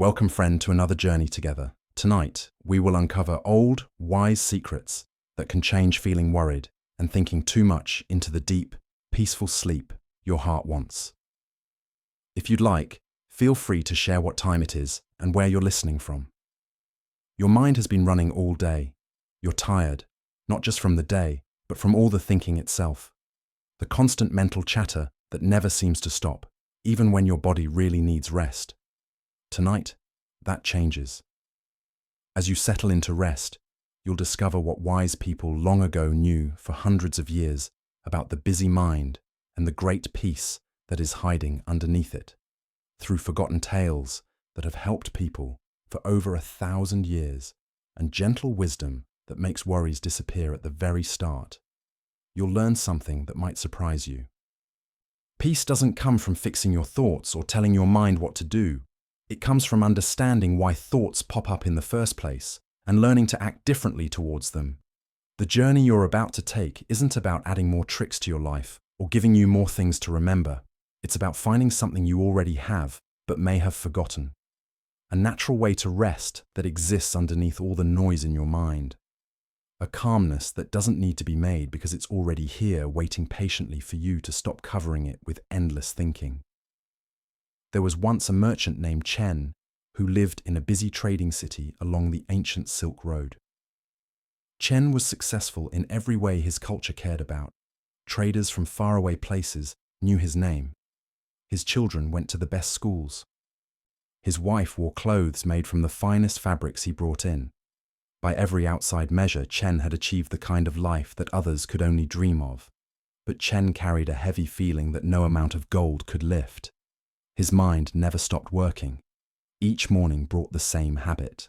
Welcome, friend, to another journey together. Tonight, we will uncover old, wise secrets that can change feeling worried and thinking too much into the deep, peaceful sleep your heart wants. If you'd like, feel free to share what time it is and where you're listening from. Your mind has been running all day. You're tired, not just from the day, but from all the thinking itself. The constant mental chatter that never seems to stop, even when your body really needs rest. Tonight, that changes. As you settle into rest, you'll discover what wise people long ago knew for hundreds of years about the busy mind and the great peace that is hiding underneath it, through forgotten tales that have helped people for over 1,000 years, and gentle wisdom that makes worries disappear at the very start. You'll learn something that might surprise you. Peace doesn't come from fixing your thoughts or telling your mind what to do. It comes from understanding why thoughts pop up in the first place and learning to act differently towards them. The journey you're about to take isn't about adding more tricks to your life or giving you more things to remember. It's about finding something you already have but may have forgotten. A natural way to rest that exists underneath all the noise in your mind. A calmness that doesn't need to be made because it's already here, waiting patiently for you to stop covering it with endless thinking. There was once a merchant named Chen who lived in a busy trading city along the ancient Silk Road. Chen was successful in every way his culture cared about. Traders from faraway places knew his name. His children went to the best schools. His wife wore clothes made from the finest fabrics he brought in. By every outside measure, Chen had achieved the kind of life that others could only dream of. But Chen carried a heavy feeling that no amount of gold could lift. His mind never stopped working. Each morning brought the same habit.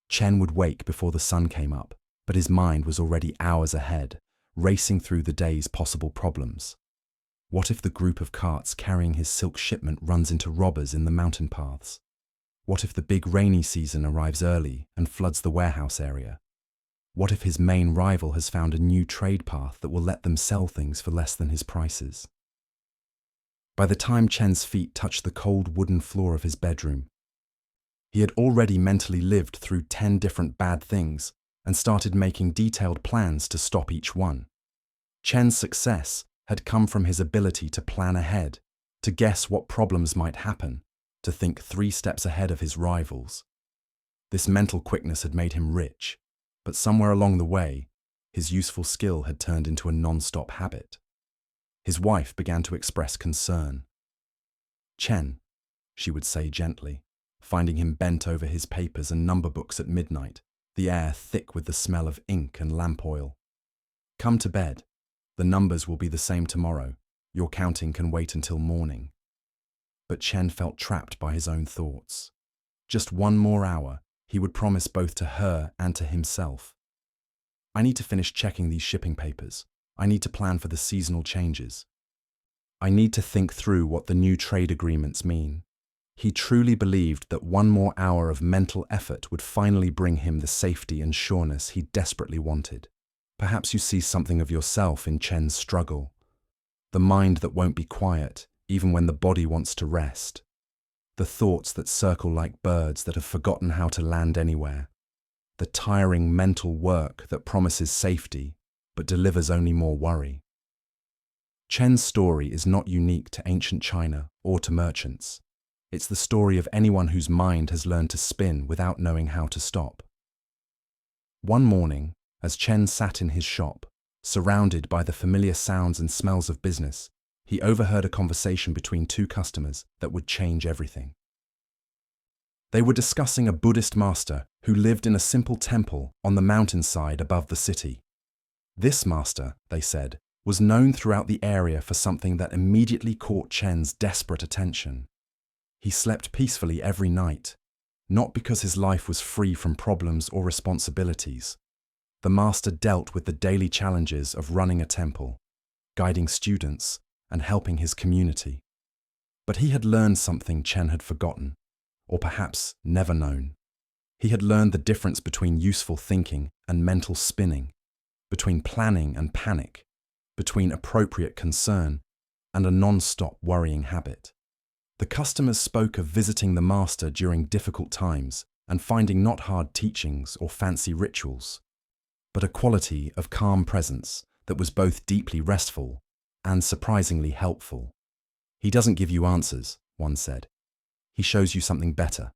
Chen would wake before the sun came up, but his mind was already hours ahead, racing through the day's possible problems. What if the group of carts carrying his silk shipment runs into robbers in the mountain paths? What if the big rainy season arrives early and floods the warehouse area? What if his main rival has found a new trade path that will let them sell things for less than his prices? By the time Chen's feet touched the cold wooden floor of his bedroom, he had already mentally lived through 10 different bad things and started making detailed plans to stop each one. Chen's success had come from his ability to plan ahead, to guess what problems might happen, to think 3 steps ahead of his rivals. This mental quickness had made him rich, but somewhere along the way, his useful skill had turned into a non-stop habit. His wife began to express concern. "Chen," she would say gently, finding him bent over his papers and number books at midnight, the air thick with the smell of ink and lamp oil. "Come to bed. The numbers will be the same tomorrow. Your counting can wait until morning." But Chen felt trapped by his own thoughts. Just one more hour, he would promise both to her and to himself. "I need to finish checking these shipping papers. I need to plan for the seasonal changes. I need to think through what the new trade agreements mean." He truly believed that one more hour of mental effort would finally bring him the safety and sureness he desperately wanted. Perhaps you see something of yourself in Chen's struggle. The mind that won't be quiet, even when the body wants to rest. The thoughts that circle like birds that have forgotten how to land anywhere. The tiring mental work that promises safety, but delivers only more worry. Chen's story is not unique to ancient China or to merchants. It's the story of anyone whose mind has learned to spin without knowing how to stop. One morning, as Chen sat in his shop, surrounded by the familiar sounds and smells of business, he overheard a conversation between 2 customers that would change everything. They were discussing a Buddhist master who lived in a simple temple on the mountainside above the city. This master, they said, was known throughout the area for something that immediately caught Chen's desperate attention. He slept peacefully every night, not because his life was free from problems or responsibilities. The master dealt with the daily challenges of running a temple, guiding students, and helping his community. But he had learned something Chen had forgotten, or perhaps never known. He had learned the difference between useful thinking and mental spinning, between planning and panic, between appropriate concern and a non-stop worrying habit. The customers spoke of visiting the master during difficult times and finding not hard teachings or fancy rituals, but a quality of calm presence that was both deeply restful and surprisingly helpful. He doesn't give you answers, one said. He shows you something better.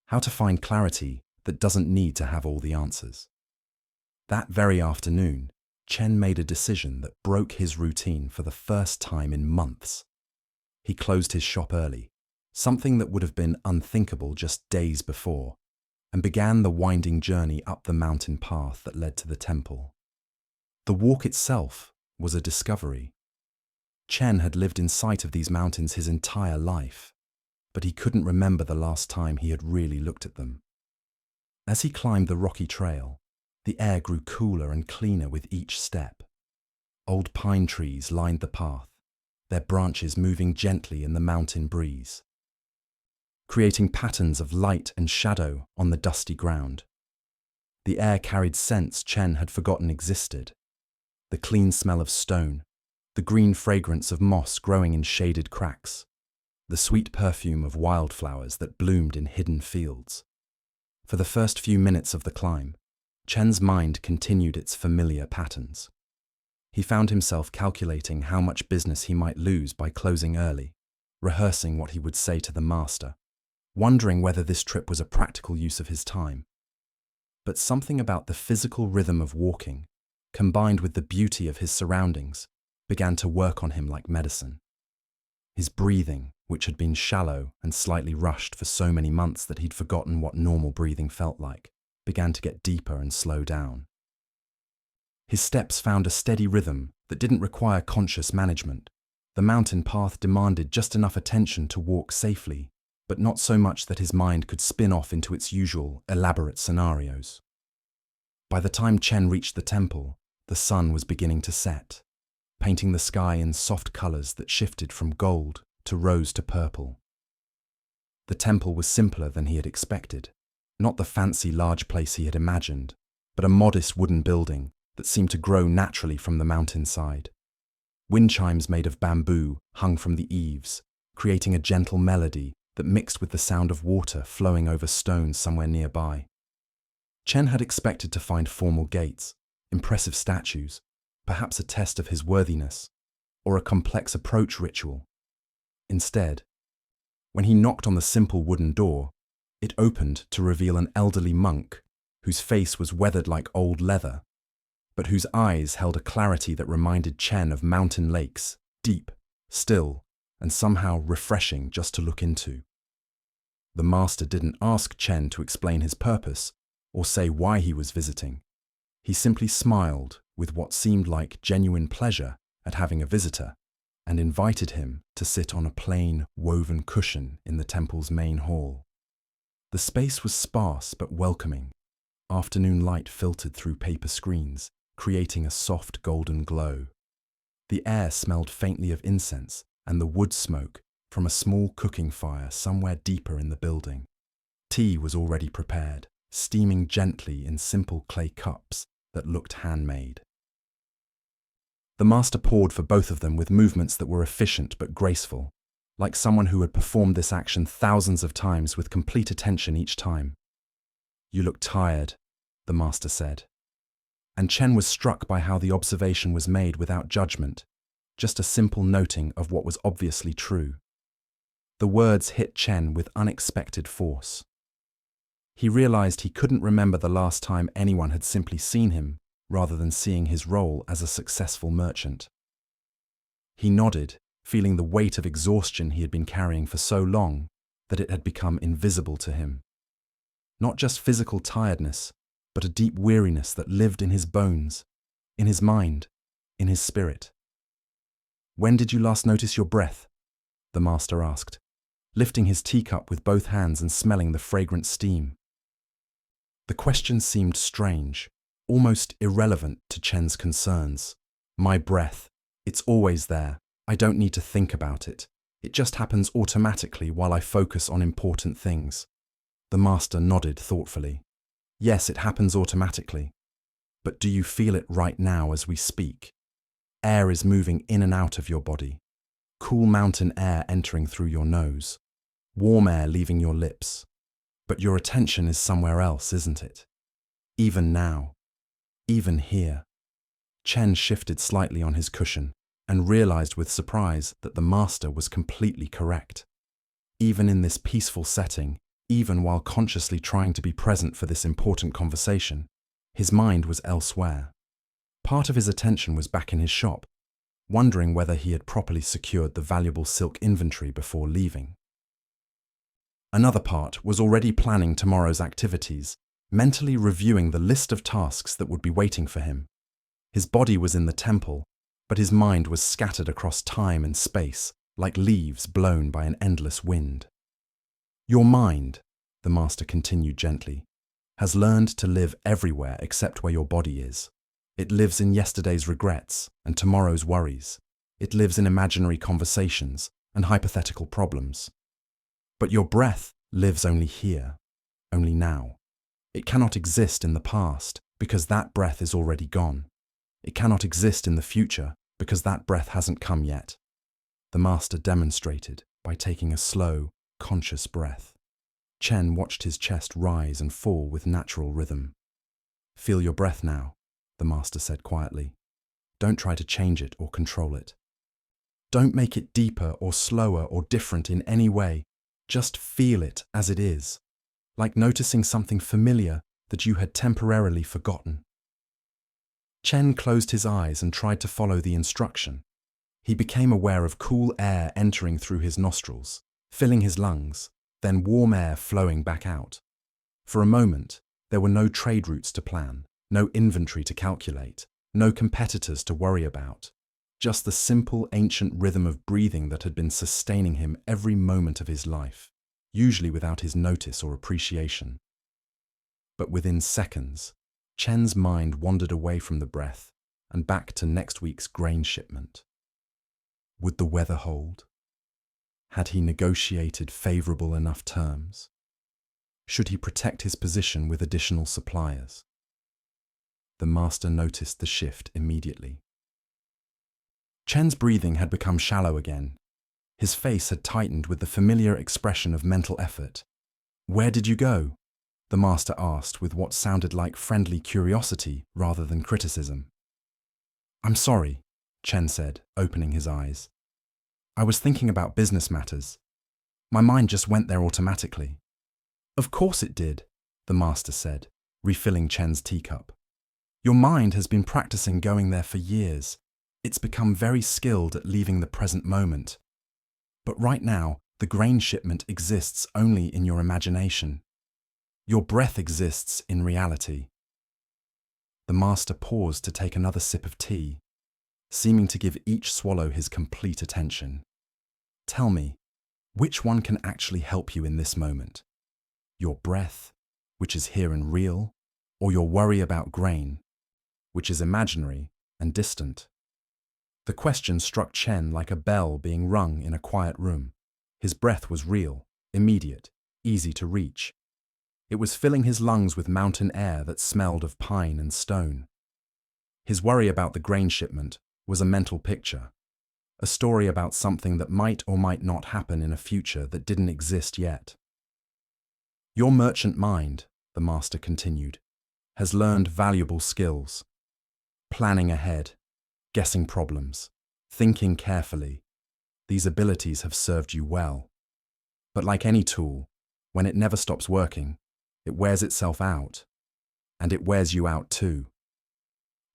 How to find clarity that doesn't need to have all the answers. That very afternoon, Chen made a decision that broke his routine for the first time in months. He closed his shop early, something that would have been unthinkable just days before, and began the winding journey up the mountain path that led to the temple. The walk itself was a discovery. Chen had lived in sight of these mountains his entire life, but he couldn't remember the last time he had really looked at them. As he climbed the rocky trail, the air grew cooler and cleaner with each step. Old pine trees lined the path, their branches moving gently in the mountain breeze, creating patterns of light and shadow on the dusty ground. The air carried scents Chen had forgotten existed. The clean smell of stone, the green fragrance of moss growing in shaded cracks, the sweet perfume of wildflowers that bloomed in hidden fields. For the first few minutes of the climb, Chen's mind continued its familiar patterns. He found himself calculating how much business he might lose by closing early, rehearsing what he would say to the master, wondering whether this trip was a practical use of his time. But something about the physical rhythm of walking, combined with the beauty of his surroundings, began to work on him like medicine. His breathing, which had been shallow and slightly rushed for so many months that he'd forgotten what normal breathing felt like, began to get deeper and slow down. His steps found a steady rhythm that didn't require conscious management. The mountain path demanded just enough attention to walk safely, but not so much that his mind could spin off into its usual, elaborate scenarios. By the time Chen reached the temple, the sun was beginning to set, painting the sky in soft colors that shifted from gold to rose to purple. The temple was simpler than he had expected, not the fancy large place he had imagined, but a modest wooden building that seemed to grow naturally from the mountainside. Wind chimes made of bamboo hung from the eaves, creating a gentle melody that mixed with the sound of water flowing over stones somewhere nearby. Chen had expected to find formal gates, impressive statues, perhaps a test of his worthiness, or a complex approach ritual. Instead, when he knocked on the simple wooden door, it opened to reveal an elderly monk whose face was weathered like old leather, but whose eyes held a clarity that reminded Chen of mountain lakes, deep, still, and somehow refreshing just to look into. The master didn't ask Chen to explain his purpose or say why he was visiting. He simply smiled with what seemed like genuine pleasure at having a visitor and invited him to sit on a plain, woven cushion in the temple's main hall. The space was sparse but welcoming. Afternoon light filtered through paper screens, creating a soft golden glow. The air smelled faintly of incense and the wood smoke from a small cooking fire somewhere deeper in the building. Tea was already prepared, steaming gently in simple clay cups that looked handmade. The master poured for both of them with movements that were efficient but graceful, like someone who had performed this action thousands of times with complete attention each time. "You look tired," the master said. And Chen was struck by how the observation was made without judgment, just a simple noting of what was obviously true. The words hit Chen with unexpected force. He realized he couldn't remember the last time anyone had simply seen him rather than seeing his role as a successful merchant. He nodded, feeling the weight of exhaustion he had been carrying for so long that it had become invisible to him. Not just physical tiredness, but a deep weariness that lived in his bones, in his mind, in his spirit. "When did you last notice your breath?" the master asked, lifting his teacup with both hands and smelling the fragrant steam. The question seemed strange, almost irrelevant to Chen's concerns. "My breath. It's always there. I don't need to think about it. It just happens automatically while I focus on important things." The master nodded thoughtfully. "Yes, it happens automatically. But do you feel it right now as we speak? Air is moving in and out of your body. Cool mountain air entering through your nose, warm air leaving your lips. But your attention is somewhere else, isn't it? Even now, even here. Chen shifted slightly on his cushion and realized with surprise that the master was completely correct. Even in this peaceful setting, even while consciously trying to be present for this important conversation, his mind was elsewhere. Part of his attention was back in his shop, wondering whether he had properly secured the valuable silk inventory before leaving. Another part was already planning tomorrow's activities, mentally reviewing the list of tasks that would be waiting for him. His body was in the temple, but his mind was scattered across time and space, like leaves blown by an endless wind. Your mind, the master continued gently, has learned to live everywhere except where your body is. It lives in yesterday's regrets and tomorrow's worries. It lives in imaginary conversations and hypothetical problems. But your breath lives only here, only now. It cannot exist in the past because that breath is already gone. It cannot exist in the future because that breath hasn't come yet. The master demonstrated by taking a slow, conscious breath. Chen watched his chest rise and fall with natural rhythm. Feel your breath now, the master said quietly. Don't try to change it or control it. Don't make it deeper or slower or different in any way. Just feel it as it is, like noticing something familiar that you had temporarily forgotten. Chen closed his eyes and tried to follow the instruction. He became aware of cool air entering through his nostrils, filling his lungs, then warm air flowing back out. For a moment, there were no trade routes to plan, no inventory to calculate, no competitors to worry about. Just the simple ancient rhythm of breathing that had been sustaining him every moment of his life, usually without his notice or appreciation. But within seconds, Chen's mind wandered away from the breath and back to next week's grain shipment. Would the weather hold? Had he negotiated favorable enough terms? Should he protect his position with additional suppliers? The master noticed the shift immediately. Chen's breathing had become shallow again. His face had tightened with the familiar expression of mental effort. "Where did you go?" the master asked with what sounded like friendly curiosity rather than criticism. "I'm sorry," Chen said, opening his eyes. "I was thinking about business matters. My mind just went there automatically." "Of course it did," the master said, refilling Chen's teacup. "Your mind has been practicing going there for years. It's become very skilled at leaving the present moment. But right now, the grain shipment exists only in your imagination. Your breath exists in reality." The master paused to take another sip of tea, seeming to give each swallow his complete attention. "Tell me, which one can actually help you in this moment? Your breath, which is here and real, or your worry about grain, which is imaginary and distant?" The question struck Chen like a bell being rung in a quiet room. His breath was real, immediate, easy to reach. It was filling his lungs with mountain air that smelled of pine and stone. His worry about the grain shipment was a mental picture, a story about something that might or might not happen in a future that didn't exist yet. "Your merchant mind," the master continued, "has learned valuable skills. Planning ahead, guessing problems, thinking carefully. These abilities have served you well. But like any tool, when it never stops working, it wears itself out. And it wears you out too."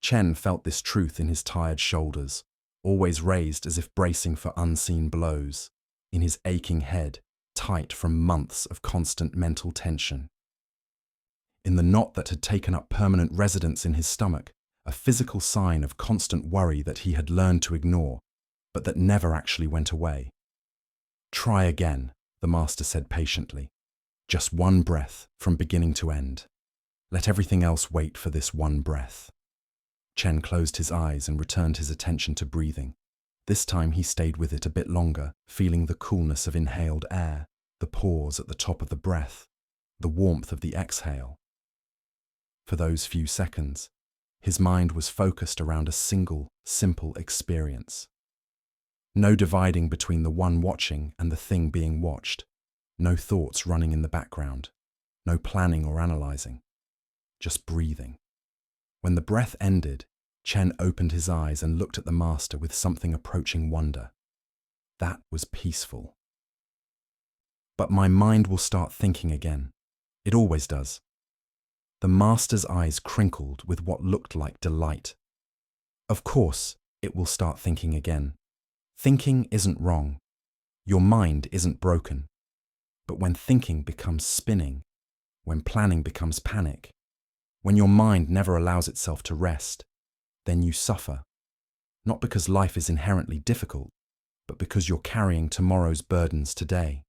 Chen felt this truth in his tired shoulders, always raised as if bracing for unseen blows, in his aching head, tight from months of constant mental tension. In the knot that had taken up permanent residence in his stomach, a physical sign of constant worry that he had learned to ignore, but that never actually went away. "Try again," the master said patiently. "Just one breath from beginning to end. Let everything else wait for this one breath." Chen closed his eyes and returned his attention to breathing. This time he stayed with it a bit longer, feeling the coolness of inhaled air, the pause at the top of the breath, the warmth of the exhale. For those few seconds, his mind was focused around a single, simple experience. No dividing between the one watching and the thing being watched. No thoughts running in the background. No planning or analyzing. Just breathing. When the breath ended, Chen opened his eyes and looked at the master with something approaching wonder. That was peaceful. But my mind will start thinking again. It always does. The master's eyes crinkled with what looked like delight. Of course, it will start thinking again. Thinking isn't wrong. Your mind isn't broken. But when thinking becomes spinning, when planning becomes panic, when your mind never allows itself to rest, then you suffer. Not because life is inherently difficult, but because you're carrying tomorrow's burdens today.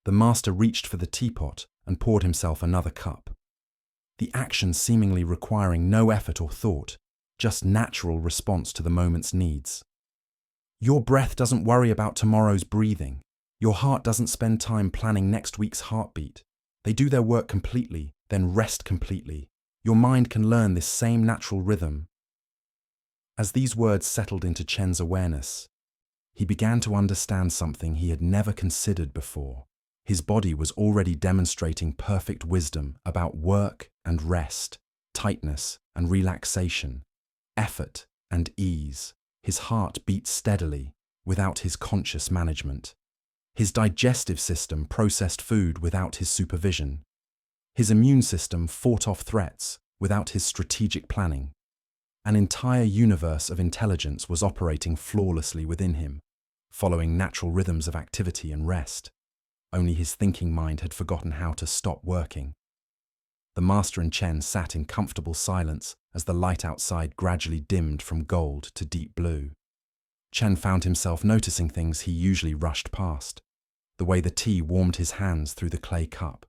The master reached for the teapot and poured himself another cup. The action seemingly requiring no effort or thought, just natural response to the moment's needs. Your breath doesn't worry about tomorrow's breathing. Your heart doesn't spend time planning next week's heartbeat. They do their work completely, then rest completely. Your mind can learn this same natural rhythm. As these words settled into Chen's awareness, he began to understand something he had never considered before. His body was already demonstrating perfect wisdom about work and rest, tightness and relaxation, effort and ease. His heart beat steadily, without his conscious management. His digestive system processed food without his supervision. His immune system fought off threats without his strategic planning. An entire universe of intelligence was operating flawlessly within him, following natural rhythms of activity and rest. Only his thinking mind had forgotten how to stop working. The master and Chen sat in comfortable silence as the light outside gradually dimmed from gold to deep blue. Chen found himself noticing things he usually rushed past. The way the tea warmed his hands through the clay cup.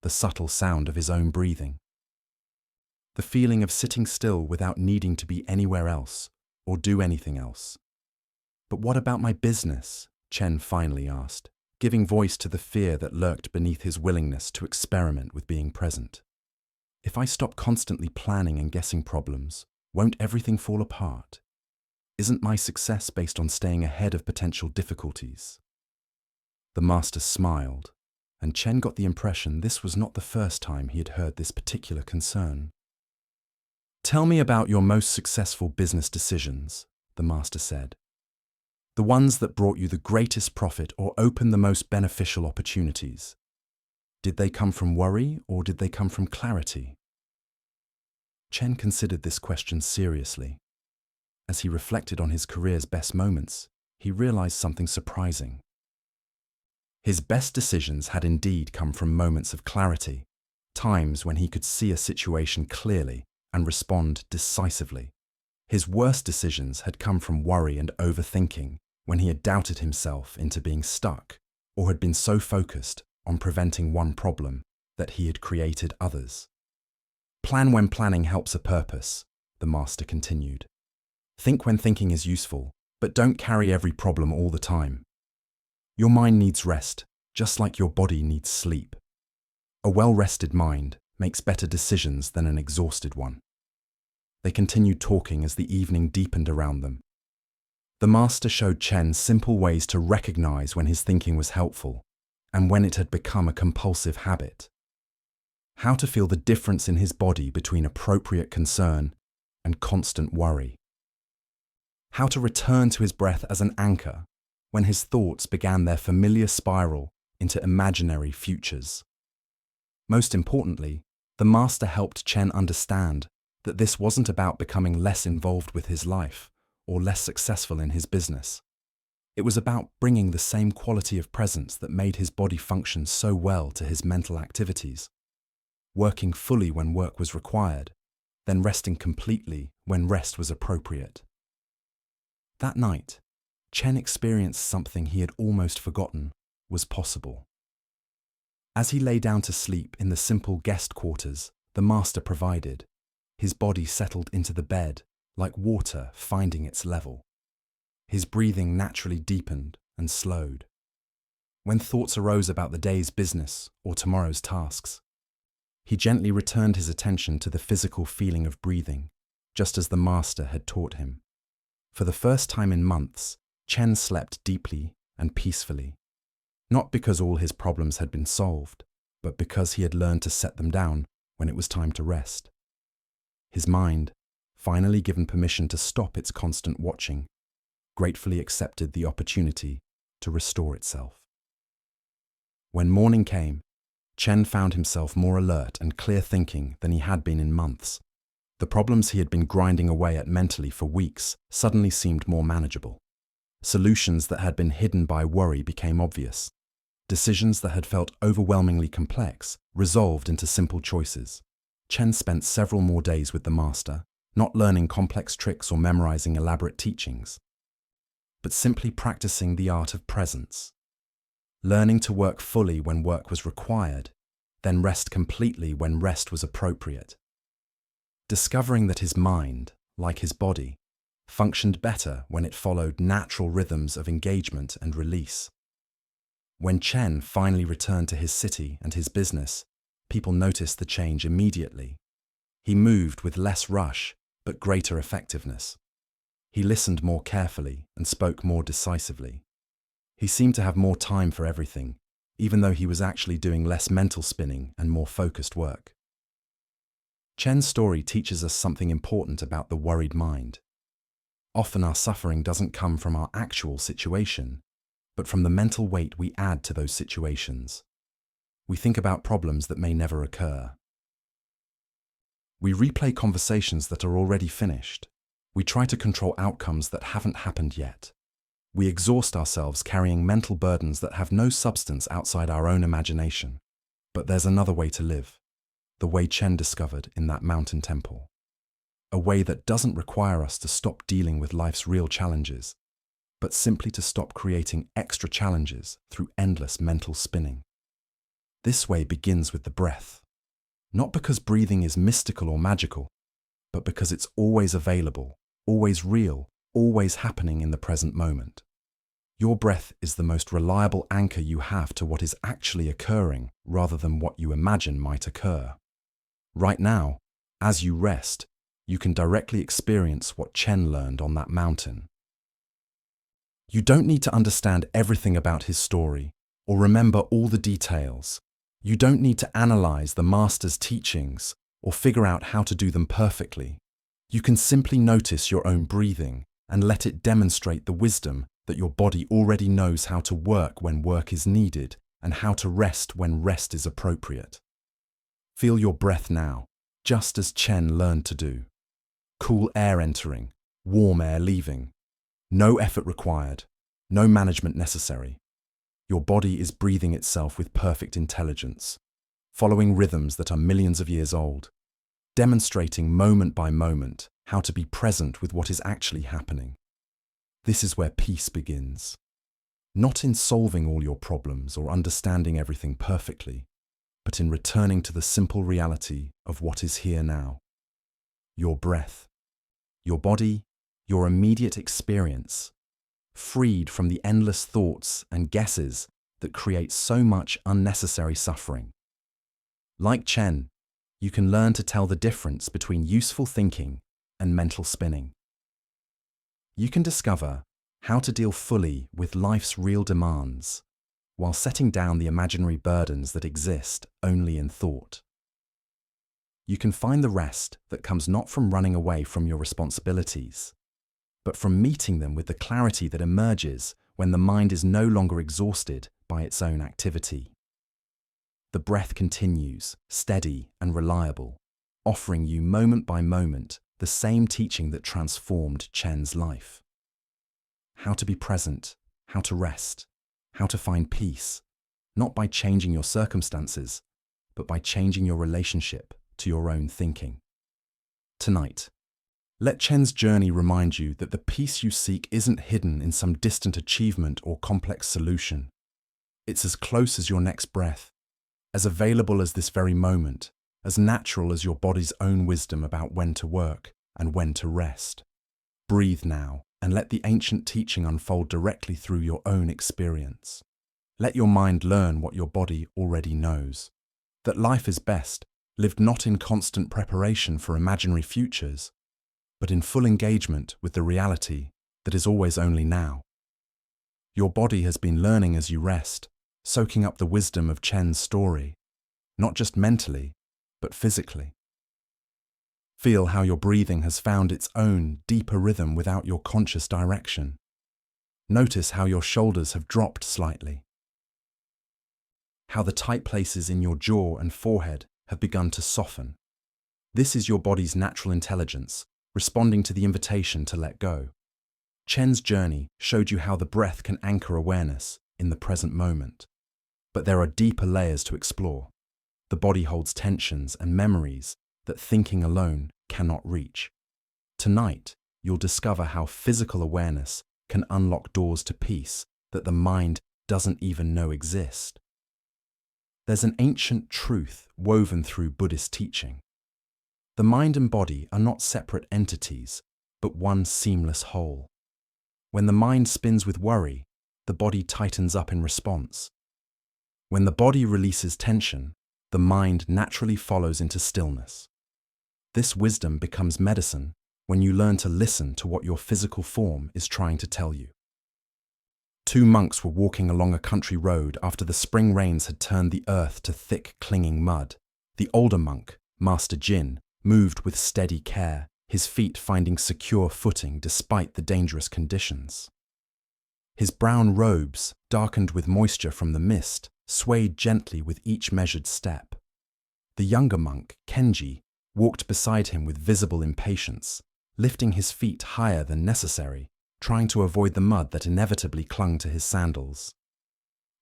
The subtle sound of his own breathing. The feeling of sitting still without needing to be anywhere else or do anything else. But what about my business? Chen finally asked, giving voice to the fear that lurked beneath his willingness to experiment with being present. If I stop constantly planning and guessing problems, won't everything fall apart? Isn't my success based on staying ahead of potential difficulties? The master smiled, and Chen got the impression this was not the first time he had heard this particular concern. Tell me about your most successful business decisions, the master said. The ones that brought you the greatest profit or opened the most beneficial opportunities. Did they come from worry or did they come from clarity? Chen considered this question seriously. As he reflected on his career's best moments, he realized something surprising. His best decisions had indeed come from moments of clarity, times when he could see a situation clearly and respond decisively. His worst decisions had come from worry and overthinking, when he had doubted himself into being stuck or had been so focused on preventing one problem that he had created others. Plan when planning helps a purpose, the master continued. Think when thinking is useful, but don't carry every problem all the time. Your mind needs rest, just like your body needs sleep. A well-rested mind makes better decisions than an exhausted one. They continued talking as the evening deepened around them. The master showed Chen simple ways to recognize when his thinking was helpful and when it had become a compulsive habit. How to feel the difference in his body between appropriate concern and constant worry. How to return to his breath as an anchor when his thoughts began their familiar spiral into imaginary futures. Most importantly, the master helped Chen understand that this wasn't about becoming less involved with his life or less successful in his business. It was about bringing the same quality of presence that made his body function so well to his mental activities, working fully when work was required, then resting completely when rest was appropriate. That night, Chen experienced something he had almost forgotten was possible. As he lay down to sleep in the simple guest quarters the master provided, his body settled into the bed like water finding its level. His breathing naturally deepened and slowed. When thoughts arose about the day's business or tomorrow's tasks, he gently returned his attention to the physical feeling of breathing, just as the master had taught him. For the first time in months, Chen slept deeply and peacefully, not because all his problems had been solved, but because he had learned to set them down when it was time to rest. His mind, finally given permission to stop its constant watching, gratefully accepted the opportunity to restore itself. When morning came, Chen found himself more alert and clear-thinking than he had been in months. The problems he had been grinding away at mentally for weeks suddenly seemed more manageable. Solutions that had been hidden by worry became obvious. Decisions that had felt overwhelmingly complex resolved into simple choices. Chen spent several more days with the master, not learning complex tricks or memorizing elaborate teachings, but simply practicing the art of presence. Learning to work fully when work was required, then rest completely when rest was appropriate. Discovering that his mind, like his body, functioned better when it followed natural rhythms of engagement and release. When Chen finally returned to his city and his business, people noticed the change immediately. He moved with less rush, but greater effectiveness. He listened more carefully and spoke more decisively. He seemed to have more time for everything, even though he was actually doing less mental spinning and more focused work. Chen's story teaches us something important about the worried mind. Often our suffering doesn't come from our actual situation, but from the mental weight we add to those situations. We think about problems that may never occur. We replay conversations that are already finished. We try to control outcomes that haven't happened yet. We exhaust ourselves carrying mental burdens that have no substance outside our own imagination. But there's another way to live, the way Chen discovered in that mountain temple. A way that doesn't require us to stop dealing with life's real challenges, but simply to stop creating extra challenges through endless mental spinning. This way begins with the breath, not because breathing is mystical or magical, but because it's always available, always real, always happening in the present moment. Your breath is the most reliable anchor you have to what is actually occurring rather than what you imagine might occur. Right now, as you rest, you can directly experience what Chen learned on that mountain. You don't need to understand everything about his story or remember all the details. You don't need to analyze the master's teachings or figure out how to do them perfectly. You can simply notice your own breathing and let it demonstrate the wisdom that your body already knows how to work when work is needed and how to rest when rest is appropriate. Feel your breath now, just as Chen learned to do. Cool air entering, warm air leaving. No effort required, no management necessary. Your body is breathing itself with perfect intelligence, following rhythms that are millions of years old, demonstrating moment by moment how to be present with what is actually happening. This is where peace begins. Not in solving all your problems or understanding everything perfectly, but in returning to the simple reality of what is here now. Your breath, your body, your immediate experience, freed from the endless thoughts and guesses that create so much unnecessary suffering. Like Chen, you can learn to tell the difference between useful thinking and mental spinning. You can discover how to deal fully with life's real demands while setting down the imaginary burdens that exist only in thought. You can find the rest that comes not from running away from your responsibilities, but from meeting them with the clarity that emerges when the mind is no longer exhausted by its own activity. The breath continues, steady and reliable, offering you moment by moment the same teaching that transformed Chen's life. How to be present, how to rest, how to find peace, not by changing your circumstances, but by changing your relationship to your own thinking. Tonight, let Chen's journey remind you that the peace you seek isn't hidden in some distant achievement or complex solution. It's as close as your next breath, as available as this very moment, as natural as your body's own wisdom about when to work and when to rest. Breathe now and let the ancient teaching unfold directly through your own experience. Let your mind learn what your body already knows, that life is best lived not in constant preparation for imaginary futures, but in full engagement with the reality that is always only now. Your body has been learning as you rest, soaking up the wisdom of Chen's story, not just mentally, but physically. Feel how your breathing has found its own deeper rhythm without your conscious direction. Notice how your shoulders have dropped slightly, how the tight places in your jaw and forehead have begun to soften. This is your body's natural intelligence, responding to the invitation to let go. Chen's journey showed you how the breath can anchor awareness in the present moment. But there are deeper layers to explore. The body holds tensions and memories that thinking alone cannot reach. Tonight, you'll discover how physical awareness can unlock doors to peace that the mind doesn't even know exist. There's an ancient truth woven through Buddhist teaching. The mind and body are not separate entities, but one seamless whole. When the mind spins with worry, the body tightens up in response. When the body releases tension, the mind naturally follows into stillness. This wisdom becomes medicine when you learn to listen to what your physical form is trying to tell you. Two monks were walking along a country road after the spring rains had turned the earth to thick, clinging mud. The older monk, Master Jin, moved with steady care, his feet finding secure footing despite the dangerous conditions. His brown robes, darkened with moisture from the mist, swayed gently with each measured step. The younger monk, Kenji, walked beside him with visible impatience, lifting his feet higher than necessary, trying to avoid the mud that inevitably clung to his sandals.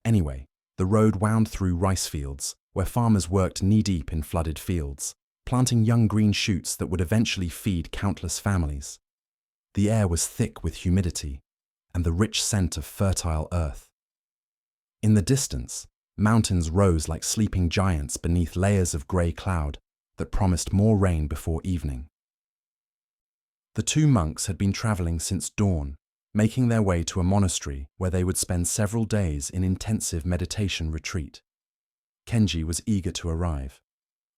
Anyway, the road wound through rice fields, where farmers worked knee-deep in flooded fields, planting young green shoots that would eventually feed countless families. The air was thick with humidity and the rich scent of fertile earth. In the distance, mountains rose like sleeping giants beneath layers of grey cloud that promised more rain before evening. The two monks had been travelling since dawn, making their way to a monastery where they would spend several days in intensive meditation retreat. Kenji was eager to arrive,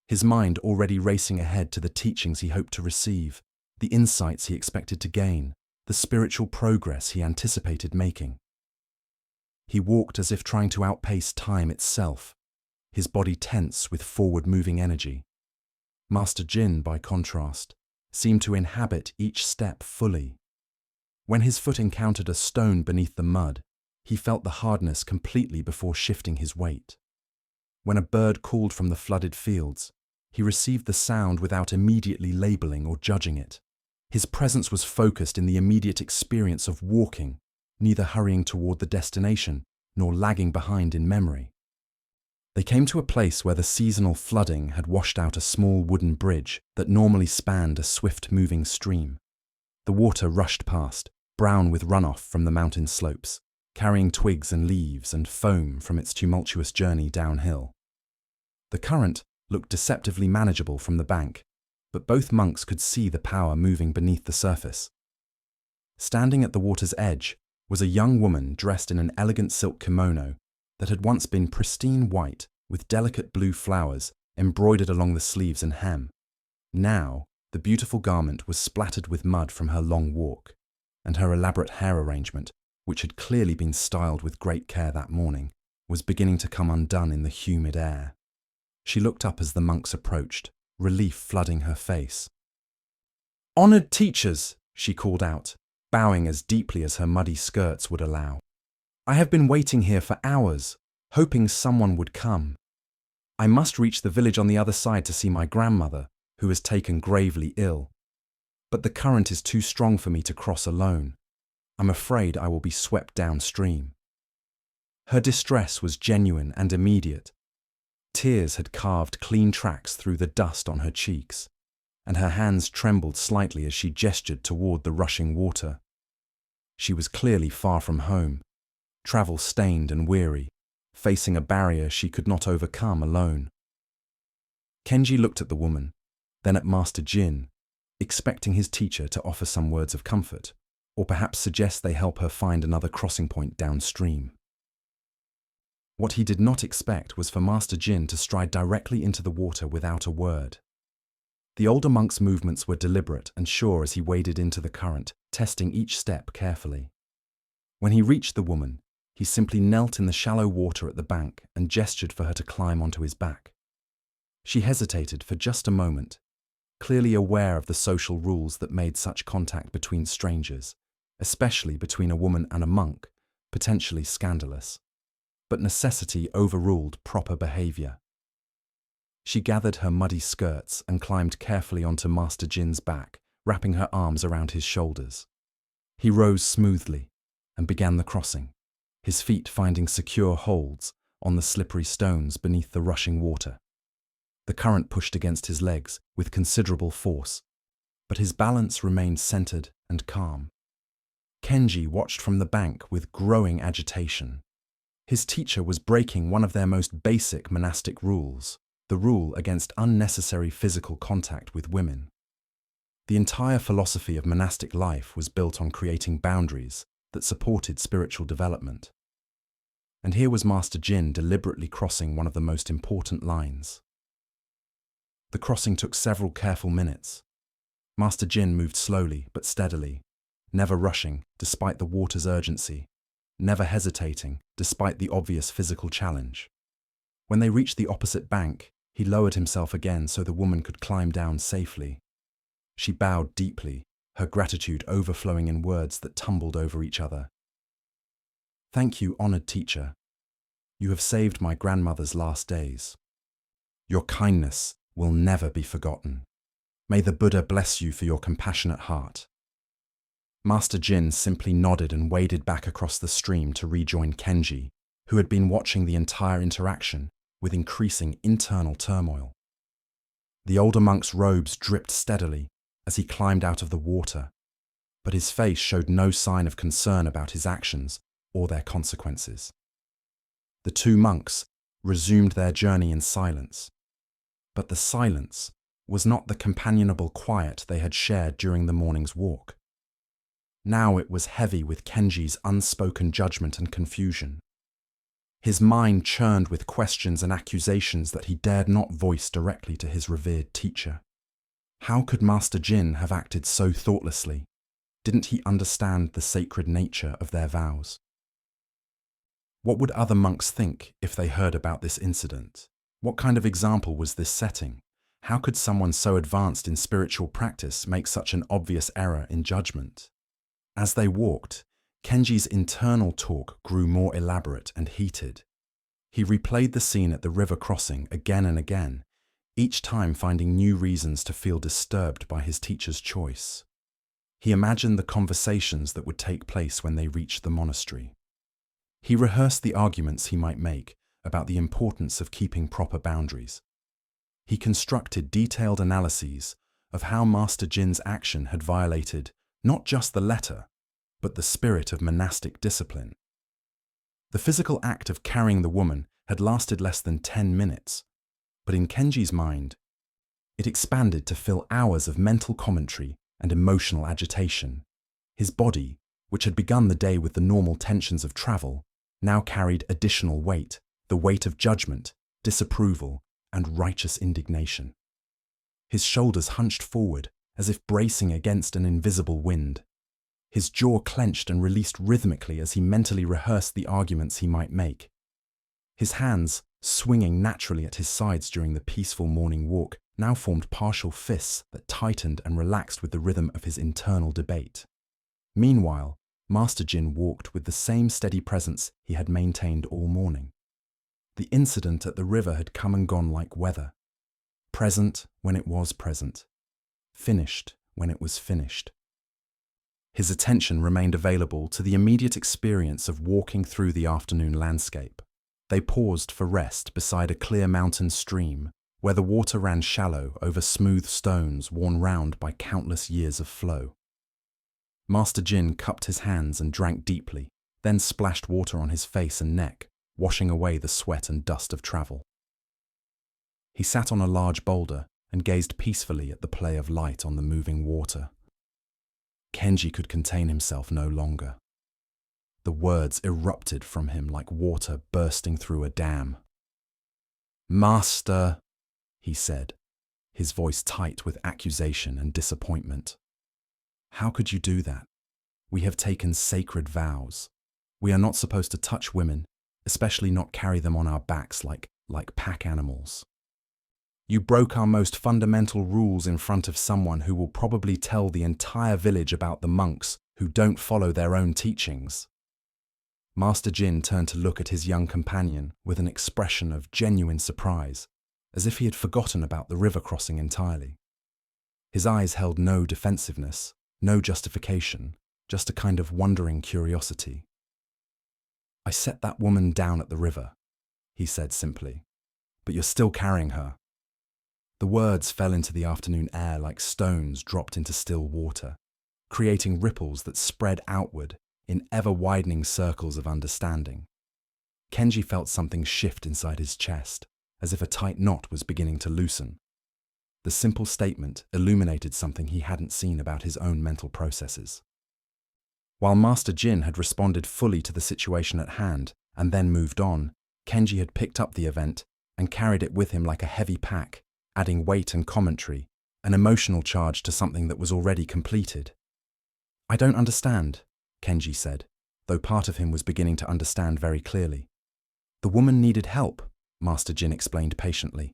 his mind already racing ahead to the teachings he hoped to receive, the insights he expected to gain, the spiritual progress he anticipated making. He walked as if trying to outpace time itself, his body tense with forward-moving energy. Master Jin, by contrast, seemed to inhabit each step fully. When his foot encountered a stone beneath the mud, he felt the hardness completely before shifting his weight. When a bird called from the flooded fields, he received the sound without immediately labeling or judging it. His presence was focused in the immediate experience of walking, neither hurrying toward the destination nor lagging behind in memory. They came to a place where the seasonal flooding had washed out a small wooden bridge that normally spanned a swift-moving stream. The water rushed past, brown with runoff from the mountain slopes, carrying twigs and leaves and foam from its tumultuous journey downhill. The current looked deceptively manageable from the bank, but both monks could see the power moving beneath the surface. Standing at the water's edge was a young woman dressed in an elegant silk kimono that had once been pristine white with delicate blue flowers embroidered along the sleeves and hem. Now, the beautiful garment was splattered with mud from her long walk, and her elaborate hair arrangement, which had clearly been styled with great care that morning, was beginning to come undone in the humid air. She looked up as the monks approached, relief flooding her face. "Honored teachers," she called out, bowing as deeply as her muddy skirts would allow. "I have been waiting here for hours, hoping someone would come. I must reach the village on the other side to see my grandmother, who is taken gravely ill. But the current is too strong for me to cross alone. I'm afraid I will be swept downstream." Her distress was genuine and immediate. Tears had carved clean tracks through the dust on her cheeks, and her hands trembled slightly as she gestured toward the rushing water. She was clearly far from home, travel-stained and weary, facing a barrier she could not overcome alone. Kenji looked at the woman, then at Master Jin, expecting his teacher to offer some words of comfort, or perhaps suggest they help her find another crossing point downstream. What he did not expect was for Master Jin to stride directly into the water without a word. The older monk's movements were deliberate and sure as he waded into the current, testing each step carefully. When he reached the woman, He simply knelt in the shallow water at the bank and gestured for her to climb onto his back. She hesitated for just a moment, clearly aware of the social rules that made such contact between strangers, especially between a woman and a monk, potentially scandalous. But necessity overruled proper behavior. She gathered her muddy skirts and climbed carefully onto Master Jin's back, wrapping her arms around his shoulders. He rose smoothly and began the crossing, his feet finding secure holds on the slippery stones beneath the rushing water. The current pushed against his legs with considerable force, but his balance remained centered and calm. Kenji watched from the bank with growing agitation. His teacher was breaking one of their most basic monastic rules, the rule against unnecessary physical contact with women. The entire philosophy of monastic life was built on creating boundaries that supported spiritual development. And here was Master Jin deliberately crossing one of the most important lines. The crossing took several careful minutes. Master Jin moved slowly but steadily, never rushing despite the water's urgency, never hesitating despite the obvious physical challenge. When they reached the opposite bank, he lowered himself again so the woman could climb down safely. She bowed deeply, her gratitude overflowing in words that tumbled over each other. "Thank you, honored teacher. You have saved my grandmother's last days. Your kindness will never be forgotten. May the Buddha bless you for your compassionate heart." Master Jin simply nodded and waded back across the stream to rejoin Kenji, who had been watching the entire interaction with increasing internal turmoil. The older monk's robes dripped steadily as he climbed out of the water, but his face showed no sign of concern about his actions or their consequences. The two monks resumed their journey in silence, but the silence was not the companionable quiet they had shared during the morning's walk. Now it was heavy with Kenji's unspoken judgment and confusion. His mind churned with questions and accusations that he dared not voice directly to his revered teacher. How could Master Jin have acted so thoughtlessly? Didn't he understand the sacred nature of their vows? What would other monks think if they heard about this incident? What kind of example was this setting? How could someone so advanced in spiritual practice make such an obvious error in judgment? As they walked, Kenji's internal talk grew more elaborate and heated. He replayed the scene at the river crossing again and again, each time finding new reasons to feel disturbed by his teacher's choice. He imagined the conversations that would take place when they reached the monastery. He rehearsed the arguments he might make about the importance of keeping proper boundaries. He constructed detailed analyses of how Master Jin's action had violated not just the letter, but the spirit of monastic discipline. The physical act of carrying the woman had lasted less than 10 minutes, but in Kenji's mind, it expanded to fill hours of mental commentary and emotional agitation. His body, which had begun the day with the normal tensions of travel, now carried additional weight, the weight of judgment, disapproval, and righteous indignation. His shoulders hunched forward as if bracing against an invisible wind. His jaw clenched and released rhythmically as he mentally rehearsed the arguments he might make. His hands, swinging naturally at his sides during the peaceful morning walk, now formed partial fists that tightened and relaxed with the rhythm of his internal debate. Meanwhile, Master Jin walked with the same steady presence he had maintained all morning. The incident at the river had come and gone like weather, present when it was present, finished when it was finished. His attention remained available to the immediate experience of walking through the afternoon landscape. They paused for rest beside a clear mountain stream, where the water ran shallow over smooth stones worn round by countless years of flow. Master Jin cupped his hands and drank deeply, then splashed water on his face and neck, washing away the sweat and dust of travel. He sat on a large boulder and gazed peacefully at the play of light on the moving water. Kenji could contain himself no longer. The words erupted from him like water bursting through a dam. "Master," he said, his voice tight with accusation and disappointment. "How could you do that? We have taken sacred vows. We are not supposed to touch women, especially not carry them on our backs like pack animals. You broke our most fundamental rules in front of someone who will probably tell the entire village about the monks who don't follow their own teachings." Master Jin turned to look at his young companion with an expression of genuine surprise, as if he had forgotten about the river crossing entirely. His eyes held no defensiveness, no justification, just a kind of wondering curiosity. "I set that woman down at the river," he said simply, "but you're still carrying her." The words fell into the afternoon air like stones dropped into still water, creating ripples that spread outward in ever-widening circles of understanding. Kenji felt something shift inside his chest, as if a tight knot was beginning to loosen. The simple statement illuminated something he hadn't seen about his own mental processes. While Master Jin had responded fully to the situation at hand and then moved on, Kenji had picked up the event and carried it with him like a heavy pack, adding weight and commentary, an emotional charge to something that was already completed. "I don't understand," Kenji said, though part of him was beginning to understand very clearly. "The woman needed help," Master Jin explained patiently.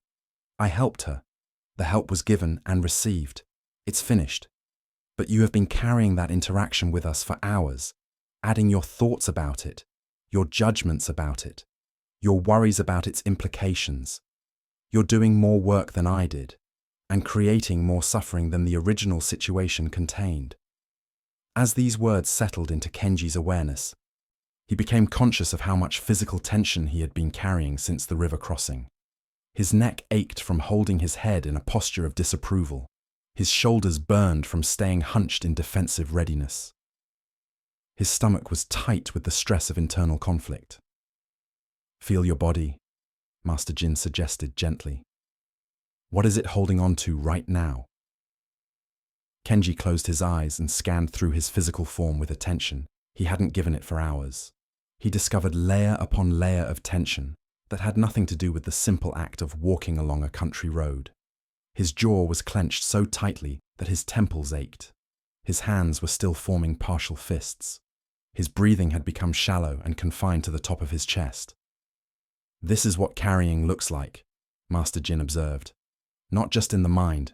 "I helped her. The help was given and received. It's finished. But you have been carrying that interaction with us for hours, adding your thoughts about it, your judgments about it, your worries about its implications. You're doing more work than I did, and creating more suffering than the original situation contained." As these words settled into Kenji's awareness, he became conscious of how much physical tension he had been carrying since the river crossing. His neck ached from holding his head in a posture of disapproval. His shoulders burned from staying hunched in defensive readiness. His stomach was tight with the stress of internal conflict. "Feel your body," Master Jin suggested gently. "What is it holding on to right now?" Kenji closed his eyes and scanned through his physical form with attention. He hadn't given it for hours. He discovered layer upon layer of tension that had nothing to do with the simple act of walking along a country road. His jaw was clenched so tightly that his temples ached. His hands were still forming partial fists. His breathing had become shallow and confined to the top of his chest. "This is what carrying looks like," Master Jin observed. "Not just in the mind,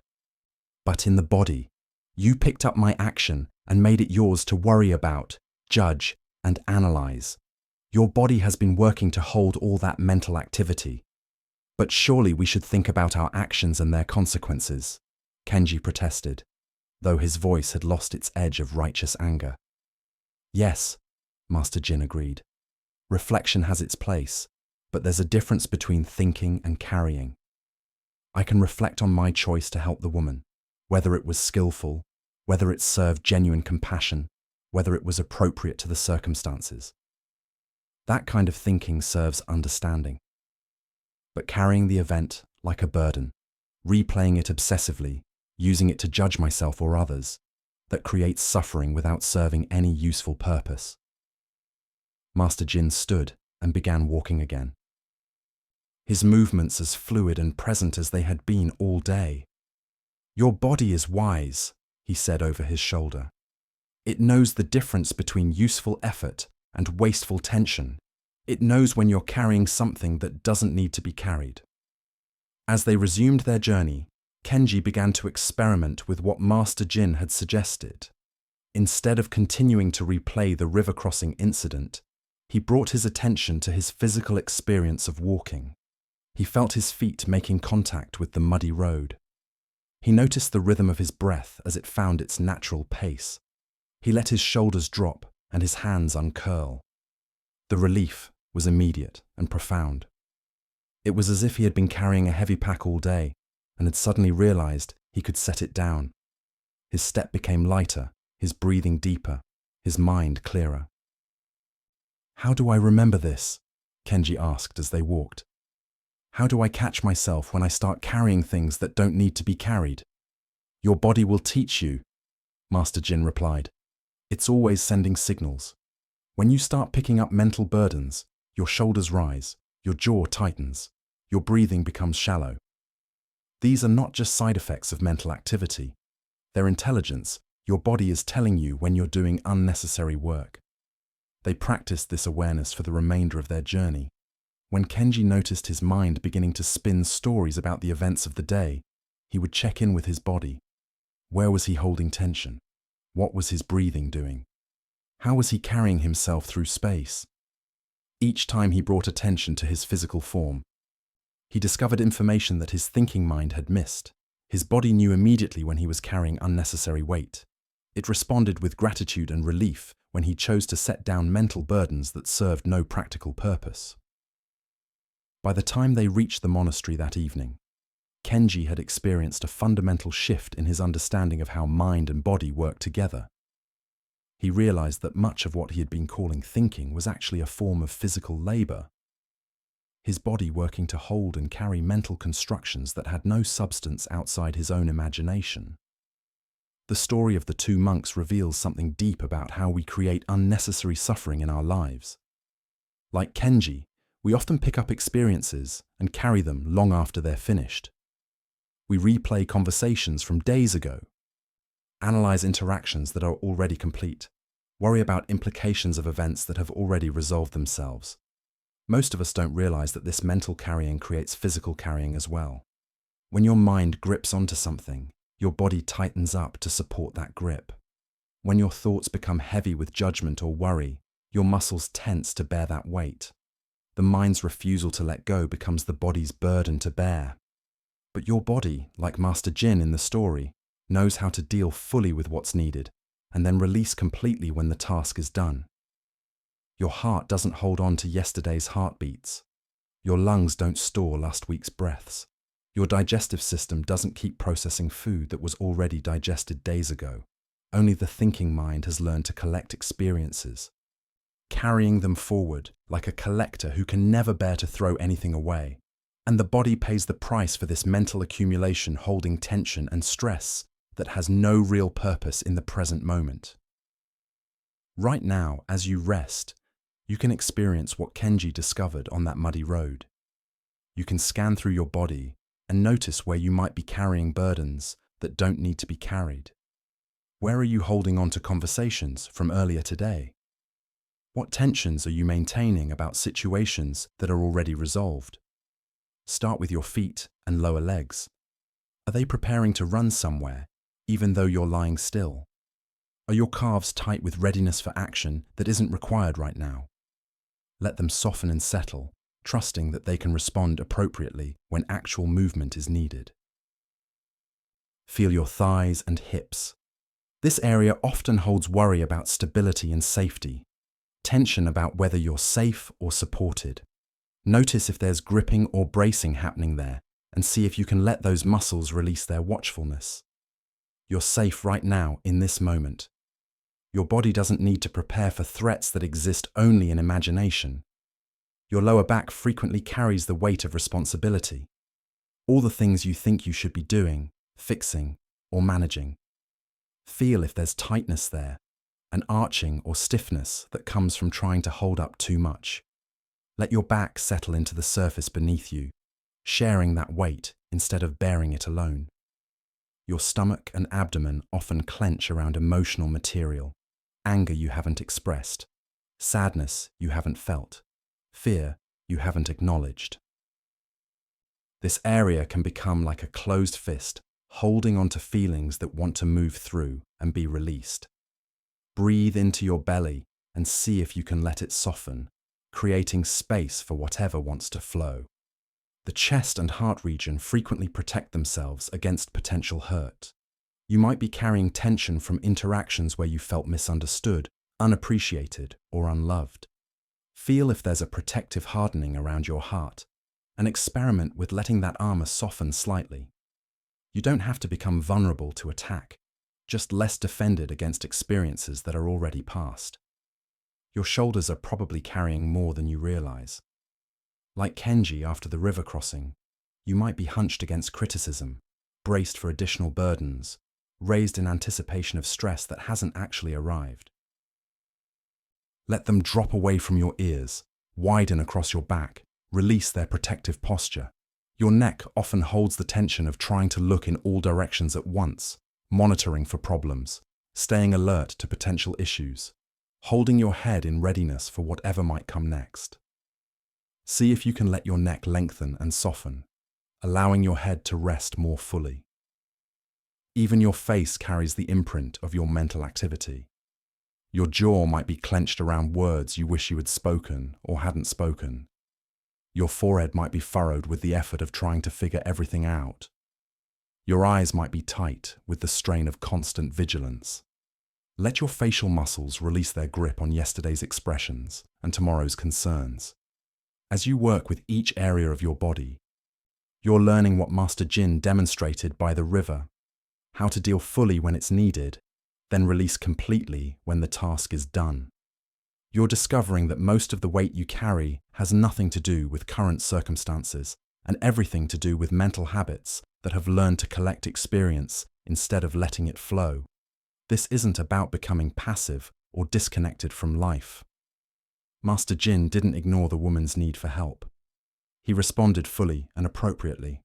but in the body. You picked up my action and made it yours to worry about, judge, and analyze. Your body has been working to hold all that mental activity. But surely we should think about our actions and their consequences," Kenji protested, though his voice had lost its edge of righteous anger. "Yes," Master Jin agreed. "Reflection has its place, but there's a difference between thinking and carrying. I can reflect on my choice to help the woman, whether it was skillful, whether it served genuine compassion, whether it was appropriate to the circumstances. That kind of thinking serves understanding. But carrying the event like a burden, replaying it obsessively, using it to judge myself or others, that creates suffering without serving any useful purpose." Master Jin stood and began walking again. His movements as fluid and present as they had been all day. "Your body is wise," he said over his shoulder. "It knows the difference between useful effort and wasteful tension. It knows when you're carrying something that doesn't need to be carried." As they resumed their journey, Kenji began to experiment with what Master Jin had suggested. Instead of continuing to replay the river crossing incident, he brought his attention to his physical experience of walking. He felt his feet making contact with the muddy road. He noticed the rhythm of his breath as it found its natural pace. He let his shoulders drop and his hands uncurl. The relief was immediate and profound. It was as if he had been carrying a heavy pack all day and had suddenly realized he could set it down. His step became lighter, his breathing deeper, his mind clearer. "How do I remember this?" Kenji asked as they walked. "How do I catch myself when I start carrying things that don't need to be carried?" "Your body will teach you," Master Jin replied. "It's always sending signals. When you start picking up mental burdens, your shoulders rise, your jaw tightens, your breathing becomes shallow. These are not just side effects of mental activity. They're intelligence. Your body is telling you when you're doing unnecessary work. They practiced this awareness for the remainder of their journey. When Kenji noticed his mind beginning to spin stories about the events of the day, he would check in with his body. Where was he holding tension? What was his breathing doing? How was he carrying himself through space? Each time he brought attention to his physical form, he discovered information that his thinking mind had missed. His body knew immediately when he was carrying unnecessary weight. It responded with gratitude and relief when he chose to set down mental burdens that served no practical purpose. By the time they reached the monastery that evening, Kenji had experienced a fundamental shift in his understanding of how mind and body work together. He realized that much of what he had been calling thinking was actually a form of physical labor. His body working to hold and carry mental constructions that had no substance outside his own imagination. The story of the two monks reveals something deep about how we create unnecessary suffering in our lives. Like Kenji, we often pick up experiences and carry them long after they're finished. We replay conversations from days ago, analyze interactions that are already complete, worry about implications of events that have already resolved themselves. Most of us don't realize that this mental carrying creates physical carrying as well. When your mind grips onto something, your body tightens up to support that grip. When your thoughts become heavy with judgment or worry, your muscles tense to bear that weight. The mind's refusal to let go becomes the body's burden to bear. But your body, like Master Jin in the story, knows how to deal fully with what's needed and then release completely when the task is done. Your heart doesn't hold on to yesterday's heartbeats. Your lungs don't store last week's breaths. Your digestive system doesn't keep processing food that was already digested days ago. Only the thinking mind has learned to collect experiences, carrying them forward like a collector who can never bear to throw anything away. And the body pays the price for this mental accumulation, holding tension and stress that has no real purpose in the present moment. Right now, as you rest, you can experience what Kenji discovered on that muddy road. You can scan through your body and notice where you might be carrying burdens that don't need to be carried. Where are you holding on to conversations from earlier today? What tensions are you maintaining about situations that are already resolved? Start with your feet and lower legs. Are they preparing to run somewhere, even though you're lying still? Are your calves tight with readiness for action that isn't required right now? Let them soften and settle, trusting that they can respond appropriately when actual movement is needed. Feel your thighs and hips. This area often holds worry about stability and safety, tension about whether you're safe or supported. Notice if there's gripping or bracing happening there, and see if you can let those muscles release their watchfulness. You're safe right now in this moment. Your body doesn't need to prepare for threats that exist only in imagination. Your lower back frequently carries the weight of responsibility. All the things you think you should be doing, fixing, or managing. Feel if there's tightness there, an arching or stiffness that comes from trying to hold up too much. Let your back settle into the surface beneath you, sharing that weight instead of bearing it alone. Your stomach and abdomen often clench around emotional material, anger you haven't expressed, sadness you haven't felt, fear you haven't acknowledged. This area can become like a closed fist, holding onto feelings that want to move through and be released. Breathe into your belly and see if you can let it soften, creating space for whatever wants to flow. The chest and heart region frequently protect themselves against potential hurt. You might be carrying tension from interactions where you felt misunderstood, unappreciated, or unloved. Feel if there's a protective hardening around your heart, and experiment with letting that armor soften slightly. You don't have to become vulnerable to attack, just less defended against experiences that are already past. Your shoulders are probably carrying more than you realize. Like Kenji after the river crossing, you might be hunched against criticism, braced for additional burdens, raised in anticipation of stress that hasn't actually arrived. Let them drop away from your ears, widen across your back, release their protective posture. Your neck often holds the tension of trying to look in all directions at once, monitoring for problems, staying alert to potential issues. holding your head in readiness for whatever might come next. See if you can let your neck lengthen and soften, allowing your head to rest more fully. Even your face carries the imprint of your mental activity. Your jaw might be clenched around words you wish you had spoken or hadn't spoken. Your forehead might be furrowed with the effort of trying to figure everything out. Your eyes might be tight with the strain of constant vigilance. Let your facial muscles release their grip on yesterday's expressions and tomorrow's concerns. As you work with each area of your body, you're learning what Master Jin demonstrated by the river, how to deal fully when it's needed, then release completely when the task is done. You're discovering that most of the weight you carry has nothing to do with current circumstances and everything to do with mental habits that have learned to collect experience instead of letting it flow. This isn't about becoming passive or disconnected from life. Master Jin didn't ignore the woman's need for help. He responded fully and appropriately.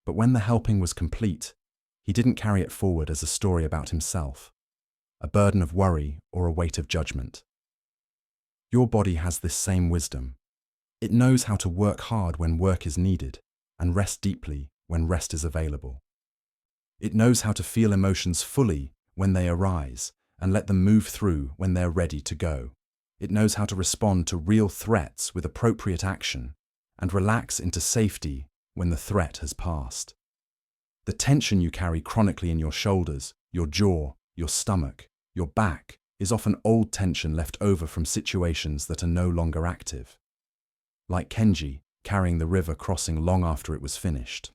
But when the helping was complete, he didn't carry it forward as a story about himself, a burden of worry or a weight of judgment. Your body has this same wisdom. It knows how to work hard when work is needed and rest deeply when rest is available. It knows how to feel emotions fully when they arise and let them move through when they're ready to go. It knows how to respond to real threats with appropriate action and relax into safety when the threat has passed. The tension you carry chronically in your shoulders, your jaw, your stomach, your back is often old tension left over from situations that are no longer active. Like Kenji carrying the river crossing long after it was finished.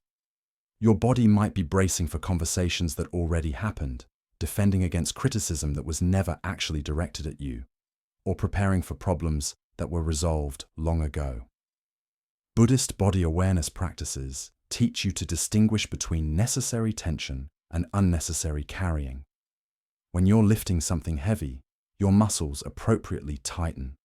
Your body might be bracing for conversations that already happened, defending against criticism that was never actually directed at you, or preparing for problems that were resolved long ago. Buddhist body awareness practices teach you to distinguish between necessary tension and unnecessary carrying. When you're lifting something heavy, your muscles appropriately tighten.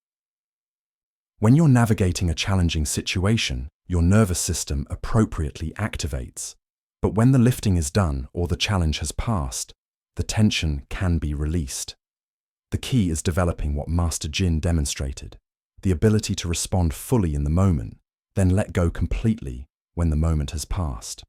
When you're navigating a challenging situation, your nervous system appropriately activates. But when the lifting is done or the challenge has passed, the tension can be released. The key is developing what Master Jin demonstrated, the ability to respond fully in the moment, then let go completely when the moment has passed.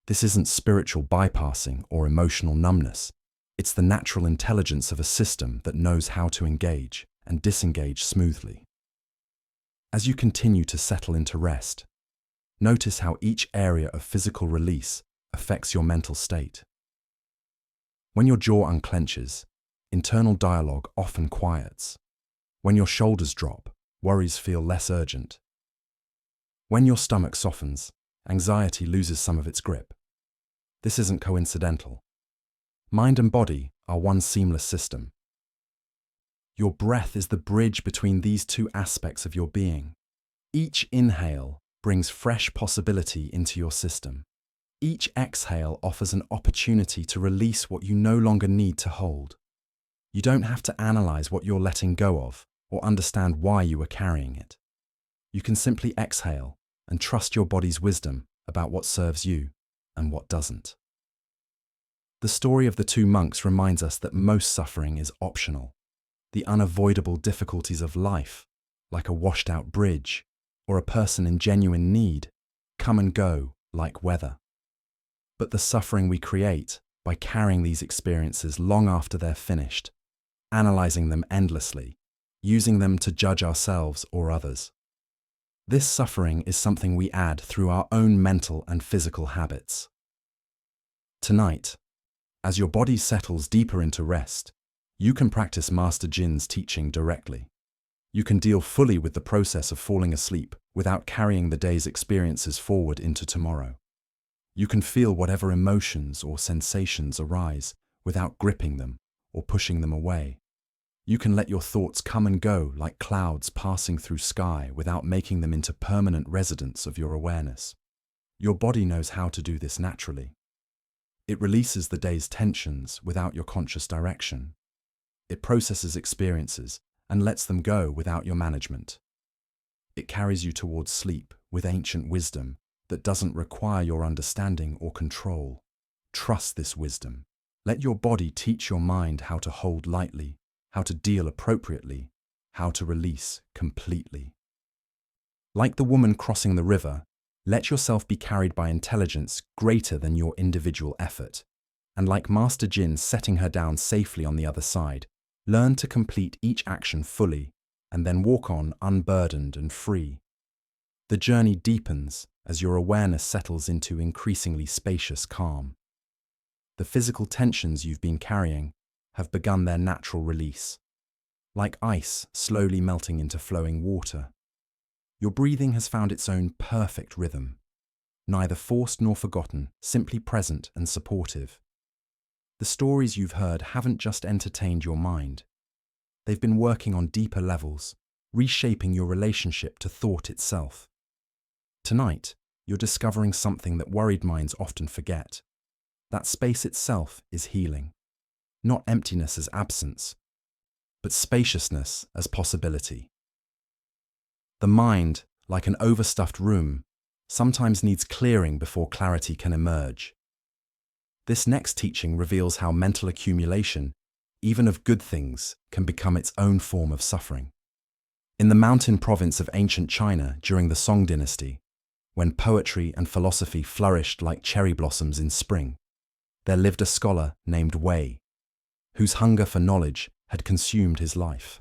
This isn't spiritual bypassing or emotional numbness. It's the natural intelligence of a system that knows how to engage and disengage smoothly. As you continue to settle into rest, notice how each area of physical release affects your mental state. When your jaw unclenches, internal dialogue often quiets. When your shoulders drop, worries feel less urgent. When your stomach softens, anxiety loses some of its grip. This isn't coincidental. Mind and body are one seamless system. Your breath is the bridge between these two aspects of your being. Each inhale brings fresh possibility into your system. Each exhale offers an opportunity to release what you no longer need to hold. You don't have to analyze what you're letting go of or understand why you are carrying it. You can simply exhale and trust your body's wisdom about what serves you and what doesn't. The story of the two monks reminds us that most suffering is optional. The unavoidable difficulties of life, like a washed-out bridge or a person in genuine need, come and go like weather. But the suffering we create by carrying these experiences long after they're finished, analyzing them endlessly, using them to judge ourselves or others. This suffering is something we add through our own mental and physical habits. Tonight, as your body settles deeper into rest, you can practice Master Jin's teaching directly. You can deal fully with the process of falling asleep without carrying the day's experiences forward into tomorrow. You can feel whatever emotions or sensations arise without gripping them or pushing them away. You can let your thoughts come and go like clouds passing through sky without making them into permanent residents of your awareness. Your body knows how to do this naturally. It releases the day's tensions without your conscious direction. It processes experiences and lets them go without your management. It carries you towards sleep with ancient wisdom that doesn't require your understanding or control. Trust this wisdom. Let your body teach your mind how to hold lightly, how to deal appropriately, how to release completely. Like the woman crossing the river, let yourself be carried by intelligence greater than your individual effort. And like Master Jin setting her down safely on the other side, learn to complete each action fully and then walk on unburdened and free. The journey deepens as your awareness settles into increasingly spacious calm. The physical tensions you've been carrying have begun their natural release, like ice slowly melting into flowing water. Your breathing has found its own perfect rhythm, neither forced nor forgotten, simply present and supportive. The stories you've heard haven't just entertained your mind. They've been working on deeper levels, reshaping your relationship to thought itself. Tonight, you're discovering something that worried minds often forget. That space itself is healing. Not emptiness as absence, but spaciousness as possibility. The mind, like an overstuffed room, sometimes needs clearing before clarity can emerge. This next teaching reveals how mental accumulation, even of good things, can become its own form of suffering. In the mountain province of ancient China during the Song dynasty, when poetry and philosophy flourished like cherry blossoms in spring, there lived a scholar named Wei, whose hunger for knowledge had consumed his life.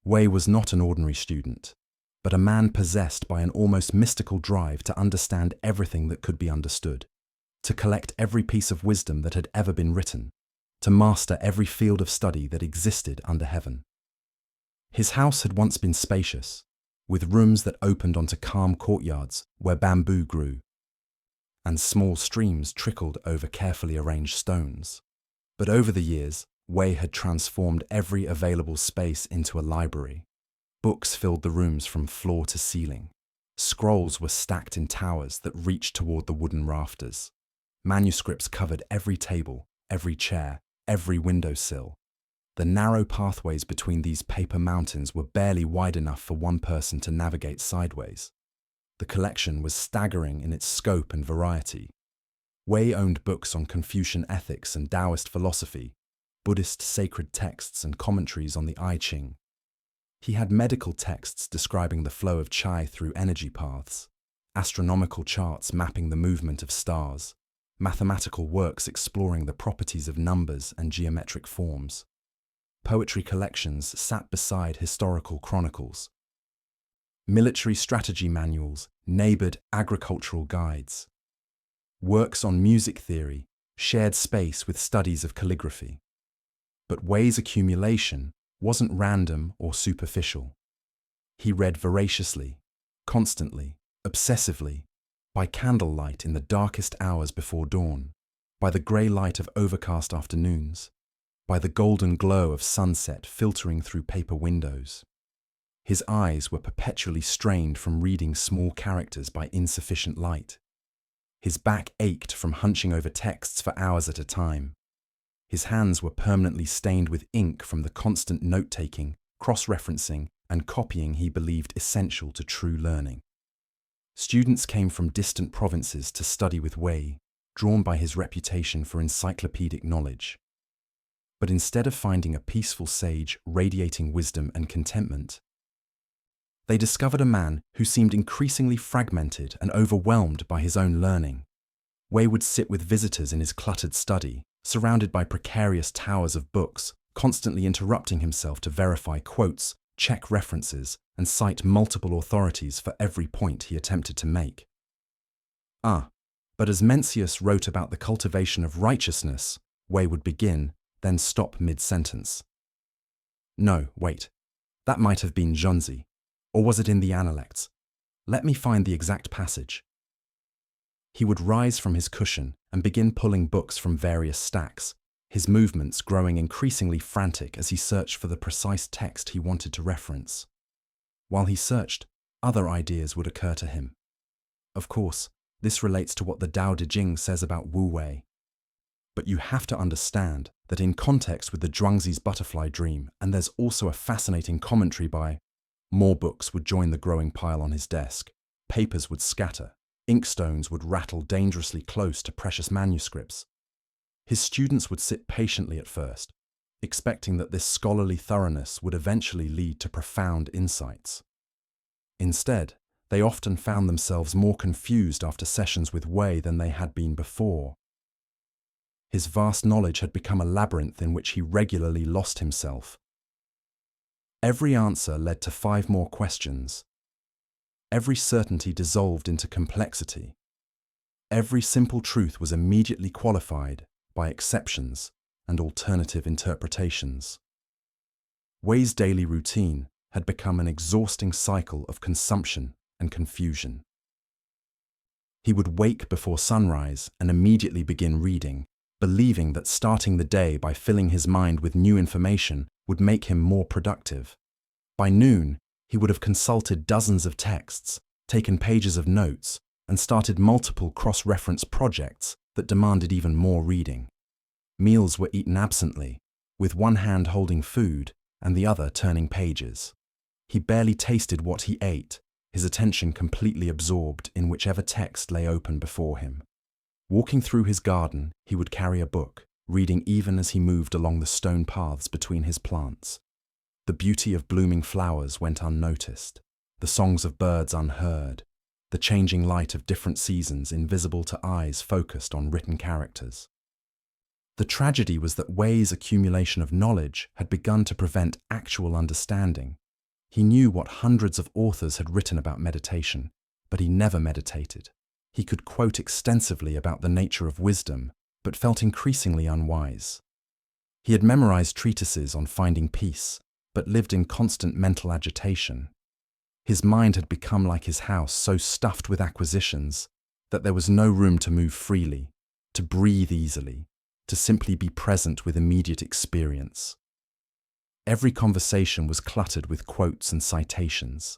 Wei was not an ordinary student, but a man possessed by an almost mystical drive to understand everything that could be understood, to collect every piece of wisdom that had ever been written, to master every field of study that existed under heaven. His house had once been spacious, with rooms that opened onto calm courtyards where bamboo grew, and small streams trickled over carefully arranged stones. But over the years, Wei had transformed every available space into a library. Books filled the rooms from floor to ceiling. Scrolls were stacked in towers that reached toward the wooden rafters. Manuscripts covered every table, every chair, every windowsill. The narrow pathways between these paper mountains were barely wide enough for one person to navigate sideways. The collection was staggering in its scope and variety. Wei owned books on Confucian ethics and Taoist philosophy, Buddhist sacred texts and commentaries on the I Ching. He had medical texts describing the flow of qi through energy paths, astronomical charts mapping the movement of stars, mathematical works exploring the properties of numbers and geometric forms. Poetry collections sat beside historical chronicles. Military strategy manuals neighbored agricultural guides. Works on music theory shared space with studies of calligraphy. But Wei's accumulation wasn't random or superficial. He read voraciously, constantly, obsessively, by candlelight in the darkest hours before dawn, by the grey light of overcast afternoons, by the golden glow of sunset filtering through paper windows. His eyes were perpetually strained from reading small characters by insufficient light. His back ached from hunching over texts for hours at a time. His hands were permanently stained with ink from the constant note-taking, cross-referencing, and copying he believed essential to true learning. Students came from distant provinces to study with Wei, drawn by his reputation for encyclopedic knowledge. But instead of finding a peaceful sage radiating wisdom and contentment, they discovered a man who seemed increasingly fragmented and overwhelmed by his own learning. Wei would sit with visitors in his cluttered study, surrounded by precarious towers of books, constantly interrupting himself to verify quotes, check references, and cite multiple authorities for every point he attempted to make. But as Mencius wrote about the cultivation of righteousness, Wei would begin, then stop mid-sentence. No, wait, that might have been Zhunzi, or was it in the Analects? Let me find the exact passage. He would rise from his cushion and begin pulling books from various stacks, his movements growing increasingly frantic as he searched for the precise text he wanted to reference. While he searched, other ideas would occur to him. Of course, this relates to what the Tao Te Ching says about Wu Wei. But you have to understand that in context with the Zhuangzi's butterfly dream, and there's also a fascinating commentary by, more books would join the growing pile on his desk, papers would scatter, inkstones would rattle dangerously close to precious manuscripts. His students would sit patiently at first, expecting that this scholarly thoroughness would eventually lead to profound insights. Instead, they often found themselves more confused after sessions with Wei than they had been before. His vast knowledge had become a labyrinth in which he regularly lost himself. Every answer led to 5 more questions. Every certainty dissolved into complexity. Every simple truth was immediately qualified by exceptions and alternative interpretations. Wei's daily routine had become an exhausting cycle of consumption and confusion. He would wake before sunrise and immediately begin reading, believing that starting the day by filling his mind with new information would make him more productive. By noon, he would have consulted dozens of texts, taken pages of notes, and started multiple cross-reference projects that demanded even more reading. Meals were eaten absently, with one hand holding food and the other turning pages. He barely tasted what he ate, his attention completely absorbed in whichever text lay open before him. Walking through his garden, he would carry a book, reading even as he moved along the stone paths between his plants. The beauty of blooming flowers went unnoticed, the songs of birds unheard, the changing light of different seasons invisible to eyes focused on written characters. The tragedy was that Wei's accumulation of knowledge had begun to prevent actual understanding. He knew what hundreds of authors had written about meditation, but he never meditated. He could quote extensively about the nature of wisdom, but felt increasingly unwise. He had memorized treatises on finding peace, but lived in constant mental agitation. His mind had become like his house, so stuffed with acquisitions that there was no room to move freely, to breathe easily, to simply be present with immediate experience. Every conversation was cluttered with quotes and citations.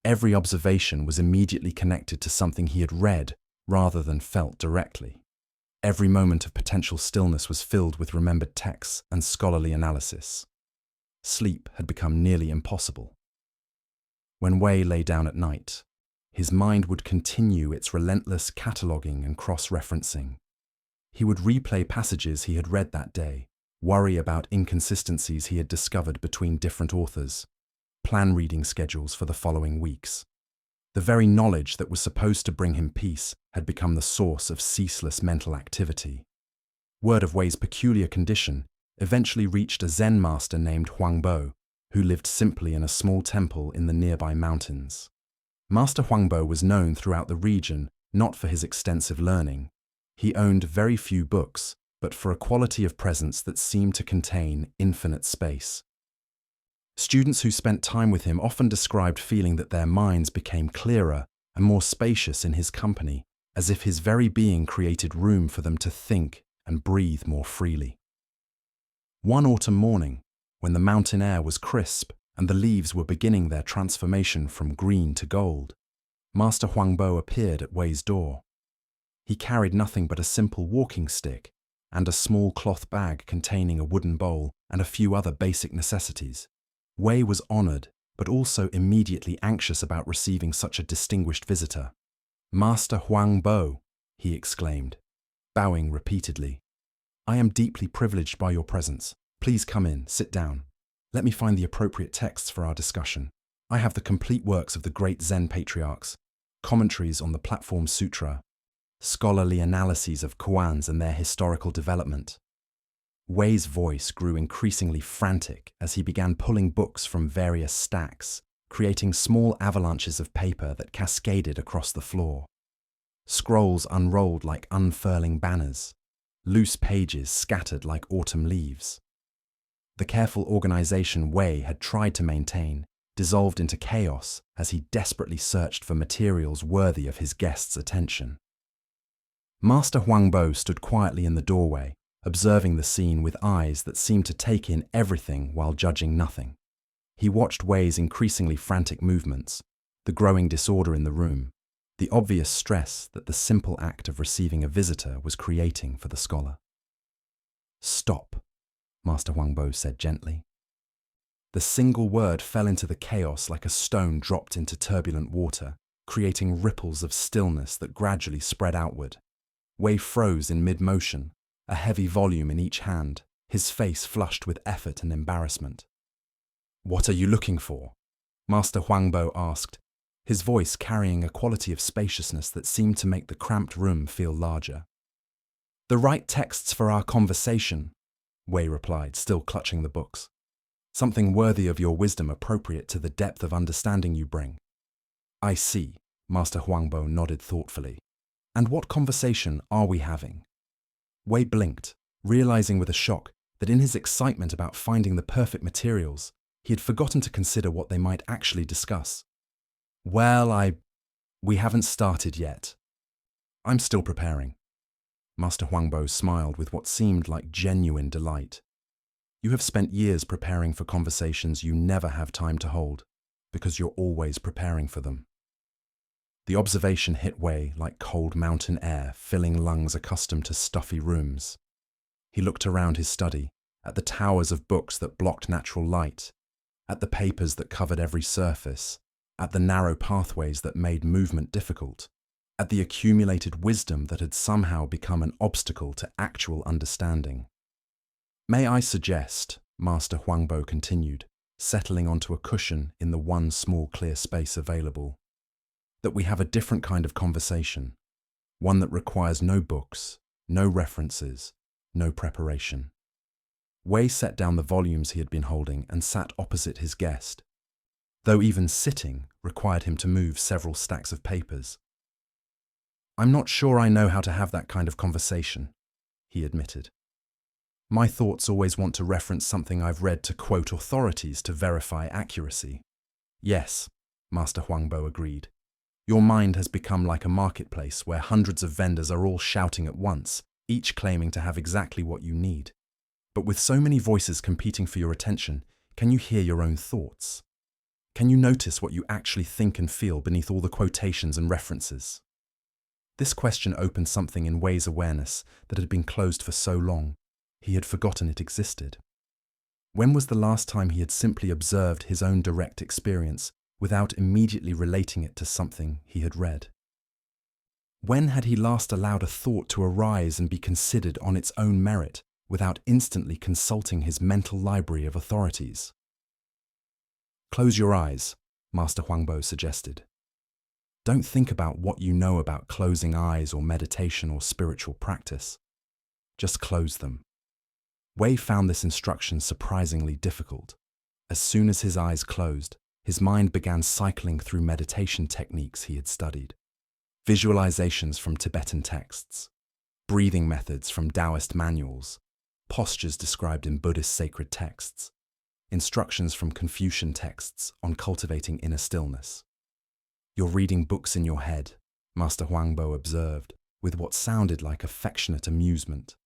Every observation was immediately connected to something he had read rather than felt directly. Every moment of potential stillness was filled with remembered texts and scholarly analysis. Sleep had become nearly impossible. When Wei lay down at night, his mind would continue its relentless cataloguing and cross-referencing. He would replay passages he had read that day, worry about inconsistencies he had discovered between different authors, plan reading schedules for the following weeks. The very knowledge that was supposed to bring him peace had become the source of ceaseless mental activity. Word of Wei's peculiar condition eventually reached a Zen master named Huangbo, who lived simply in a small temple in the nearby mountains. Master Huangbo was known throughout the region not for his extensive learning. He owned very few books, but for a quality of presence that seemed to contain infinite space. Students who spent time with him often described feeling that their minds became clearer and more spacious in his company, as if his very being created room for them to think and breathe more freely. One autumn morning, when the mountain air was crisp and the leaves were beginning their transformation from green to gold, Master Huangbo appeared at Wei's door. He carried nothing but a simple walking stick and a small cloth bag containing a wooden bowl and a few other basic necessities. Wei was honored, but also immediately anxious about receiving such a distinguished visitor. "Master Huangbo," he exclaimed, bowing repeatedly. "I am deeply privileged by your presence. Please come in, sit down. Let me find the appropriate texts for our discussion. I have the complete works of the great Zen patriarchs, commentaries on the Platform Sutra, scholarly analyses of koans and their historical development." Wei's voice grew increasingly frantic as he began pulling books from various stacks, creating small avalanches of paper that cascaded across the floor. Scrolls unrolled like unfurling banners, loose pages scattered like autumn leaves. The careful organization Wei had tried to maintain dissolved into chaos as he desperately searched for materials worthy of his guests' attention. Master Huangbo stood quietly in the doorway, observing the scene with eyes that seemed to take in everything while judging nothing. He watched Wei's increasingly frantic movements, the growing disorder in the room, the obvious stress that the simple act of receiving a visitor was creating for the scholar. "Stop," Master Huangbo said gently. The single word fell into the chaos like a stone dropped into turbulent water, creating ripples of stillness that gradually spread outward. Wei froze in mid-motion, a heavy volume in each hand, his face flushed with effort and embarrassment. "What are you looking for?" Master Huangbo asked, his voice carrying a quality of spaciousness that seemed to make the cramped room feel larger. "The right texts for our conversation," Wei replied, still clutching the books. "Something worthy of your wisdom, appropriate to the depth of understanding you bring." "I see," Master Huangbo nodded thoughtfully. "And what conversation are we having?" Wei blinked, realizing with a shock that in his excitement about finding the perfect materials, he had forgotten to consider what they might actually discuss. "Well, we haven't started yet. I'm still preparing." Master Huangbo smiled with what seemed like genuine delight. "You have spent years preparing for conversations you never have time to hold, because you're always preparing for them." The observation hit Wei like cold mountain air, filling lungs accustomed to stuffy rooms. He looked around his study, at the towers of books that blocked natural light, at the papers that covered every surface, at the narrow pathways that made movement difficult, at the accumulated wisdom that had somehow become an obstacle to actual understanding. "May I suggest," Master Huangbo continued, settling onto a cushion in the one small clear space available, "that we have a different kind of conversation, one that requires no books, no references, no preparation." Wei set down the volumes he had been holding and sat opposite his guest, though even sitting required him to move several stacks of papers. "I'm not sure I know how to have that kind of conversation," he admitted. "My thoughts always want to reference something I've read to quote authorities to verify accuracy." "Yes," Master Huangbo agreed. "Your mind has become like a marketplace where hundreds of vendors are all shouting at once, each claiming to have exactly what you need. But with so many voices competing for your attention, can you hear your own thoughts? Can you notice what you actually think and feel beneath all the quotations and references?" This question opened something in Wei's awareness that had been closed for so long, he had forgotten it existed. When was the last time he had simply observed his own direct experience without immediately relating it to something he had read? When had he last allowed a thought to arise and be considered on its own merit without instantly consulting his mental library of authorities? "Close your eyes," Master Huangbo suggested. "Don't think about what you know about closing eyes or meditation or spiritual practice. Just close them." Wei found this instruction surprisingly difficult. As soon as his eyes closed, his mind began cycling through meditation techniques he had studied. Visualizations from Tibetan texts, breathing methods from Taoist manuals, postures described in Buddhist sacred texts, instructions from Confucian texts on cultivating inner stillness. "You're reading books in your head," Master Huangbo observed, with what sounded like affectionate amusement.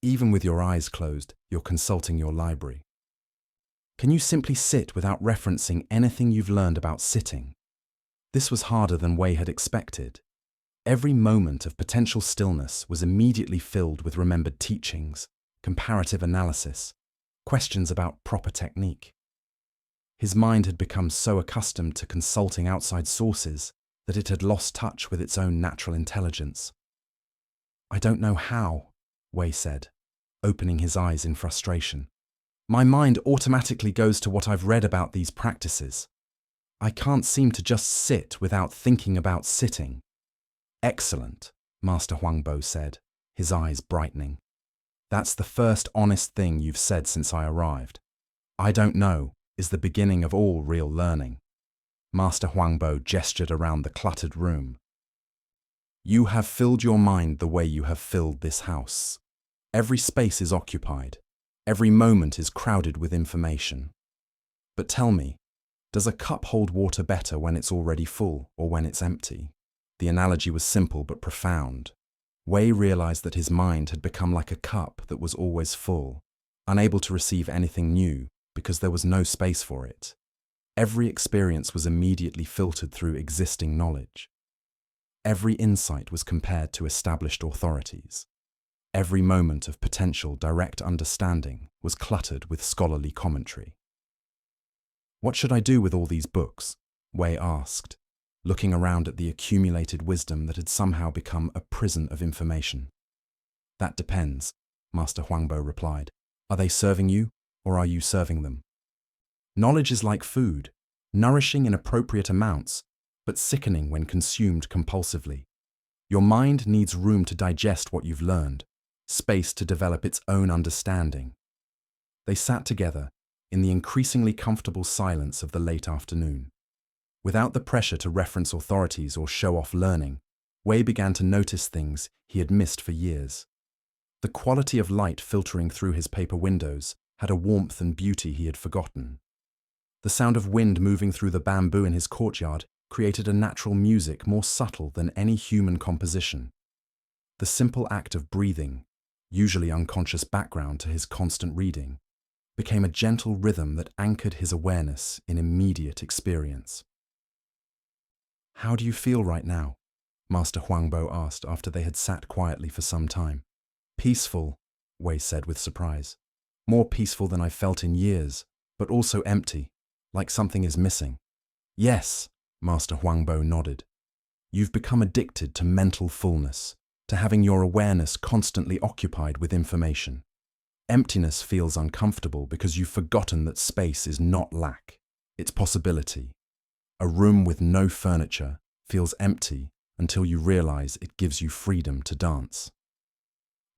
"Even with your eyes closed, you're consulting your library. Can you simply sit without referencing anything you've learned about sitting?" This was harder than Wei had expected. Every moment of potential stillness was immediately filled with remembered teachings, comparative analysis, questions about proper technique. His mind had become so accustomed to consulting outside sources that it had lost touch with its own natural intelligence. "I don't know how," Wei said, opening his eyes in frustration. "My mind automatically goes to what I've read about these practices. I can't seem to just sit without thinking about sitting." "Excellent," Master Huangbo said, his eyes brightening. "That's the first honest thing you've said since I arrived. 'I don't know' is the beginning of all real learning." Master Huangbo gestured around the cluttered room. "You have filled your mind the way you have filled this house. Every space is occupied. Every moment is crowded with information. But tell me, does a cup hold water better when it's already full or when it's empty?" The analogy was simple but profound. Wei realized that his mind had become like a cup that was always full, unable to receive anything new because there was no space for it. Every experience was immediately filtered through existing knowledge. Every insight was compared to established authorities. Every moment of potential direct understanding was cluttered with scholarly commentary. "What should I do with all these books?" Wei asked, looking around at the accumulated wisdom that had somehow become a prison of information. "That depends," Master Huangbo replied. Are they serving you, or are you serving them? Knowledge is like food, nourishing in appropriate amounts, but sickening when consumed compulsively. Your mind needs room to digest what you've learned, space to develop its own understanding. They sat together in the increasingly comfortable silence of the late afternoon. Without the pressure to reference authorities or show off learning, Wei began to notice things he had missed for years. The quality of light filtering through his paper windows had a warmth and beauty he had forgotten. The sound of wind moving through the bamboo in his courtyard created a natural music more subtle than any human composition. The simple act of breathing, usually unconscious background to his constant reading, became a gentle rhythm that anchored his awareness in immediate experience. "How do you feel right now?" Master Huangbo asked after they had sat quietly for some time. "Peaceful," Wei said with surprise. "More peaceful than I've felt in years, but also empty, like something is missing." "Yes," Master Huangbo nodded. "You've become addicted to mental fullness, to having your awareness constantly occupied with information. Emptiness feels uncomfortable because you've forgotten that space is not lack, it's possibility. A room with no furniture feels empty until you realize it gives you freedom to dance."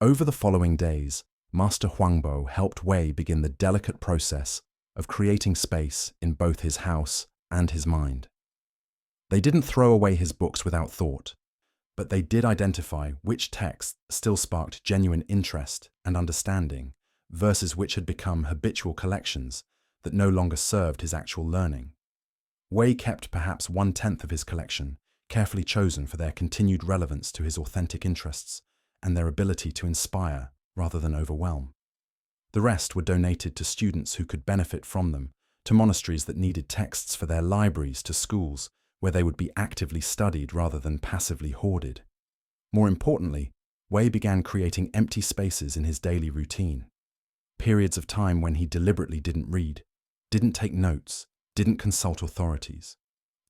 Over the following days, Master Huangbo helped Wei begin the delicate process of creating space in both his house and his mind. They didn't throw away his books without thought, but they did identify which texts still sparked genuine interest and understanding versus which had become habitual collections that no longer served his actual learning. Wei kept perhaps 1/10 of his collection, carefully chosen for their continued relevance to his authentic interests and their ability to inspire rather than overwhelm. The rest were donated to students who could benefit from them, to monasteries that needed texts for their libraries, to schools where they would be actively studied rather than passively hoarded. More importantly, Wei began creating empty spaces in his daily routine. Periods of time when he deliberately didn't read, didn't take notes, didn't consult authorities.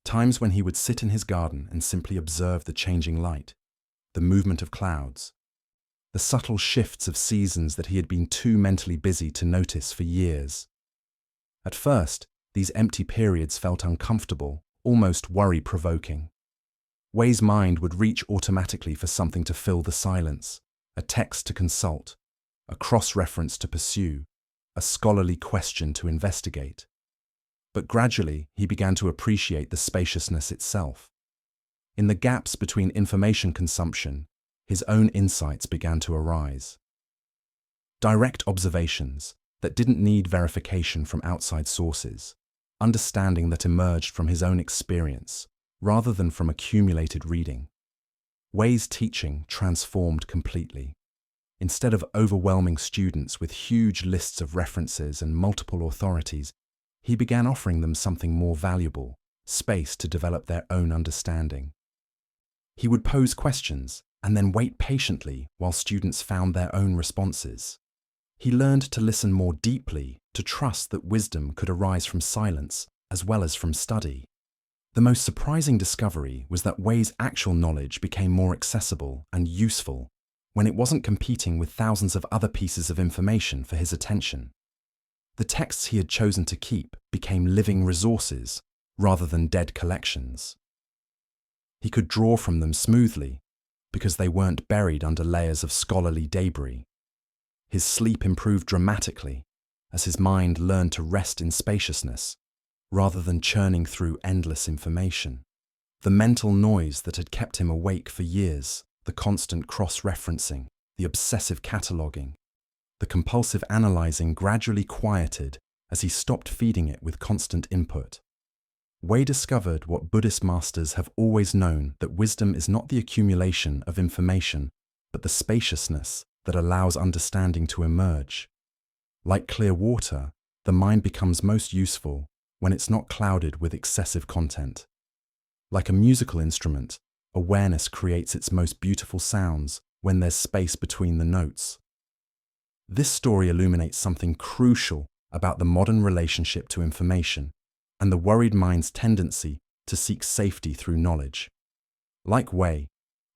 Times when he would sit in his garden and simply observe the changing light, the movement of clouds, the subtle shifts of seasons that he had been too mentally busy to notice for years. At first, these empty periods felt uncomfortable, almost worry-provoking. Wei's mind would reach automatically for something to fill the silence, a text to consult, a cross-reference to pursue, a scholarly question to investigate. But gradually, he began to appreciate the spaciousness itself. In the gaps between information consumption, his own insights began to arise. Direct observations that didn't need verification from outside sources, understanding that emerged from his own experience rather than from accumulated reading. Wei's teaching transformed completely. Instead of overwhelming students with huge lists of references and multiple authorities, he began offering them something more valuable, space to develop their own understanding. He would pose questions and then wait patiently while students found their own responses. He learned to listen more deeply, to trust that wisdom could arise from silence as well as from study. The most surprising discovery was that Wei's actual knowledge became more accessible and useful when it wasn't competing with thousands of other pieces of information for his attention. The texts he had chosen to keep became living resources rather than dead collections. He could draw from them smoothly because they weren't buried under layers of scholarly debris. His sleep improved dramatically as his mind learned to rest in spaciousness rather than churning through endless information. The mental noise that had kept him awake for years, the constant cross-referencing, the obsessive cataloguing, the compulsive analyzing gradually quieted as he stopped feeding it with constant input. Wei discovered what Buddhist masters have always known, that wisdom is not the accumulation of information, but the spaciousness that allows understanding to emerge. Like clear water, the mind becomes most useful when it's not clouded with excessive content. Like a musical instrument, awareness creates its most beautiful sounds when there's space between the notes. This story illuminates something crucial about the modern relationship to information and the worried mind's tendency to seek safety through knowledge. Like Wei,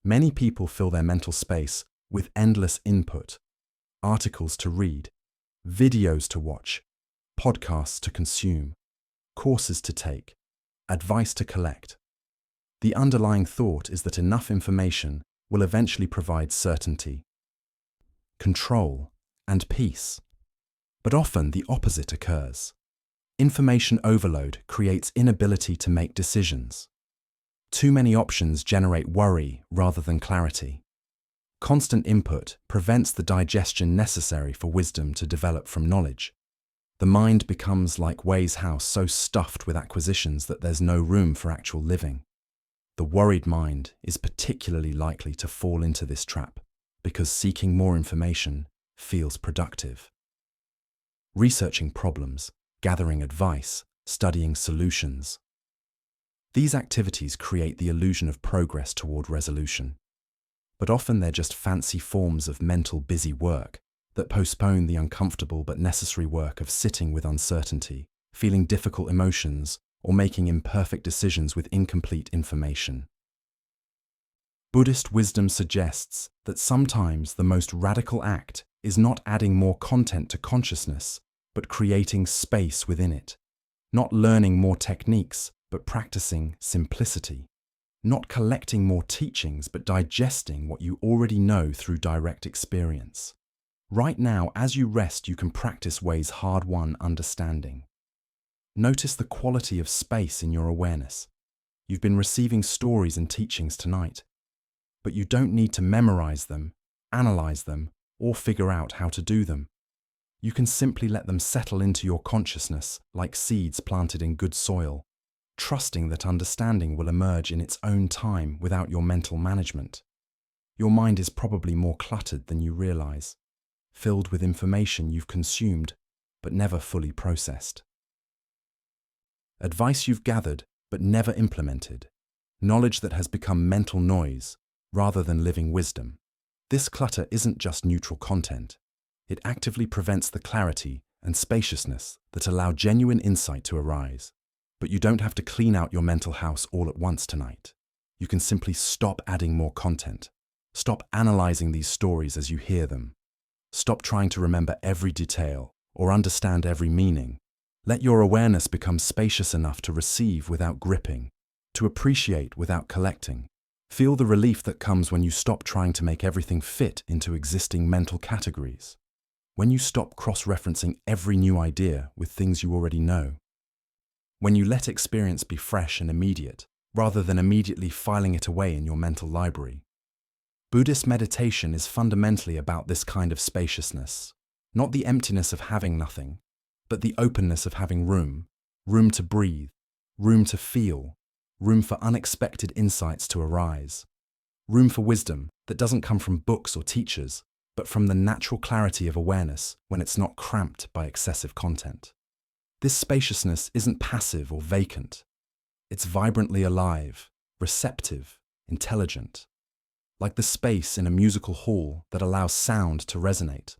many people fill their mental space with endless input, articles to read, videos to watch, podcasts to consume, courses to take, advice to collect. The underlying thought is that enough information will eventually provide certainty, control, and peace. But often the opposite occurs. Information overload creates inability to make decisions. Too many options generate worry rather than clarity. Constant input prevents the digestion necessary for wisdom to develop from knowledge. The mind becomes like Way's house, so stuffed with acquisitions that there's no room for actual living. The worried mind is particularly likely to fall into this trap because seeking more information feels productive. Researching problems, gathering advice, studying solutions. These activities create the illusion of progress toward resolution. But often they're just fancy forms of mental busy work that postpone the uncomfortable but necessary work of sitting with uncertainty, feeling difficult emotions, or making imperfect decisions with incomplete information. Buddhist wisdom suggests that sometimes the most radical act is not adding more content to consciousness, but creating space within it. Not learning more techniques, but practicing simplicity. Not collecting more teachings, but digesting what you already know through direct experience. Right now, as you rest, you can practice Way's hard-won understanding. Notice the quality of space in your awareness. You've been receiving stories and teachings tonight, but you don't need to memorize them, analyze them, or figure out how to do them. You can simply let them settle into your consciousness like seeds planted in good soil, trusting that understanding will emerge in its own time without your mental management. Your mind is probably more cluttered than you realize, filled with information you've consumed but never fully processed. Advice you've gathered but never implemented, knowledge that has become mental noise rather than living wisdom. This clutter isn't just neutral content. It actively prevents the clarity and spaciousness that allow genuine insight to arise. But you don't have to clean out your mental house all at once tonight. You can simply stop adding more content. Stop analyzing these stories as you hear them. Stop trying to remember every detail or understand every meaning. Let your awareness become spacious enough to receive without gripping, to appreciate without collecting. Feel the relief that comes when you stop trying to make everything fit into existing mental categories. When you stop cross-referencing every new idea with things you already know. When you let experience be fresh and immediate, rather than immediately filing it away in your mental library. Buddhist meditation is fundamentally about this kind of spaciousness, not the emptiness of having nothing, but the openness of having room to breathe, room to feel, room for unexpected insights to arise, room for wisdom that doesn't come from books or teachers, but from the natural clarity of awareness when it's not cramped by excessive content. This spaciousness isn't passive or vacant. It's vibrantly alive, receptive, intelligent. Like the space in a musical hall that allows sound to resonate,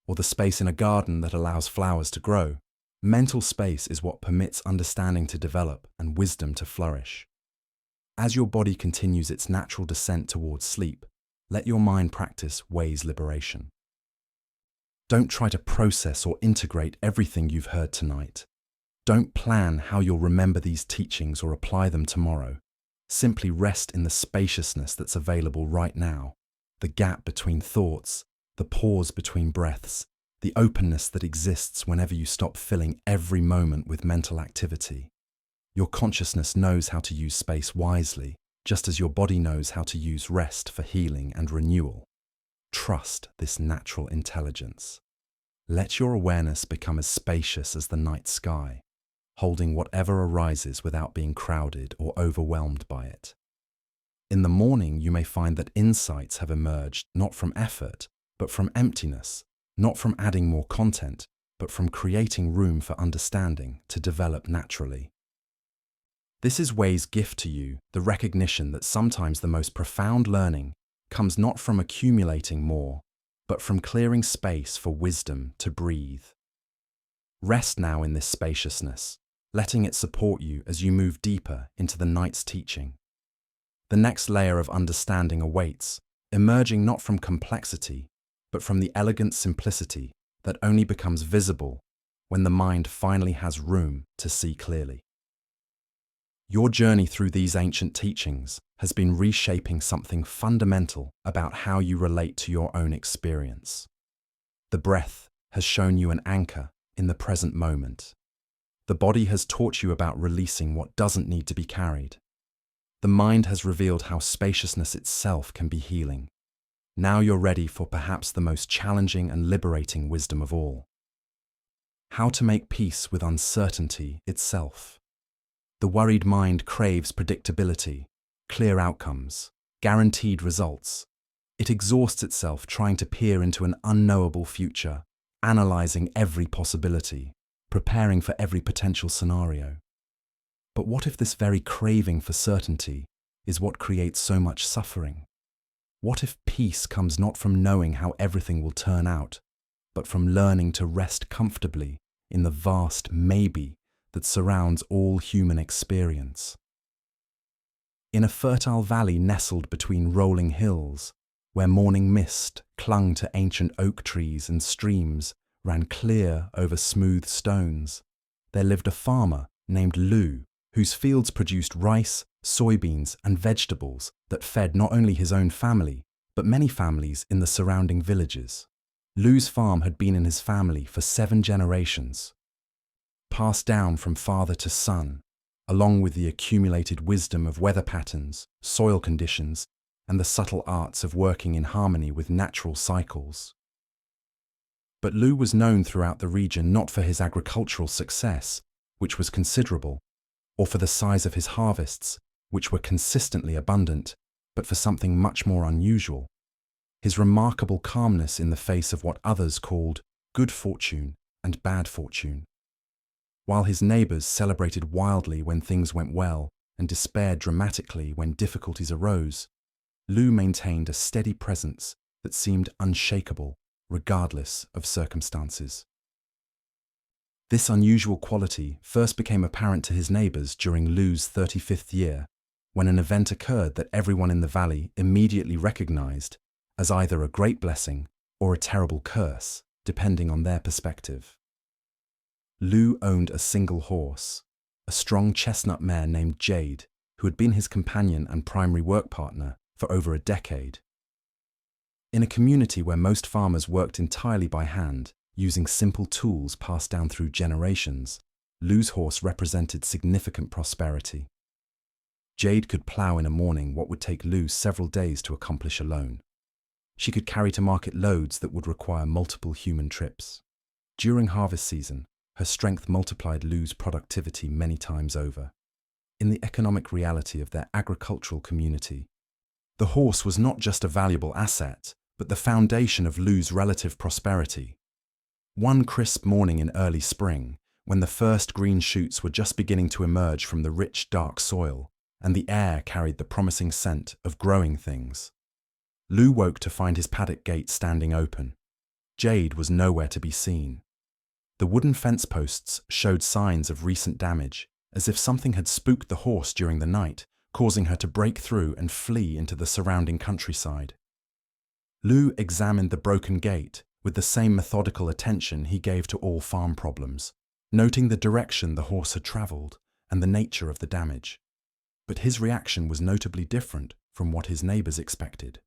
or the space in a garden that allows flowers to grow. Mental space is what permits understanding to develop and wisdom to flourish. As your body continues its natural descent towards sleep, let your mind practice Way's liberation. Don't try to process or integrate everything you've heard tonight. Don't plan how you'll remember these teachings or apply them tomorrow. Simply rest in the spaciousness that's available right now, the gap between thoughts, the pause between breaths, the openness that exists whenever you stop filling every moment with mental activity. Your consciousness knows how to use space wisely, just as your body knows how to use rest for healing and renewal. Trust this natural intelligence. Let your awareness become as spacious as the night sky, holding whatever arises without being crowded or overwhelmed by it. In the morning, you may find that insights have emerged not from effort, but from emptiness, not from adding more content, but from creating room for understanding to develop naturally. This is Way's gift to you, the recognition that sometimes the most profound learning comes not from accumulating more, but from clearing space for wisdom to breathe. Rest now in this spaciousness, letting it support you as you move deeper into the night's teaching. The next layer of understanding awaits, emerging not from complexity, but from the elegant simplicity that only becomes visible when the mind finally has room to see clearly. Your journey through these ancient teachings has been reshaping something fundamental about how you relate to your own experience. The breath has shown you an anchor in the present moment. The body has taught you about releasing what doesn't need to be carried. The mind has revealed how spaciousness itself can be healing. Now you're ready for perhaps the most challenging and liberating wisdom of all. How to make peace with uncertainty itself. The worried mind craves predictability, clear outcomes, guaranteed results. It exhausts itself trying to peer into an unknowable future, analyzing every possibility, preparing for every potential scenario. But what if this very craving for certainty is what creates so much suffering? What if peace comes not from knowing how everything will turn out, but from learning to rest comfortably in the vast maybe that surrounds all human experience? In a fertile valley nestled between rolling hills, where morning mist clung to ancient oak trees and streams ran clear over smooth stones, there lived a farmer named Lu, whose fields produced rice, soybeans, and vegetables that fed not only his own family, but many families in the surrounding villages. Lu's farm had been in his family for 7 generations, passed down from father to son, along with the accumulated wisdom of weather patterns, soil conditions, and the subtle arts of working in harmony with natural cycles. But Lu was known throughout the region not for his agricultural success, which was considerable, or for the size of his harvests, which were consistently abundant, but for something much more unusual: his remarkable calmness in the face of what others called good fortune and bad fortune. While his neighbors celebrated wildly when things went well and despaired dramatically when difficulties arose, Lu maintained a steady presence that seemed unshakable regardless of circumstances. This unusual quality first became apparent to his neighbors during Lu's 35th year, when an event occurred that everyone in the valley immediately recognized as either a great blessing or a terrible curse, depending on their perspective. Lu owned a single horse, a strong chestnut mare named Jade, who had been his companion and primary work partner for over a decade. In a community where most farmers worked entirely by hand, using simple tools passed down through generations, Lu's horse represented significant prosperity. Jade could plow in a morning what would take Lu several days to accomplish alone. She could carry to market loads that would require multiple human trips. During harvest season, her strength multiplied Lu's productivity many times over. In the economic reality of their agricultural community, the horse was not just a valuable asset, but the foundation of Lu's relative prosperity. One crisp morning in early spring, when the first green shoots were just beginning to emerge from the rich, dark soil, and the air carried the promising scent of growing things, Lu woke to find his paddock gate standing open. Jade was nowhere to be seen. The wooden fence posts showed signs of recent damage, as if something had spooked the horse during the night, causing her to break through and flee into the surrounding countryside. Lu examined the broken gate with the same methodical attention he gave to all farm problems, noting the direction the horse had traveled and the nature of the damage. But his reaction was notably different from what his neighbors expected.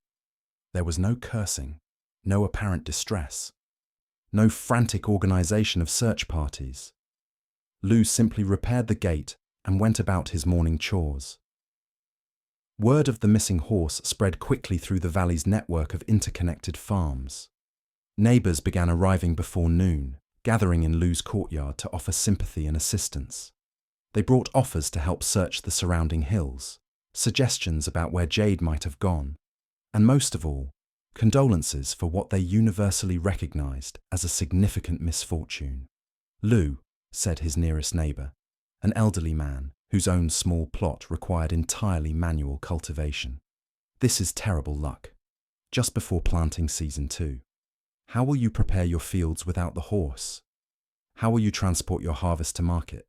There was no cursing, no apparent distress, no frantic organization of search parties. Lu simply repaired the gate and went about his morning chores. Word of the missing horse spread quickly through the valley's network of interconnected farms. Neighbors began arriving before noon, gathering in Lu's courtyard to offer sympathy and assistance. They brought offers to help search the surrounding hills, suggestions about where Jade might have gone, and most of all, condolences for what they universally recognized as a significant misfortune. Lu, said his nearest neighbor, an elderly man whose own small plot required entirely manual cultivation. This is terrible luck. Just before planting season 2. How will you prepare your fields without the horse? How will you transport your harvest to market?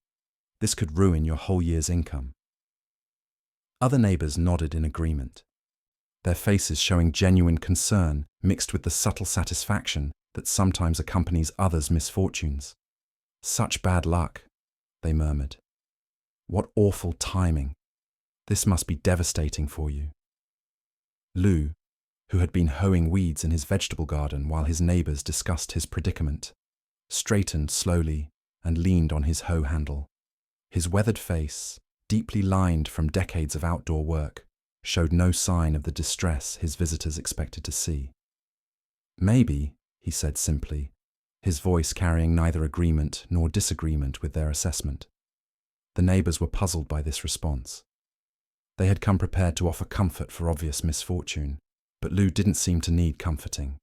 This could ruin your whole year's income. Other neighbors nodded in agreement, their faces showing genuine concern mixed with the subtle satisfaction that sometimes accompanies others' misfortunes. Such bad luck, they murmured. What awful timing. This must be devastating for you. Lou, who had been hoeing weeds in his vegetable garden while his neighbours discussed his predicament, straightened slowly and leaned on his hoe handle. His weathered face, deeply lined from decades of outdoor work, showed no sign of the distress his visitors expected to see. Maybe, he said simply, his voice carrying neither agreement nor disagreement with their assessment. The neighbours were puzzled by this response. They had come prepared to offer comfort for obvious misfortune, but Lou didn't seem to need comforting.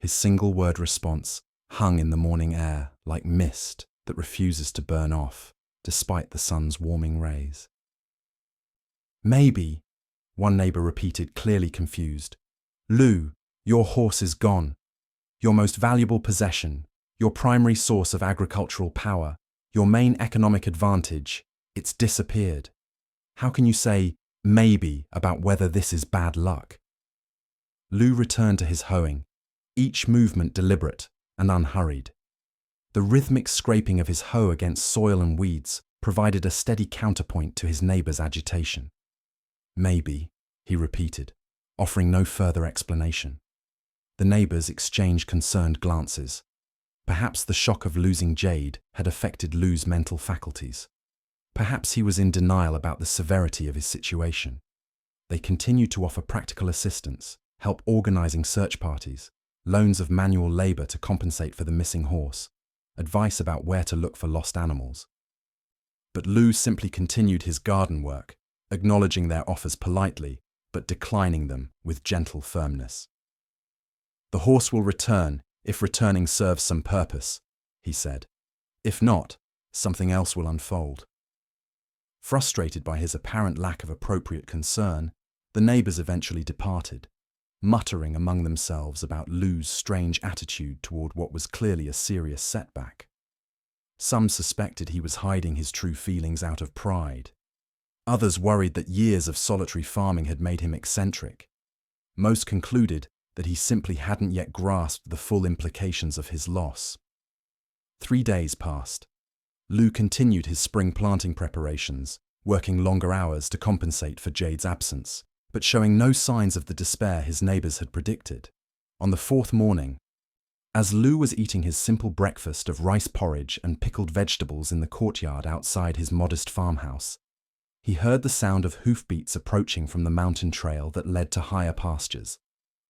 His single-word response hung in the morning air like mist that refuses to burn off, despite the sun's warming rays. Maybe, one neighbour repeated, clearly confused. Lou, your horse is gone. Your most valuable possession, your primary source of agricultural power, your main economic advantage, it's disappeared. How can you say maybe about whether this is bad luck? Lou returned to his hoeing, each movement deliberate and unhurried. The rhythmic scraping of his hoe against soil and weeds provided a steady counterpoint to his neighbour's agitation. Maybe, he repeated, offering no further explanation. The neighbours exchanged concerned glances. Perhaps the shock of losing Jade had affected Lou's mental faculties. Perhaps he was in denial about the severity of his situation. They continued to offer practical assistance, help organising search parties, loans of manual labour to compensate for the missing horse, advice about where to look for lost animals. But Lou simply continued his garden work, acknowledging their offers politely, but declining them with gentle firmness. The horse will return if returning serves some purpose, he said. If not, something else will unfold. Frustrated by his apparent lack of appropriate concern, the neighbours eventually departed, muttering among themselves about Lou's strange attitude toward what was clearly a serious setback. Some suspected he was hiding his true feelings out of pride. Others worried that years of solitary farming had made him eccentric. Most concluded that he simply hadn't yet grasped the full implications of his loss. 3 days passed. Lou continued his spring planting preparations, working longer hours to compensate for Jade's absence, but showing no signs of the despair his neighbours had predicted. On the 4th morning, as Lou was eating his simple breakfast of rice porridge and pickled vegetables in the courtyard outside his modest farmhouse, he heard the sound of hoofbeats approaching from the mountain trail that led to higher pastures.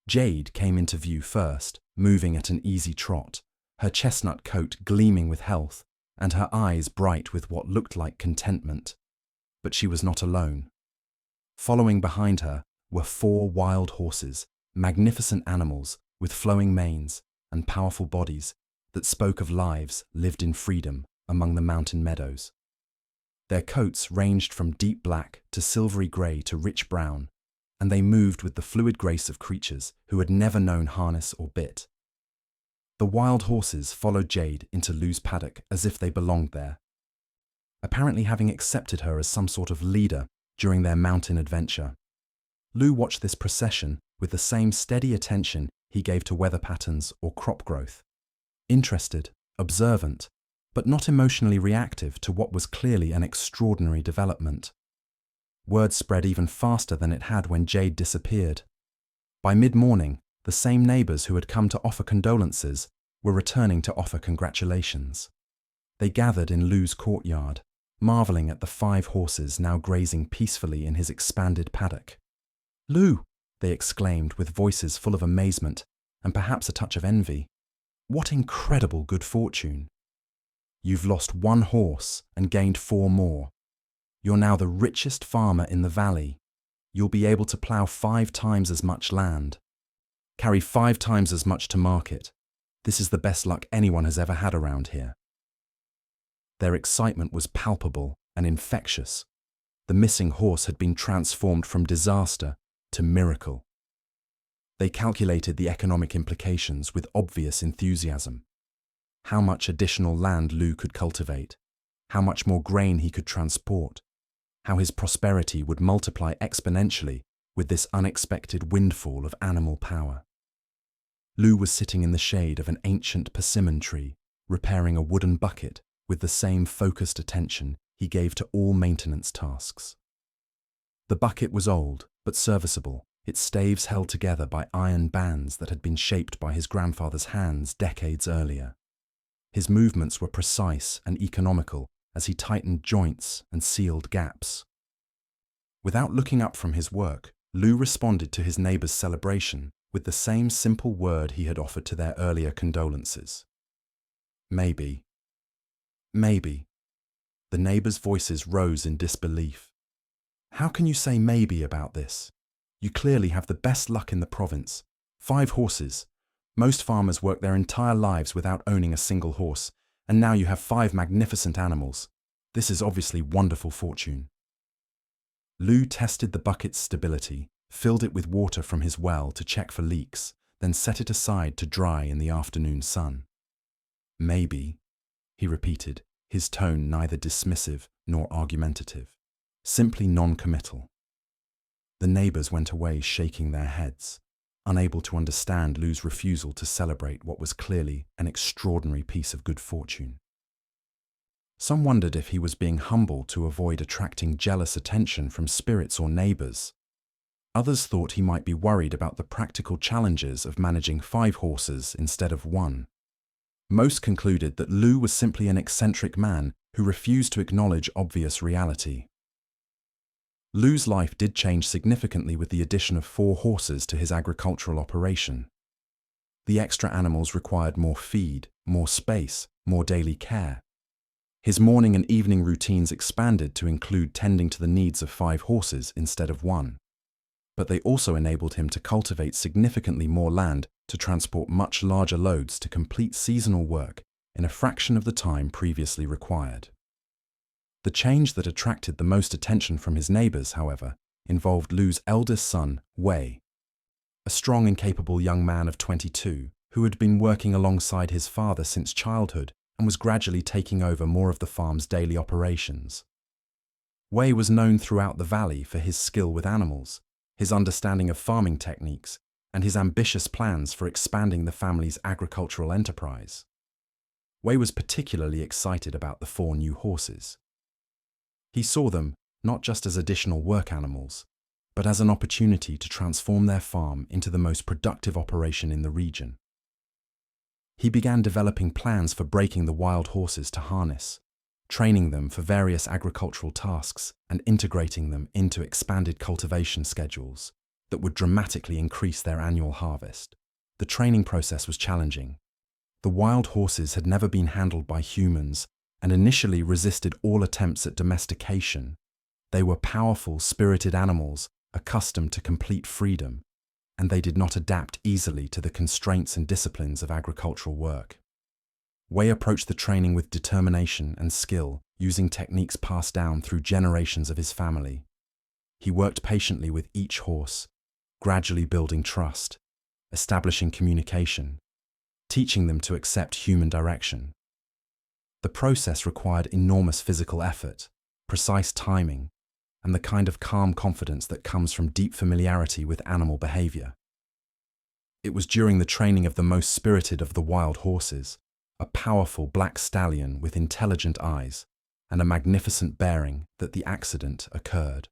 Jade came into view first, moving at an easy trot, her chestnut coat gleaming with health and her eyes bright with what looked like contentment. But she was not alone. Following behind her were 4 wild horses, magnificent animals with flowing manes and powerful bodies that spoke of lives lived in freedom among the mountain meadows. Their coats ranged from deep black to silvery grey to rich brown, and they moved with the fluid grace of creatures who had never known harness or bit. The wild horses followed Jade into Lou's paddock as if they belonged there, apparently having accepted her as some sort of leader during their mountain adventure. Lou watched this procession with the same steady attention he gave to weather patterns or crop growth. Interested, observant, but not emotionally reactive to what was clearly an extraordinary development. Word spread even faster than it had when Jade disappeared. By mid-morning, the same neighbours who had come to offer condolences were returning to offer congratulations. They gathered in Lou's courtyard, marvelling at the 5 horses now grazing peacefully in his expanded paddock. "Lou!" they exclaimed with voices full of amazement and perhaps a touch of envy. "What incredible good fortune! You've lost 1 horse and gained 4 more. You're now the richest farmer in the valley. You'll be able to plough 5 times as much land, carry 5 times as much to market. This is the best luck anyone has ever had around here." Their excitement was palpable and infectious. The missing horse had been transformed from disaster to miracle. They calculated the economic implications with obvious enthusiasm. How much additional land Lou could cultivate, how much more grain he could transport, how his prosperity would multiply exponentially with this unexpected windfall of animal power. Lu was sitting in the shade of an ancient persimmon tree, repairing a wooden bucket with the same focused attention he gave to all maintenance tasks. The bucket was old, but serviceable, its staves held together by iron bands that had been shaped by his grandfather's hands decades earlier. His movements were precise and economical as he tightened joints and sealed gaps. Without looking up from his work, Lu responded to his neighbor's celebration with the same simple word he had offered to their earlier condolences. Maybe. Maybe. The neighbors' voices rose in disbelief. How can you say maybe about this? You clearly have the best luck in the province. 5 horses. Most farmers work their entire lives without owning a single horse, and now you have 5 magnificent animals. This is obviously wonderful fortune. Lu tested the bucket's stability, filled it with water from his well to check for leaks, then set it aside to dry in the afternoon sun. Maybe, he repeated, his tone neither dismissive nor argumentative, simply non-committal. The neighbors went away shaking their heads, unable to understand Lu's refusal to celebrate what was clearly an extraordinary piece of good fortune. Some wondered if he was being humble to avoid attracting jealous attention from spirits or neighbors. Others thought he might be worried about the practical challenges of managing 5 horses instead of 1. Most concluded that Lu was simply an eccentric man who refused to acknowledge obvious reality. Lu's life did change significantly with the addition of 4 horses to his agricultural operation. The extra animals required more feed, more space, more daily care. His morning and evening routines expanded to include tending to the needs of 5 horses instead of 1. But they also enabled him to cultivate significantly more land to transport much larger loads to complete seasonal work in a fraction of the time previously required. The change that attracted the most attention from his neighbors, however, involved Lu's eldest son, Wei, a strong and capable young man of 22 who had been working alongside his father since childhood and was gradually taking over more of the farm's daily operations. Wei was known throughout the valley for his skill with animals, his understanding of farming techniques, and his ambitious plans for expanding the family's agricultural enterprise. Wei was particularly excited about the 4 new horses. He saw them not just as additional work animals, but as an opportunity to transform their farm into the most productive operation in the region. He began developing plans for breaking the wild horses to harness, training them for various agricultural tasks and integrating them into expanded cultivation schedules that would dramatically increase their annual harvest. The training process was challenging. The wild horses had never been handled by humans and initially resisted all attempts at domestication. They were powerful, spirited animals accustomed to complete freedom, and they did not adapt easily to the constraints and disciplines of agricultural work. Wei approached the training with determination and skill, using techniques passed down through generations of his family. He worked patiently with each horse, gradually building trust, establishing communication, teaching them to accept human direction. The process required enormous physical effort, precise timing, and the kind of calm confidence that comes from deep familiarity with animal behavior. It was during the training of the most spirited of the wild horses, a powerful black stallion with intelligent eyes and a magnificent bearing, that the accident occurred.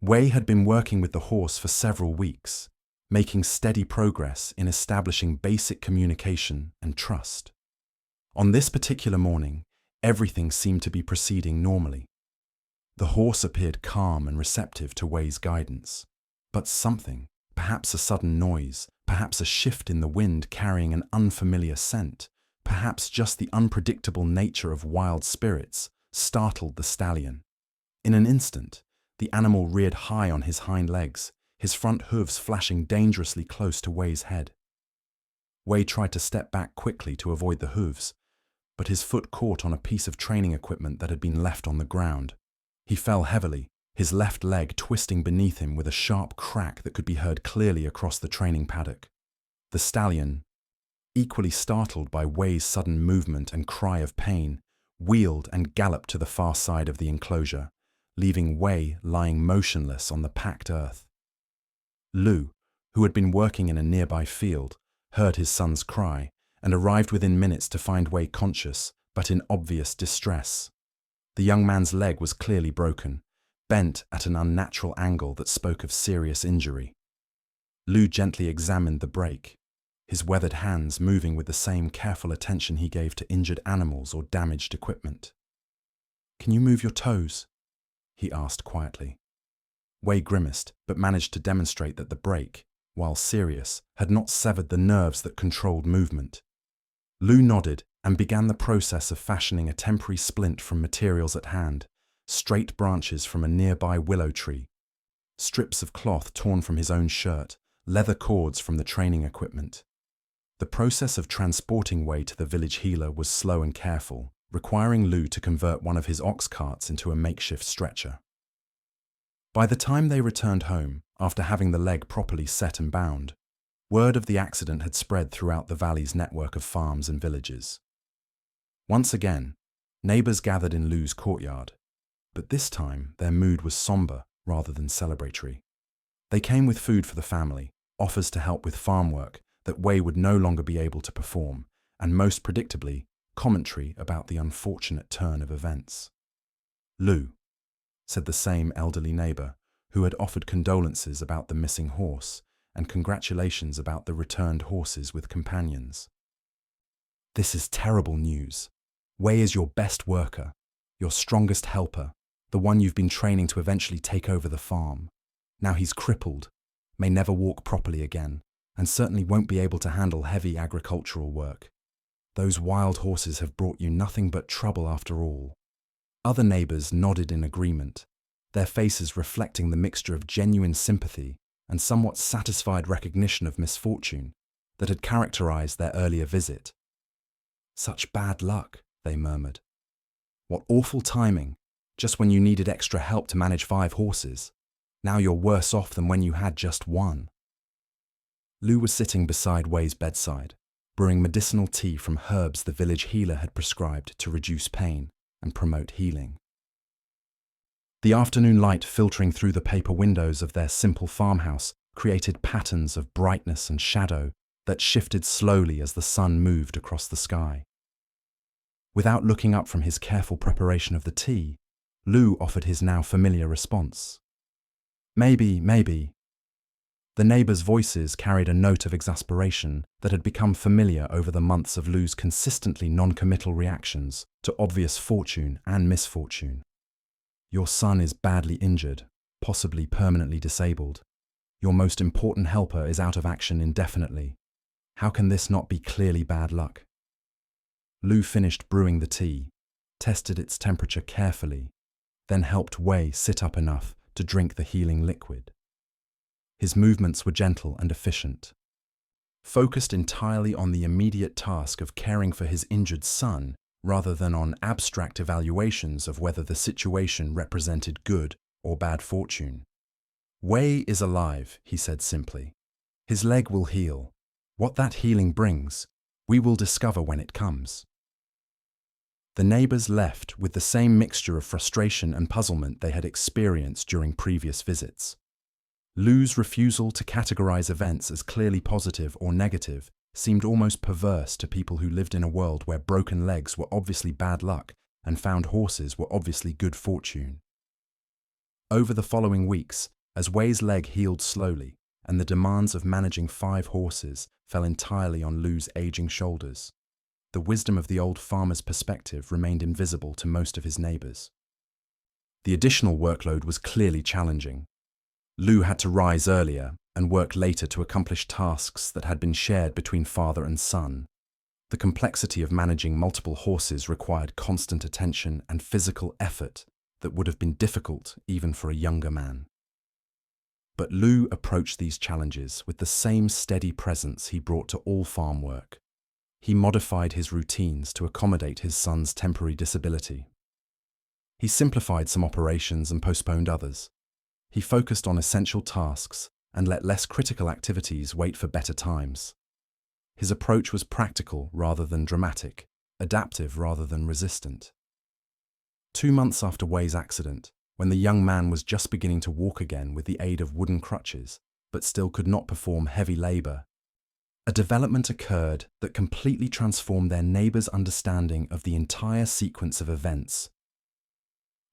Wei had been working with the horse for several weeks, making steady progress in establishing basic communication and trust. On this particular morning, everything seemed to be proceeding normally. The horse appeared calm and receptive to Wei's guidance, but something, perhaps a sudden noise, perhaps a shift in the wind carrying an unfamiliar scent, perhaps just the unpredictable nature of wild spirits, startled the stallion. In an instant, the animal reared high on his hind legs, his front hooves flashing dangerously close to Wei's head. Wei tried to step back quickly to avoid the hooves, but his foot caught on a piece of training equipment that had been left on the ground. He fell heavily, his left leg twisting beneath him with a sharp crack that could be heard clearly across the training paddock. The stallion, equally startled by Wei's sudden movement and cry of pain, wheeled and galloped to the far side of the enclosure, leaving Wei lying motionless on the packed earth. Lu, who had been working in a nearby field, heard his son's cry and arrived within minutes to find Wei conscious, but in obvious distress. The young man's leg was clearly broken, bent at an unnatural angle that spoke of serious injury. Lu gently examined the break, his weathered hands moving with the same careful attention he gave to injured animals or damaged equipment. "Can you move your toes?" he asked quietly. Wei grimaced, but managed to demonstrate that the break, while serious, had not severed the nerves that controlled movement. Lu nodded and began the process of fashioning a temporary splint from materials at hand, straight branches from a nearby willow tree, strips of cloth torn from his own shirt, leather cords from the training equipment. The process of transporting Wei to the village healer was slow and careful, requiring Lu to convert one of his ox carts into a makeshift stretcher. By the time they returned home, after having the leg properly set and bound, word of the accident had spread throughout the valley's network of farms and villages. Once again, neighbors gathered in Lu's courtyard, but this time their mood was somber rather than celebratory. They came with food for the family, offers to help with farm work that Wei would no longer be able to perform, and most predictably, commentary about the unfortunate turn of events. "Lu," said the same elderly neighbor, who had offered condolences about the missing horse and congratulations about the returned horses with companions. "This is terrible news. Wei is your best worker, your strongest helper, the one you've been training to eventually take over the farm. Now he's crippled, may never walk properly again, and certainly won't be able to handle heavy agricultural work. Those wild horses have brought you nothing but trouble after all." Other neighbors nodded in agreement, their faces reflecting the mixture of genuine sympathy and somewhat satisfied recognition of misfortune that had characterized their earlier visit. "Such bad luck," they murmured. "What awful timing, just when you needed extra help to manage 5 horses. Now you're worse off than when you had just 1. Lu was sitting beside Wei's bedside, brewing medicinal tea from herbs the village healer had prescribed to reduce pain and promote healing. The afternoon light filtering through the paper windows of their simple farmhouse created patterns of brightness and shadow that shifted slowly as the sun moved across the sky. Without looking up from his careful preparation of the tea, Lu offered his now familiar response. Maybe. The neighbors' voices carried a note of exasperation that had become familiar over the months of Lu's consistently non-committal reactions to obvious fortune and misfortune. "Your son is badly injured, possibly permanently disabled. Your most important helper is out of action indefinitely. How can this not be clearly bad luck?" Lu finished brewing the tea, tested its temperature carefully, then helped Wei sit up enough to drink the healing liquid. His movements were gentle and efficient. Focused entirely on the immediate task of caring for his injured son rather than on abstract evaluations of whether the situation represented good or bad fortune. "Wei is alive," he said simply. "His leg will heal. What that healing brings, we will discover when it comes." The neighbors left with the same mixture of frustration and puzzlement they had experienced during previous visits. Lu's refusal to categorize events as clearly positive or negative seemed almost perverse to people who lived in a world where broken legs were obviously bad luck and found horses were obviously good fortune. Over the following weeks, as Wei's leg healed slowly and the demands of managing 5 horses fell entirely on Lu's aging shoulders, the wisdom of the old farmer's perspective remained invisible to most of his neighbors. The additional workload was clearly challenging. Lu had to rise earlier and work later to accomplish tasks that had been shared between father and son. The complexity of managing multiple horses required constant attention and physical effort that would have been difficult even for a younger man. But Lu approached these challenges with the same steady presence he brought to all farm work. He modified his routines to accommodate his son's temporary disability. He simplified some operations and postponed others. He focused on essential tasks and let less critical activities wait for better times. His approach was practical rather than dramatic, adaptive rather than resistant. 2 months after Wei's accident, when the young man was just beginning to walk again with the aid of wooden crutches, but still could not perform heavy labor. A development occurred that completely transformed their neighbors' understanding of the entire sequence of events.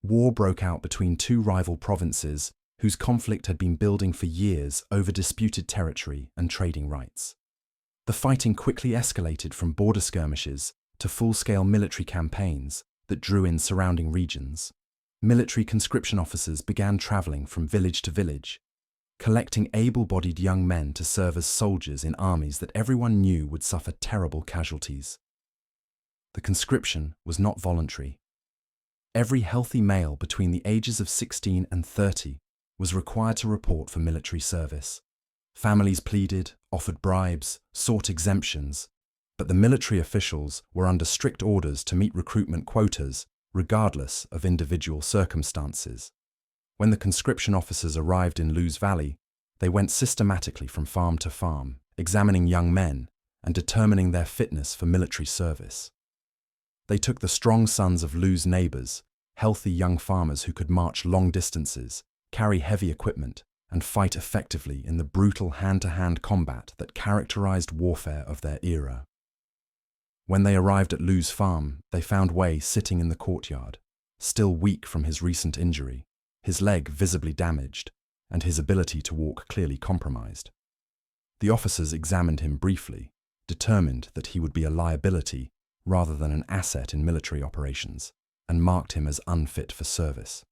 War broke out between two rival provinces whose conflict had been building for years over disputed territory and trading rights. The fighting quickly escalated from border skirmishes to full-scale military campaigns that drew in surrounding regions. Military conscription officers began traveling from village to village, collecting able-bodied young men to serve as soldiers in armies that everyone knew would suffer terrible casualties. The conscription was not voluntary. Every healthy male between the ages of 16 and 30 was required to report for military service. Families pleaded, offered bribes, sought exemptions, but the military officials were under strict orders to meet recruitment quotas, regardless of individual circumstances. When the conscription officers arrived in Luz Valley, they went systematically from farm to farm, examining young men and determining their fitness for military service. They took the strong sons of Luz neighbors, healthy young farmers who could march long distances, carry heavy equipment, and fight effectively in the brutal hand-to-hand combat that characterized warfare of their era. When they arrived at Luz farm, they found Wei sitting in the courtyard, still weak from his recent injury, his leg visibly damaged, and his ability to walk clearly compromised. The officers examined him briefly, determined that he would be a liability rather than an asset in military operations, and marked him as unfit for service.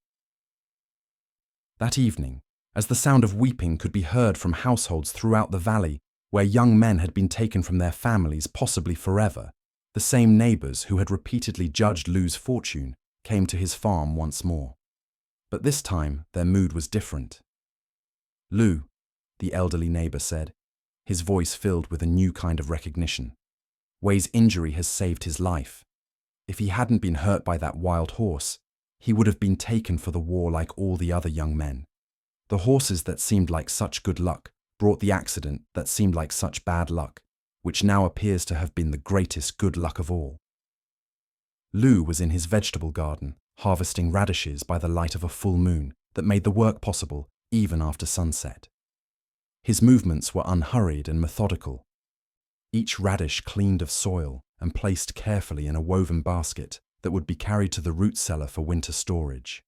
That evening, as the sound of weeping could be heard from households throughout the valley where young men had been taken from their families possibly forever, the same neighbors who had repeatedly judged Lu's fortune came to his farm once more. But this time their mood was different. "Lu," the elderly neighbor said, his voice filled with a new kind of recognition. "Wei's injury has saved his life. If he hadn't been hurt by that wild horse, he would have been taken for the war like all the other young men. The horses that seemed like such good luck brought the accident that seemed like such bad luck, which now appears to have been the greatest good luck of all." Lu was in his vegetable garden, harvesting radishes by the light of a full moon that made the work possible even after sunset. His movements were unhurried and methodical, each radish cleaned of soil and placed carefully in a woven basket that would be carried to the root cellar for winter storage.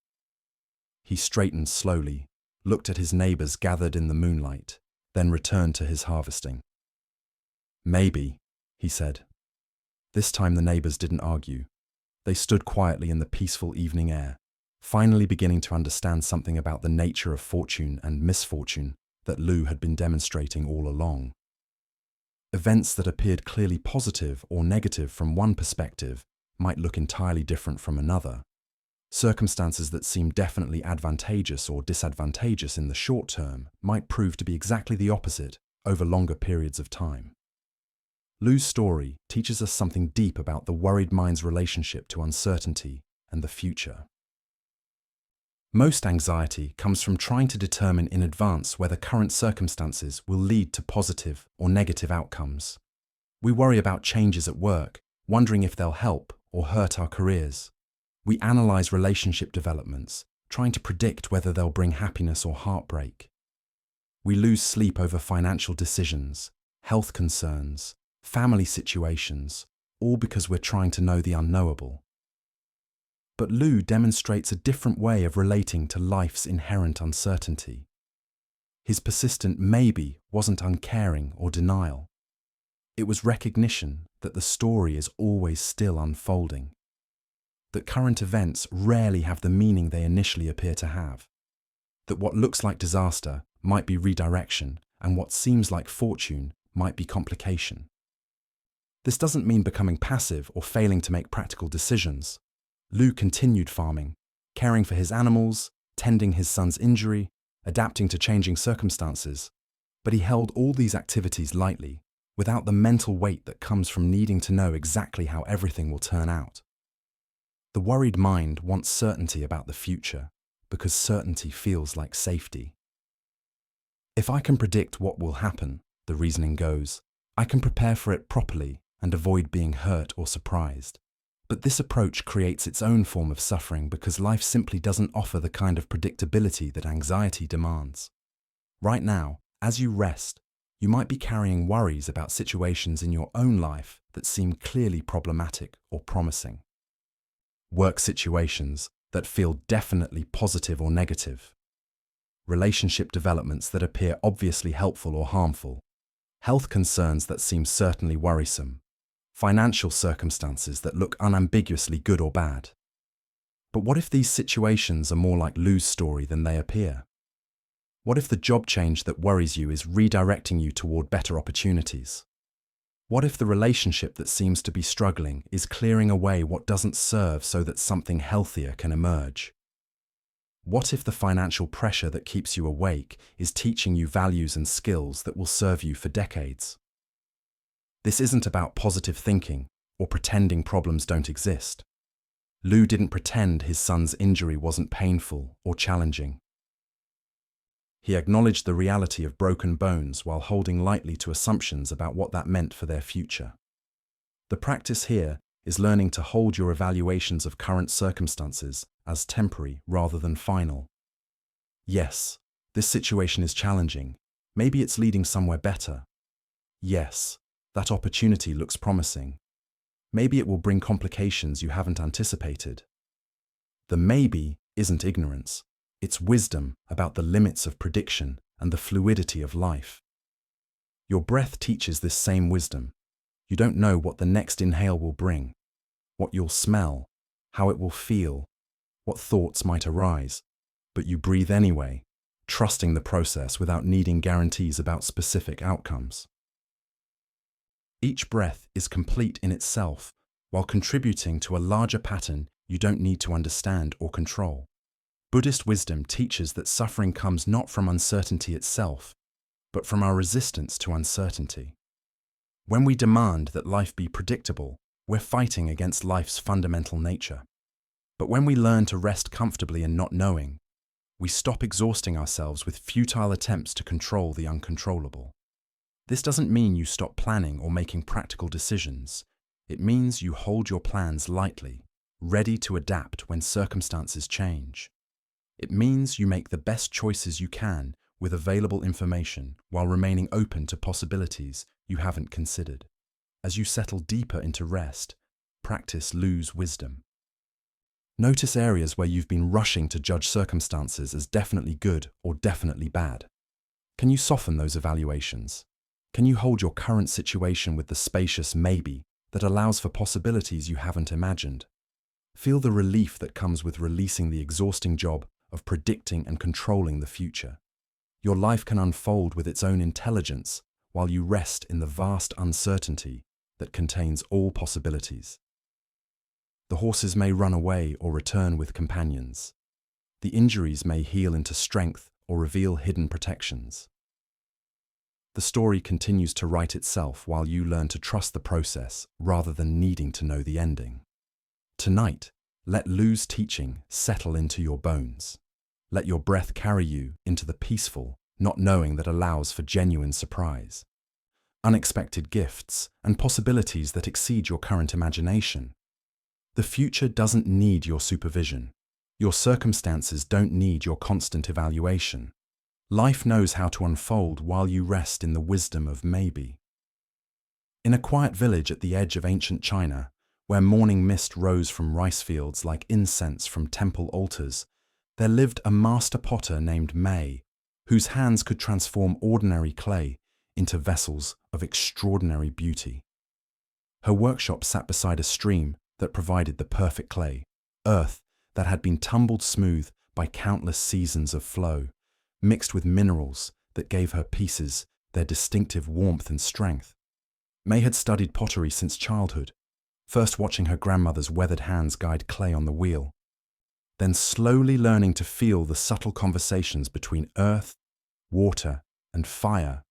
He straightened slowly, looked at his neighbors gathered in the moonlight, then returned to his harvesting. "Maybe," he said. This time the neighbors didn't argue. They stood quietly in the peaceful evening air, finally beginning to understand something about the nature of fortune and misfortune that Lu had been demonstrating all along. Events that appeared clearly positive or negative from one perspective might look entirely different from another. Circumstances that seemed definitely advantageous or disadvantageous in the short term might prove to be exactly the opposite over longer periods of time. Lu's story teaches us something deep about the worried mind's relationship to uncertainty and the future. Most anxiety comes from trying to determine in advance whether current circumstances will lead to positive or negative outcomes. We worry about changes at work, wondering if they'll help or hurt our careers. We analyze relationship developments, trying to predict whether they'll bring happiness or heartbreak. We lose sleep over financial decisions, health concerns, family situations, all because we're trying to know the unknowable. But Lu demonstrates a different way of relating to life's inherent uncertainty. His persistent maybe wasn't uncaring or denial. It was recognition that the story is always still unfolding, that current events rarely have the meaning they initially appear to have, that what looks like disaster might be redirection and what seems like fortune might be complication. This doesn't mean becoming passive or failing to make practical decisions. Lu continued farming, caring for his animals, tending his son's injury, adapting to changing circumstances, but he held all these activities lightly, without the mental weight that comes from needing to know exactly how everything will turn out. The worried mind wants certainty about the future, because certainty feels like safety. If I can predict what will happen, the reasoning goes, I can prepare for it properly and avoid being hurt or surprised. But this approach creates its own form of suffering because life simply doesn't offer the kind of predictability that anxiety demands. Right now, As you rest, you might be carrying worries about situations in your own life that seem clearly problematic or promising. Work situations that feel definitely positive or negative. Relationship developments that appear obviously helpful or harmful. Health concerns that seem certainly worrisome. Financial circumstances that look unambiguously good or bad. But what if these situations are more like Lou's story than they appear? What if the job change that worries you is redirecting you toward better opportunities? What if the relationship that seems to be struggling is clearing away what doesn't serve so that something healthier can emerge? What if the financial pressure that keeps you awake is teaching you values and skills that will serve you for decades? This isn't about positive thinking or pretending problems don't exist. Lou didn't pretend his son's injury wasn't painful or challenging. He acknowledged the reality of broken bones while holding lightly to assumptions about what that meant for their future. The practice here is learning to hold your evaluations of current circumstances as temporary rather than final. Yes, this situation is challenging. Maybe it's leading somewhere better. Yes, that opportunity looks promising. Maybe it will bring complications you haven't anticipated. The maybe isn't ignorance. It's wisdom about the limits of prediction and the fluidity of life. Your breath teaches this same wisdom. You don't know what the next inhale will bring, what you'll smell, how it will feel, what thoughts might arise, but you breathe anyway, trusting the process without needing guarantees about specific outcomes. Each breath is complete in itself, while contributing to a larger pattern you don't need to understand or control. Buddhist wisdom teaches that suffering comes not from uncertainty itself, but from our resistance to uncertainty. When we demand that life be predictable, we're fighting against life's fundamental nature. But when we learn to rest comfortably in not knowing, we stop exhausting ourselves with futile attempts to control the uncontrollable. This doesn't mean you stop planning or making practical decisions. It means you hold your plans lightly, ready to adapt when circumstances change. It means you make the best choices you can with available information while remaining open to possibilities you haven't considered. As you settle deeper into rest, practice Lou's wisdom. Notice areas where you've been rushing to judge circumstances as definitely good or definitely bad. Can you soften those evaluations? Can you hold your current situation with the spacious maybe that allows for possibilities you haven't imagined? Feel the relief that comes with releasing the exhausting job of predicting and controlling the future. Your life can unfold with its own intelligence while you rest in the vast uncertainty that contains all possibilities. The horses may run away or return with companions. The injuries may heal into strength or reveal hidden protections. The story continues to write itself while you learn to trust the process rather than needing to know the ending. Tonight, let Lou's teaching settle into your bones. Let your breath carry you into the peaceful, not knowing that allows for genuine surprise, unexpected gifts, and possibilities that exceed your current imagination. The future doesn't need your supervision. Your circumstances don't need your constant evaluation. Life knows how to unfold while you rest in the wisdom of maybe. In a quiet village at the edge of ancient China, where morning mist rose from rice fields like incense from temple altars, there lived a master potter named May, whose hands could transform ordinary clay into vessels of extraordinary beauty. Her workshop sat beside a stream that provided the perfect clay, earth that had been tumbled smooth by countless seasons of flow, mixed with minerals that gave her pieces their distinctive warmth and strength. May had studied pottery since childhood, first watching her grandmother's weathered hands guide clay on the wheel, then slowly learning to feel the subtle conversations between earth, water, and fire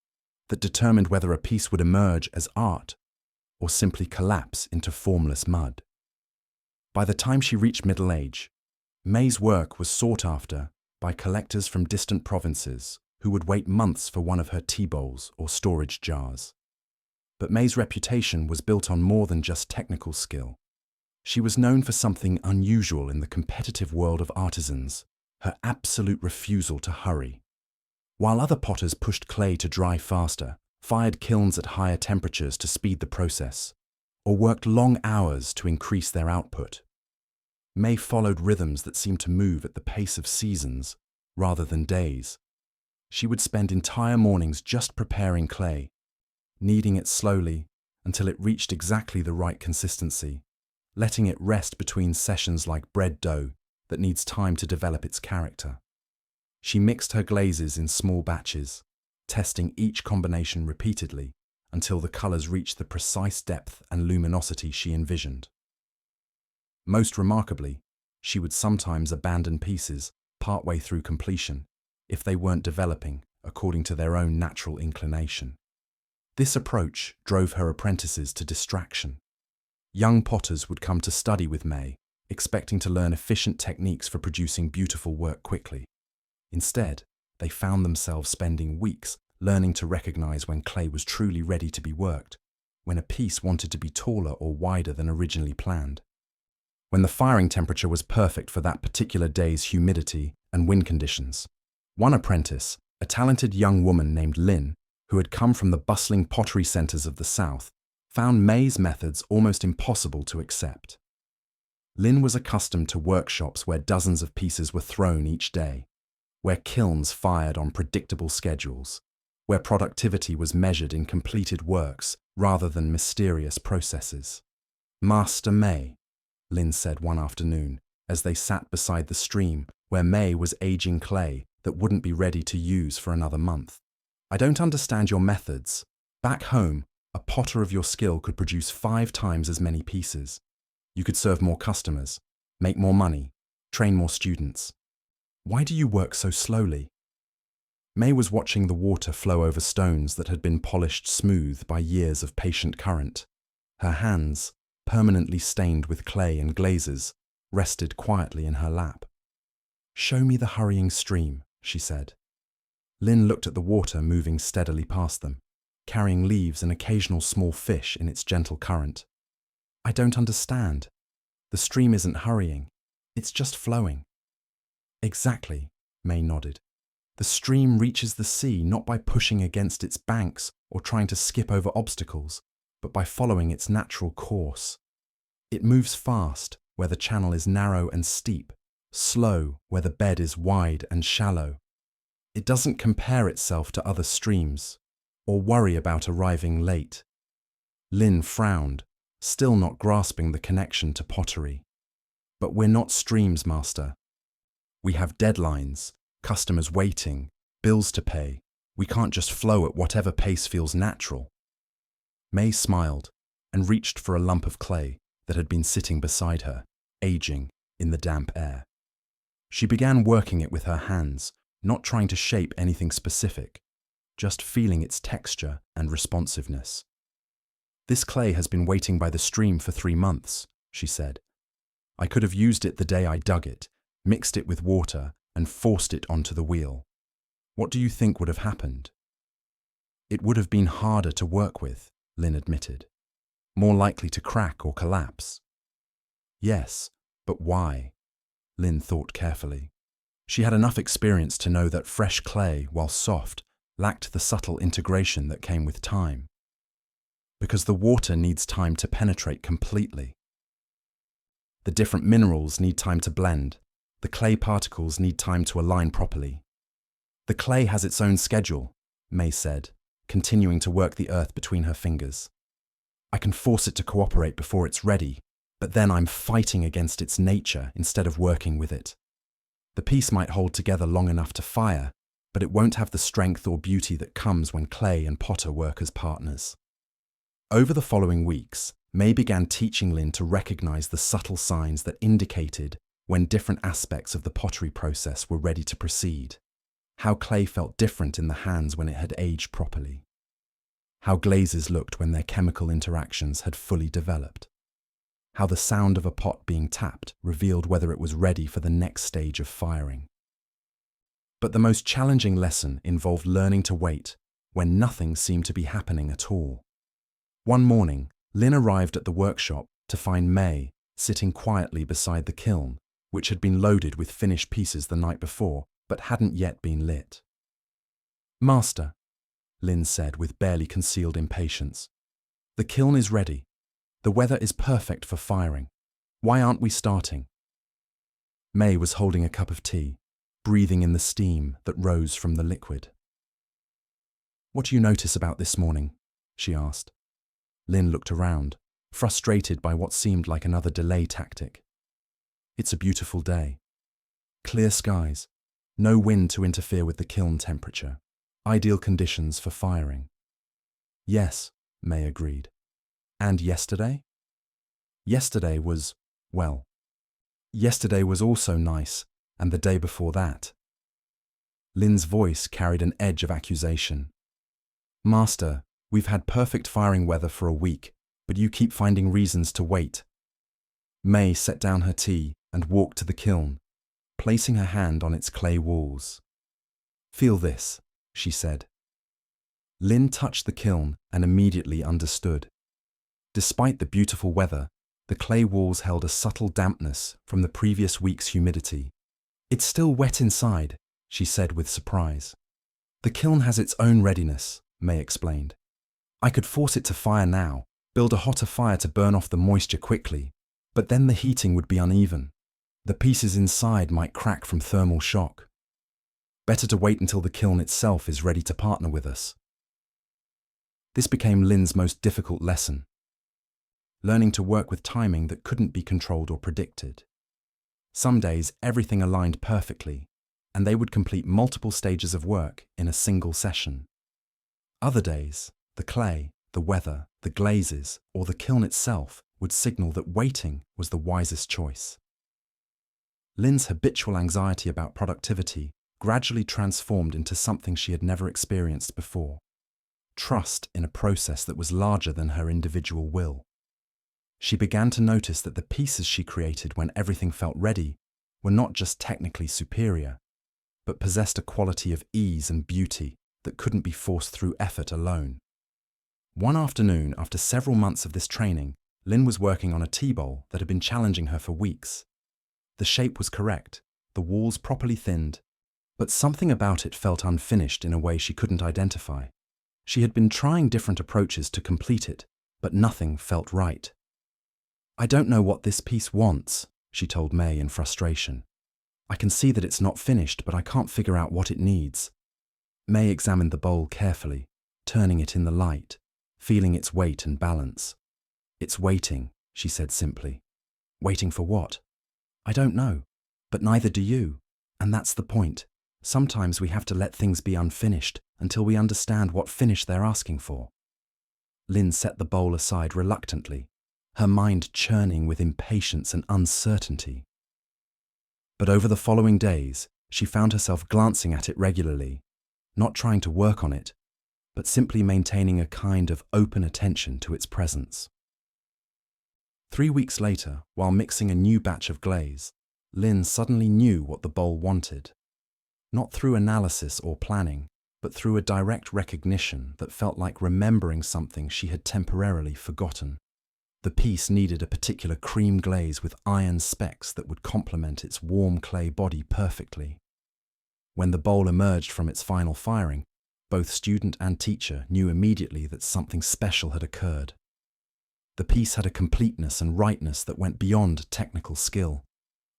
that determined whether a piece would emerge as art or simply collapse into formless mud. By the time she reached middle age, May's work was sought after by collectors from distant provinces who would wait months for one of her tea bowls or storage jars. But May's reputation was built on more than just technical skill. She was known for something unusual in the competitive world of artisans: her absolute refusal to hurry. while other potters pushed clay to dry faster, fired kilns at higher temperatures to speed the process, or worked long hours to increase their output. May followed rhythms that seemed to move at the pace of seasons rather than days. She would spend entire mornings just preparing clay, kneading it slowly until it reached exactly the right consistency, letting it rest between sessions like bread dough that needs time to develop its character. She mixed her glazes in small batches, testing each combination repeatedly until the colors reached the precise depth and luminosity she envisioned. Most remarkably, she would sometimes abandon pieces partway through completion if they weren't developing according to their own natural inclination. This approach drove her apprentices to distraction. Young potters would come to study with May, expecting to learn efficient techniques for producing beautiful work quickly. Instead, they found themselves spending weeks learning to recognize when clay was truly ready to be worked, when a piece wanted to be taller or wider than originally planned, when the firing temperature was perfect for that particular day's humidity and wind conditions. One apprentice, a talented young woman named Lynn, who had come from the bustling pottery centers of the South, found May's methods almost impossible to accept. Lynn was accustomed to workshops where dozens of pieces were thrown each day, where kilns fired on predictable schedules, where productivity was measured in completed works rather than mysterious processes. "Master May," Lynn said one afternoon as they sat beside the stream where May was aging clay that wouldn't be ready to use for another month. "I don't understand your methods. Back home, a potter of your skill could produce 5 times as many pieces. You could serve more customers, make more money, train more students. Why do you work so slowly?" May was watching the water flow over stones that had been polished smooth by years of patient current. Her hands, permanently stained with clay and glazes, rested quietly in her lap. "Show me the hurrying stream," she said. Lynn looked at the water moving steadily past them, carrying leaves and occasional small fish in its gentle current. "I don't understand. The stream isn't hurrying. It's just flowing." "Exactly," May nodded. "The stream reaches the sea not by pushing against its banks or trying to skip over obstacles, but by following its natural course. It moves fast where the channel is narrow and steep, slow where the bed is wide and shallow. It doesn't compare itself to other streams or worry about arriving late." Lynn frowned, still not grasping the connection to pottery. "But we're not streams, Master. We have deadlines, customers waiting, bills to pay. We can't just flow at whatever pace feels natural." May smiled and reached for a lump of clay that had been sitting beside her, aging in the damp air. She began working it with her hands, not trying to shape anything specific, just feeling its texture and responsiveness. "This clay has been waiting by the stream for 3 months, she said. "I could have used it the day I dug it, mixed it with water, and forced it onto the wheel. What do you think would have happened?" "It would have been harder to work with," Lynn admitted. "More likely to crack or collapse." "Yes, but why?" Lynn thought carefully. She had enough experience to know that fresh clay, while soft, lacked the subtle integration that came with time. Because the water needs time to penetrate completely. The different minerals need time to blend. The clay particles need time to align properly. "The clay has its own schedule," May said, continuing to work the earth between her fingers. "I can force it to cooperate before it's ready, but then I'm fighting against its nature instead of working with it. The piece might hold together long enough to fire, but it won't have the strength or beauty that comes when clay and potter work as partners." Over the following weeks, May began teaching Lynn to recognize the subtle signs that indicated when different aspects of the pottery process were ready to proceed. How clay felt different in the hands when it had aged properly. How glazes looked when their chemical interactions had fully developed. How the sound of a pot being tapped revealed whether it was ready for the next stage of firing. But the most challenging lesson involved learning to wait when nothing seemed to be happening at all. One morning, Lynn arrived at the workshop to find May sitting quietly beside the kiln, which had been loaded with finished pieces the night before but hadn't yet been lit. Master, Lynn said with barely concealed impatience. The kiln is ready. The weather is perfect for firing. Why aren't we starting? May was holding a cup of tea, breathing in the steam that rose from the liquid. What do you notice about this morning? She asked. Lynn looked around, frustrated by what seemed like another delay tactic. It's a beautiful day. Clear skies, no wind to interfere with the kiln temperature, ideal conditions for firing. Yes, May agreed. And yesterday? Yesterday was also nice, and the day before that. Lynn's voice carried an edge of accusation. Master, we've had perfect firing weather for a week, but you keep finding reasons to wait. May set down her tea and walked to the kiln, placing her hand on its clay walls. Feel this, she said. Lynn touched the kiln and immediately understood. Despite the beautiful weather, the clay walls held a subtle dampness from the previous week's humidity. It's still wet inside, she said with surprise. The kiln has its own readiness, May explained. I could force it to fire now, build a hotter fire to burn off the moisture quickly, but then the heating would be uneven. The pieces inside might crack from thermal shock. Better to wait until the kiln itself is ready to partner with us. This became Lynn's most difficult lesson. Learning to work with timing that couldn't be controlled or predicted. Some days everything aligned perfectly, and they would complete multiple stages of work in a single session. Other days, the clay, the weather, the glazes, or the kiln itself would signal that waiting was the wisest choice. Lynn's habitual anxiety about productivity gradually transformed into something she had never experienced before. Trust in a process that was larger than her individual will. She began to notice that the pieces she created when everything felt ready were not just technically superior, but possessed a quality of ease and beauty that couldn't be forced through effort alone. One afternoon, after several months of this training, Lynn was working on a tea bowl that had been challenging her for weeks. The shape was correct, the walls properly thinned, but something about it felt unfinished in a way she couldn't identify. She had been trying different approaches to complete it, but nothing felt right. I don't know what this piece wants, she told May in frustration. I can see that it's not finished, but I can't figure out what it needs. May examined the bowl carefully, turning it in the light, feeling its weight and balance. It's waiting, she said simply. Waiting for what? I don't know, but neither do you, and that's the point. Sometimes we have to let things be unfinished until we understand what finish they're asking for. Lynn set the bowl aside reluctantly, her mind churning with impatience and uncertainty. But over the following days, she found herself glancing at it regularly, not trying to work on it, but simply maintaining a kind of open attention to its presence. 3 weeks later, while mixing a new batch of glaze, Lynn suddenly knew what the bowl wanted. Not through analysis or planning, but through a direct recognition that felt like remembering something she had temporarily forgotten. The piece needed a particular cream glaze with iron specks that would complement its warm clay body perfectly. When the bowl emerged from its final firing, both student and teacher knew immediately that something special had occurred. The piece had a completeness and rightness that went beyond technical skill.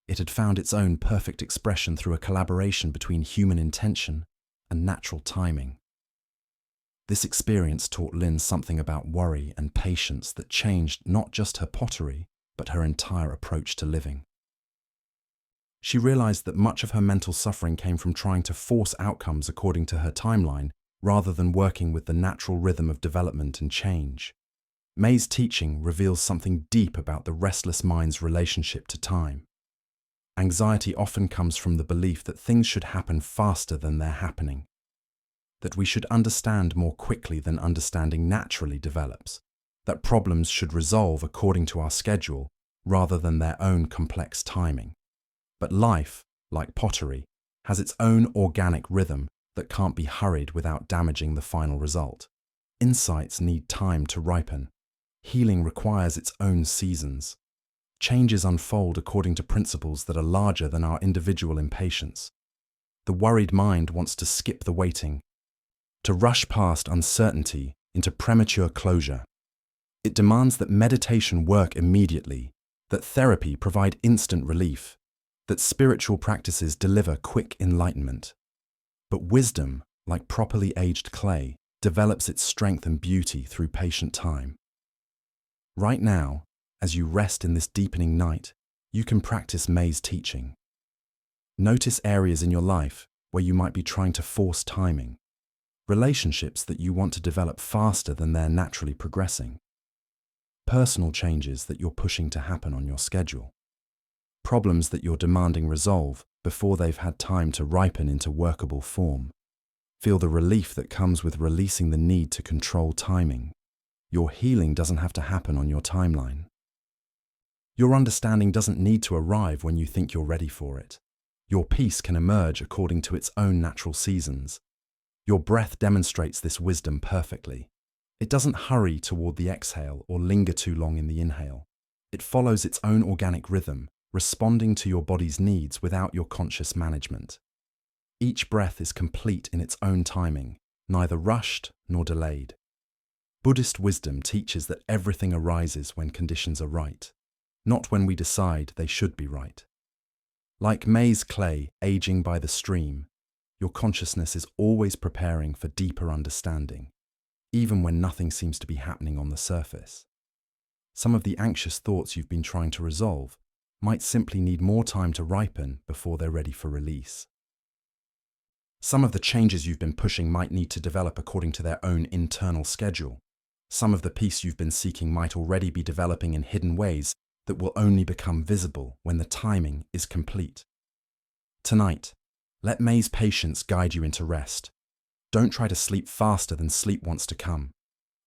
It had found its own perfect expression through a collaboration between human intention and natural timing. This experience taught Lynn something about worry and patience that changed not just her pottery, but her entire approach to living. She realized that much of her mental suffering came from trying to force outcomes according to her timeline, rather than working with the natural rhythm of development and change. May's teaching reveals something deep about the restless mind's relationship to time. Anxiety often comes from the belief that things should happen faster than they're happening, that we should understand more quickly than understanding naturally develops, that problems should resolve according to our schedule rather than their own complex timing. But life, like pottery, has its own organic rhythm that can't be hurried without damaging the final result. Insights need time to ripen. Healing requires its own seasons. Changes unfold according to principles that are larger than our individual impatience. The worried mind wants to skip the waiting, to rush past uncertainty into premature closure. It demands that meditation work immediately, that therapy provide instant relief, that spiritual practices deliver quick enlightenment. But wisdom, like properly aged clay, develops its strength and beauty through patient time. Right now, as you rest in this deepening night, you can practice May's teaching. Notice areas in your life where you might be trying to force timing, relationships that you want to develop faster than they're naturally progressing, personal changes that you're pushing to happen on your schedule, problems that you're demanding resolve before they've had time to ripen into workable form. Feel the relief that comes with releasing the need to control timing. Your healing doesn't have to happen on your timeline. Your understanding doesn't need to arrive when you think you're ready for it. Your peace can emerge according to its own natural seasons. Your breath demonstrates this wisdom perfectly. It doesn't hurry toward the exhale or linger too long in the inhale. It follows its own organic rhythm, responding to your body's needs without your conscious management. Each breath is complete in its own timing, neither rushed nor delayed. Buddhist wisdom teaches that everything arises when conditions are right, not when we decide they should be right. Like May's clay aging by the stream, your consciousness is always preparing for deeper understanding, even when nothing seems to be happening on the surface. Some of the anxious thoughts you've been trying to resolve might simply need more time to ripen before they're ready for release. Some of the changes you've been pushing might need to develop according to their own internal schedule. Some of the peace you've been seeking might already be developing in hidden ways that will only become visible when the timing is complete. Tonight, let May's patience guide you into rest. Don't try to sleep faster than sleep wants to come.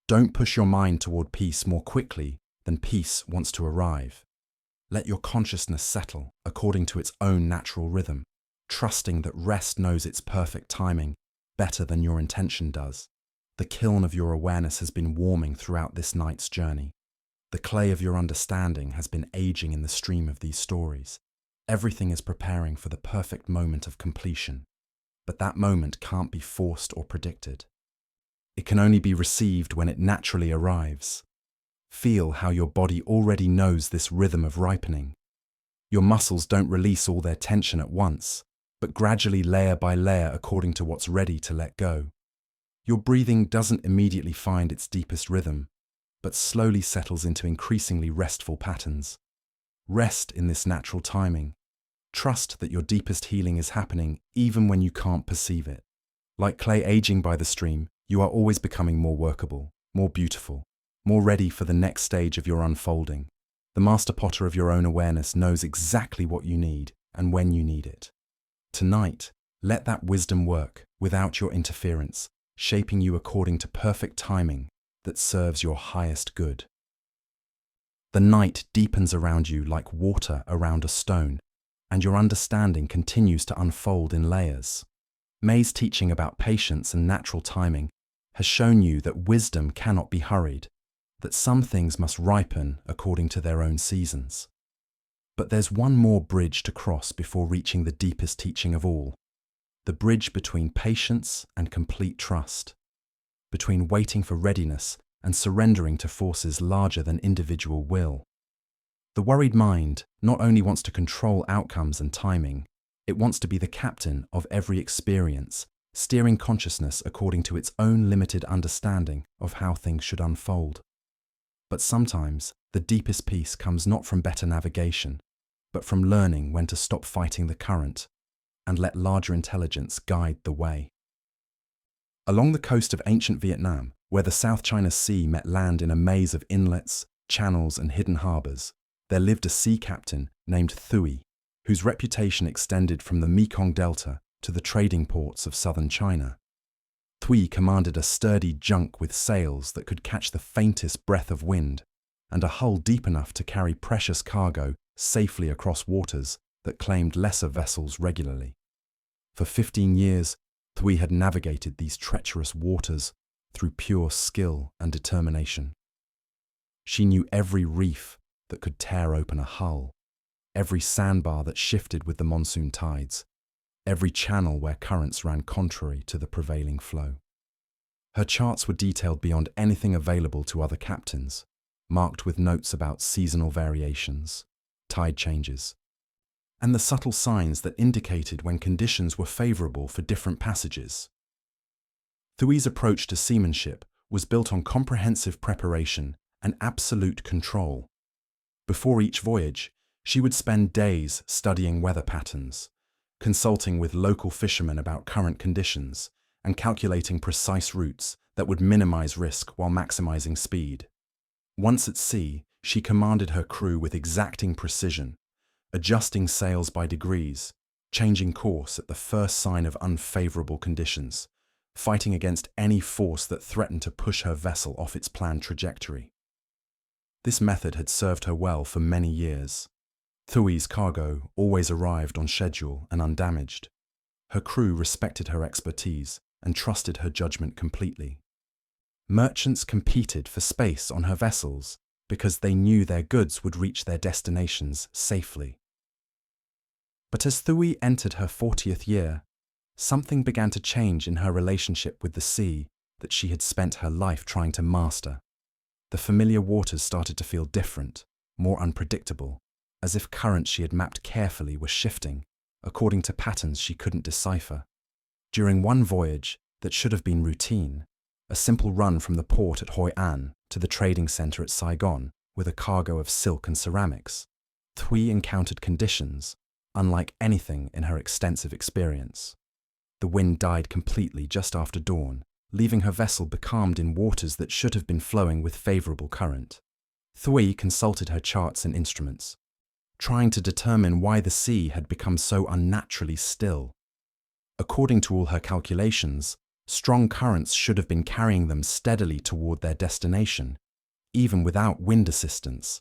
Don't push your mind toward peace more quickly than peace wants to arrive. Let your consciousness settle according to its own natural rhythm, trusting that rest knows its perfect timing better than your intention does. The kiln of your awareness has been warming throughout this night's journey. The clay of your understanding has been aging in the stream of these stories. Everything is preparing for the perfect moment of completion, but that moment can't be forced or predicted. It can only be received when it naturally arrives. Feel how your body already knows this rhythm of ripening. Your muscles don't release all their tension at once, but gradually layer by layer according to what's ready to let go. Your breathing doesn't immediately find its deepest rhythm, but slowly settles into increasingly restful patterns. Rest in this natural timing. Trust that your deepest healing is happening even when you can't perceive it. Like clay aging by the stream, you are always becoming more workable, more beautiful, more ready for the next stage of your unfolding. The master potter of your own awareness knows exactly what you need and when you need it. Tonight, let that wisdom work without your interference, shaping you according to perfect timing that serves your highest good. The night deepens around you like water around a stone, and your understanding continues to unfold in layers. May's teaching about patience and natural timing has shown you that wisdom cannot be hurried, that some things must ripen according to their own seasons. But there's one more bridge to cross before reaching the deepest teaching of all, the bridge between patience and complete trust, between waiting for readiness and surrendering to forces larger than individual will. The worried mind not only wants to control outcomes and timing, it wants to be the captain of every experience, steering consciousness according to its own limited understanding of how things should unfold. But sometimes, the deepest peace comes not from better navigation, but from learning when to stop fighting the current and let larger intelligence guide the way. Along the coast of ancient Vietnam, where the South China Sea met land in a maze of inlets, channels, and hidden harbors, there lived a sea captain named Thuy, whose reputation extended from the Mekong Delta to the trading ports of southern China. Thuy commanded a sturdy junk with sails that could catch the faintest breath of wind, and a hull deep enough to carry precious cargo safely across waters that claimed lesser vessels regularly. For 15 years, Thuy had navigated these treacherous waters through pure skill and determination. She knew every reef that could tear open a hull, every sandbar that shifted with the monsoon tides, every channel where currents ran contrary to the prevailing flow. Her charts were detailed beyond anything available to other captains, marked with notes about seasonal variations, tide changes, and the subtle signs that indicated when conditions were favorable for different passages. Thui's approach to seamanship was built on comprehensive preparation and absolute control. Before each voyage, she would spend days studying weather patterns, consulting with local fishermen about current conditions, and calculating precise routes that would minimize risk while maximizing speed. Once at sea, she commanded her crew with exacting precision, adjusting sails by degrees, changing course at the first sign of unfavorable conditions, fighting against any force that threatened to push her vessel off its planned trajectory. This method had served her well for many years. Thui's cargo always arrived on schedule and undamaged. Her crew respected her expertise and trusted her judgment completely. Merchants competed for space on her vessels because they knew their goods would reach their destinations safely. But as Thui entered her 40th year, something began to change in her relationship with the sea that she had spent her life trying to master. The familiar waters started to feel different, more unpredictable, as if currents she had mapped carefully were shifting, according to patterns she couldn't decipher. During one voyage that should have been routine, a simple run from the port at Hoi An to the trading center at Saigon with a cargo of silk and ceramics, Thui encountered conditions unlike anything in her extensive experience. The wind died completely just after dawn, leaving her vessel becalmed in waters that should have been flowing with favorable current. Thui consulted her charts and instruments, trying to determine why the sea had become so unnaturally still. According to all her calculations, strong currents should have been carrying them steadily toward their destination, even without wind assistance.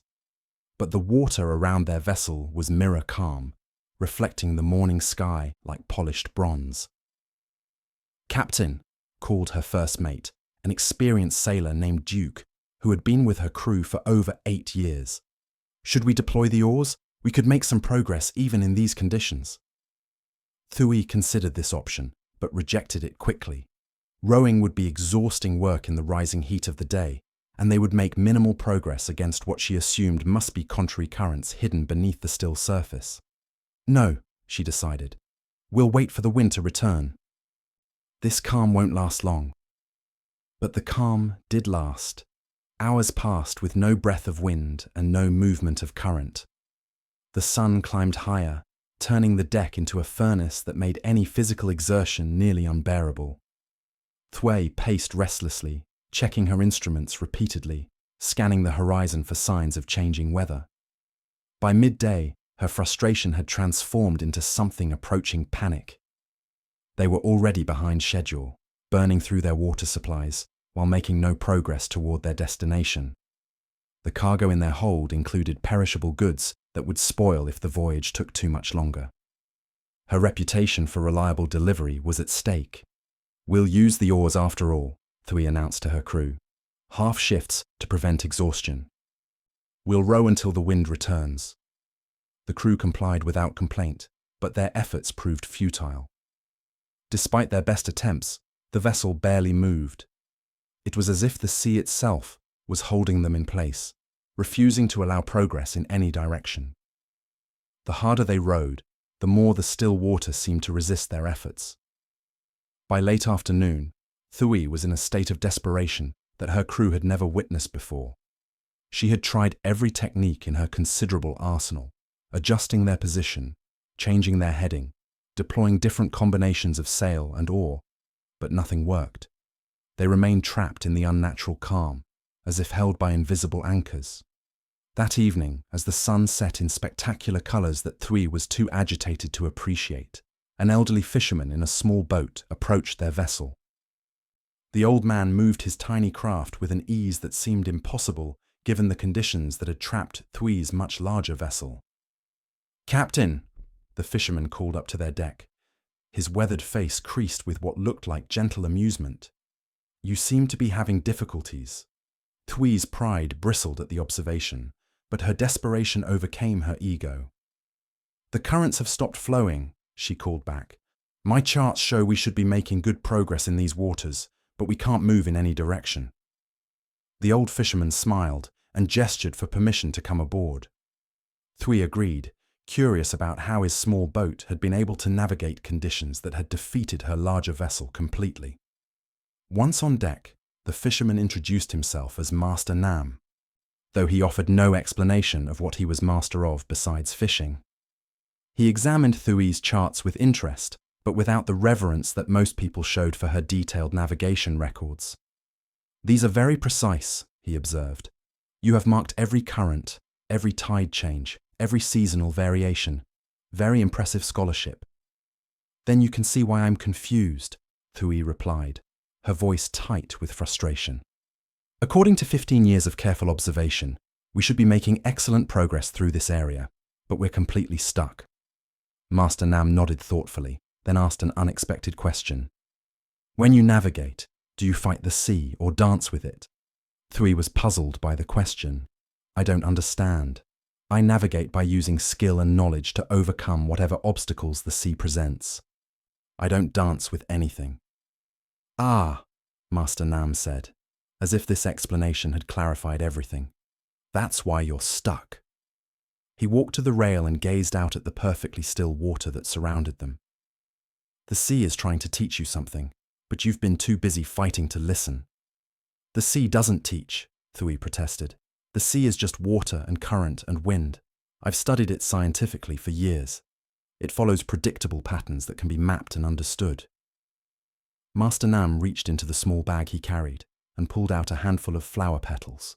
But the water around their vessel was mirror calm, reflecting the morning sky like polished bronze. "Captain," called her first mate, an experienced sailor named Duke, who had been with her crew for over 8 years. "Should we deploy the oars? We could make some progress even in these conditions." Thui considered this option, but rejected it quickly. Rowing would be exhausting work in the rising heat of the day, and they would make minimal progress against what she assumed must be contrary currents hidden beneath the still surface. "No," she decided. "We'll wait for the wind to return. This calm won't last long." But the calm did last. Hours passed with no breath of wind and no movement of current. The sun climbed higher, turning the deck into a furnace that made any physical exertion nearly unbearable. Thui paced restlessly, checking her instruments repeatedly, scanning the horizon for signs of changing weather. By midday, her frustration had transformed into something approaching panic. They were already behind schedule, burning through their water supplies while making no progress toward their destination. The cargo in their hold included perishable goods that would spoil if the voyage took too much longer. Her reputation for reliable delivery was at stake. "We'll use the oars after all," Thui announced to her crew. "Half shifts to prevent exhaustion. We'll row until the wind returns." The crew complied without complaint, but their efforts proved futile. Despite their best attempts, the vessel barely moved. It was as if the sea itself was holding them in place, refusing to allow progress in any direction. The harder they rowed, the more the still water seemed to resist their efforts. By late afternoon, Thui was in a state of desperation that her crew had never witnessed before. She had tried every technique in her considerable arsenal, adjusting their position, changing their heading, deploying different combinations of sail and oar, but nothing worked. They remained trapped in the unnatural calm, as if held by invisible anchors. That evening, as the sun set in spectacular colors that Thui was too agitated to appreciate, an elderly fisherman in a small boat approached their vessel. The old man moved his tiny craft with an ease that seemed impossible given the conditions that had trapped Thui's much larger vessel. "Captain," the fisherman called up to their deck, his weathered face creased with what looked like gentle amusement. "You seem to be having difficulties." Thui's pride bristled at the observation, but her desperation overcame her ego. "The currents have stopped flowing," she called back. "My charts show we should be making good progress in these waters, but we can't move in any direction." The old fisherman smiled and gestured for permission to come aboard. Thuy agreed, curious about how his small boat had been able to navigate conditions that had defeated her larger vessel completely. Once on deck, the fisherman introduced himself as Master Nam, though he offered no explanation of what he was master of besides fishing. He examined Thuy's charts with interest, but without the reverence that most people showed for her detailed navigation records. "These are very precise," he observed. "You have marked every current, every tide change, every seasonal variation. Very impressive scholarship." "Then you can see why I'm confused," Thuy replied, her voice tight with frustration. "According to 15 years of careful observation, we should be making excellent progress through this area, but we're completely stuck." Master Nam nodded thoughtfully, then asked an unexpected question. "When you navigate, do you fight the sea or dance with it?" Thuy was puzzled by the question. "I don't understand. I navigate by using skill and knowledge to overcome whatever obstacles the sea presents. I don't dance with anything." "Ah," Master Nam said, as if this explanation had clarified everything. "That's why you're stuck." He walked to the rail and gazed out at the perfectly still water that surrounded them. "The sea is trying to teach you something, but you've been too busy fighting to listen." "The sea doesn't teach," Thuy protested. "The sea is just water and current and wind. I've studied it scientifically for years. It follows predictable patterns that can be mapped and understood." Master Nam reached into the small bag he carried and pulled out a handful of flower petals,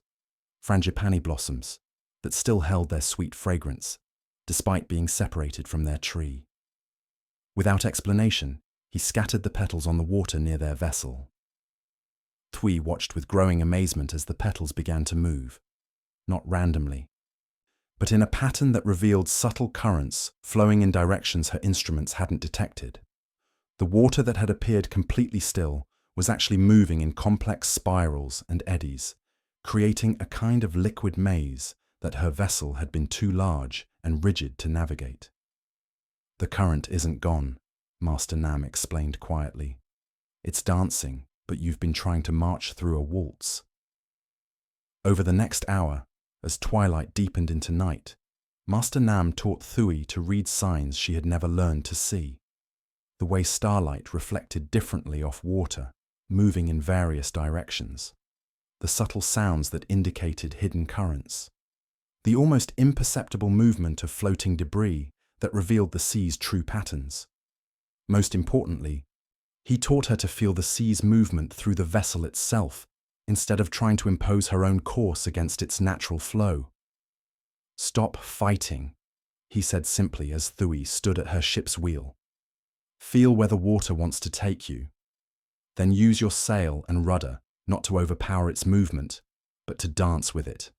frangipani blossoms, that still held their sweet fragrance, despite being separated from their tree. Without explanation, he scattered the petals on the water near their vessel. Thuy watched with growing amazement as the petals began to move, not randomly, but in a pattern that revealed subtle currents flowing in directions her instruments hadn't detected. The water that had appeared completely still was actually moving in complex spirals and eddies, creating a kind of liquid maze that her vessel had been too large and rigid to navigate. "The current isn't gone," Master Nam explained quietly. "It's dancing, but you've been trying to march through a waltz." Over the next hour, as twilight deepened into night, Master Nam taught Thuy to read signs she had never learned to see. The way starlight reflected differently off water, moving in various directions. The subtle sounds that indicated hidden currents. The almost imperceptible movement of floating debris that revealed the sea's true patterns. Most importantly, he taught her to feel the sea's movement through the vessel itself, instead of trying to impose her own course against its natural flow. "Stop fighting," he said simply as Thuy stood at her ship's wheel. "Feel where the water wants to take you. Then use your sail and rudder not to overpower its movement, but to dance with it."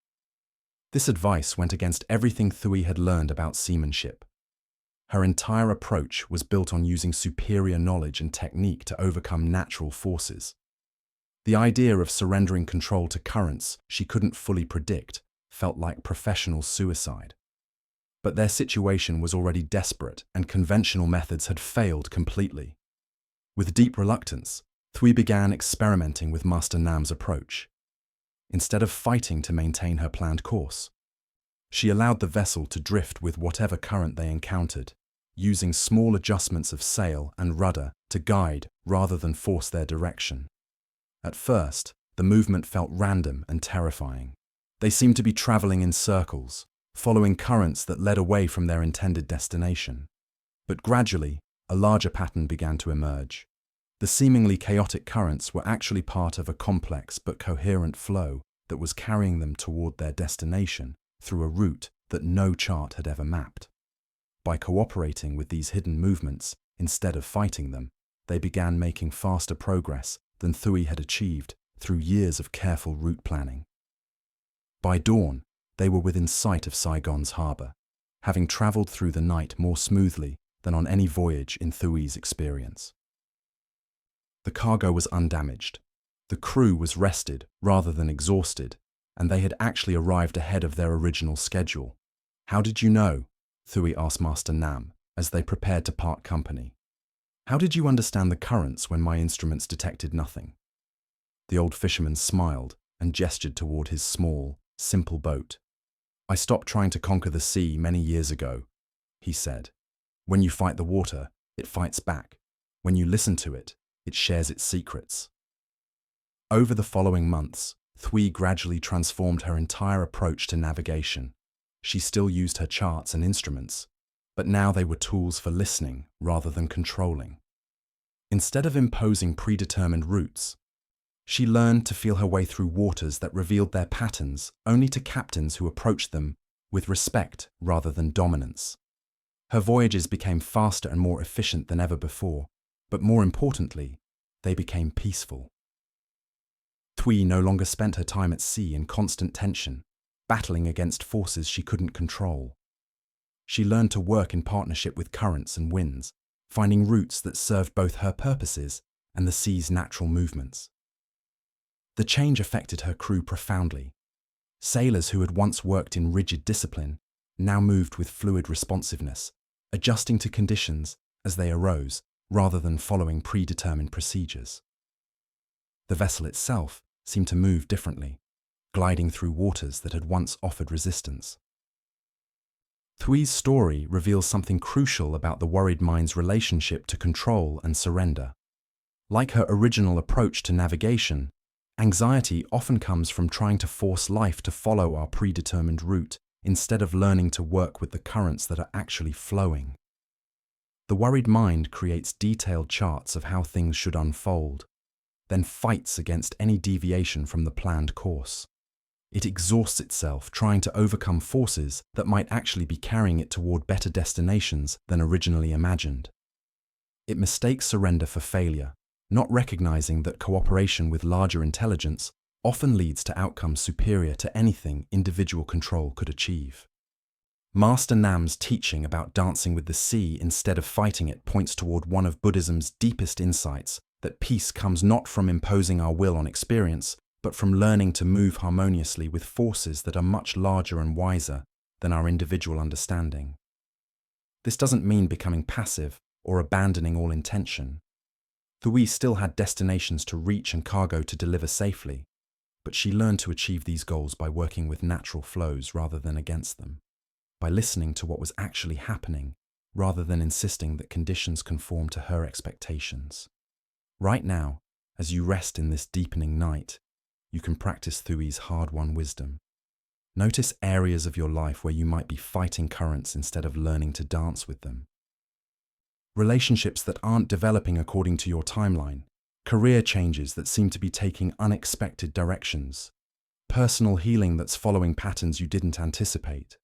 This advice went against everything Thuy had learned about seamanship. Her entire approach was built on using superior knowledge and technique to overcome natural forces. The idea of surrendering control to currents she couldn't fully predict felt like professional suicide. But their situation was already desperate and conventional methods had failed completely. With deep reluctance, Thuy began experimenting with Master Nam's approach. Instead of fighting to maintain her planned course, she allowed the vessel to drift with whatever current they encountered, using small adjustments of sail and rudder to guide rather than force their direction. At first, the movement felt random and terrifying. They seemed to be traveling in circles, following currents that led away from their intended destination. But gradually, a larger pattern began to emerge. The seemingly chaotic currents were actually part of a complex but coherent flow that was carrying them toward their destination through a route that no chart had ever mapped. By cooperating with these hidden movements instead of fighting them, they began making faster progress than Thuy had achieved through years of careful route planning. By dawn, they were within sight of Saigon's harbour, having travelled through the night more smoothly than on any voyage in Thuy's experience. The cargo was undamaged. The crew was rested rather than exhausted, and they had actually arrived ahead of their original schedule. "How did you know?" Thuy asked Master Nam as they prepared to part company. "How did you understand the currents when my instruments detected nothing?" The old fisherman smiled and gestured toward his small, simple boat. "I stopped trying to conquer the sea many years ago," he said. "When you fight the water, it fights back. When you listen to it, it shares its secrets." Over the following months, Thuy gradually transformed her entire approach to navigation. She still used her charts and instruments, but now they were tools for listening rather than controlling. Instead of imposing predetermined routes, she learned to feel her way through waters that revealed their patterns only to captains who approached them with respect rather than dominance. Her voyages became faster and more efficient than ever before, but more importantly, they became peaceful. Thuy no longer spent her time at sea in constant tension, battling against forces she couldn't control. She learned to work in partnership with currents and winds, finding routes that served both her purposes and the sea's natural movements. The change affected her crew profoundly. Sailors who had once worked in rigid discipline now moved with fluid responsiveness, adjusting to conditions as they arose rather than following predetermined procedures. The vessel itself seemed to move differently, gliding through waters that had once offered resistance. Thuy's story reveals something crucial about the worried mind's relationship to control and surrender. Like her original approach to navigation, anxiety often comes from trying to force life to follow our predetermined route instead of learning to work with the currents that are actually flowing. The worried mind creates detailed charts of how things should unfold, then fights against any deviation from the planned course. It exhausts itself trying to overcome forces that might actually be carrying it toward better destinations than originally imagined. It mistakes surrender for failure, not recognizing that cooperation with larger intelligence often leads to outcomes superior to anything individual control could achieve. Master Nam's teaching about dancing with the sea instead of fighting it points toward one of Buddhism's deepest insights, that peace comes not from imposing our will on experience, but from learning to move harmoniously with forces that are much larger and wiser than our individual understanding. This doesn't mean becoming passive or abandoning all intention. Thuy still had destinations to reach and cargo to deliver safely, but she learned to achieve these goals by working with natural flows rather than against them, by listening to what was actually happening rather than insisting that conditions conform to her expectations. Right now, as you rest in this deepening night, you can practice Thuy's hard-won wisdom. Notice areas of your life where you might be fighting currents instead of learning to dance with them. Relationships that aren't developing according to your timeline, career changes that seem to be taking unexpected directions, personal healing that's following patterns you didn't anticipate.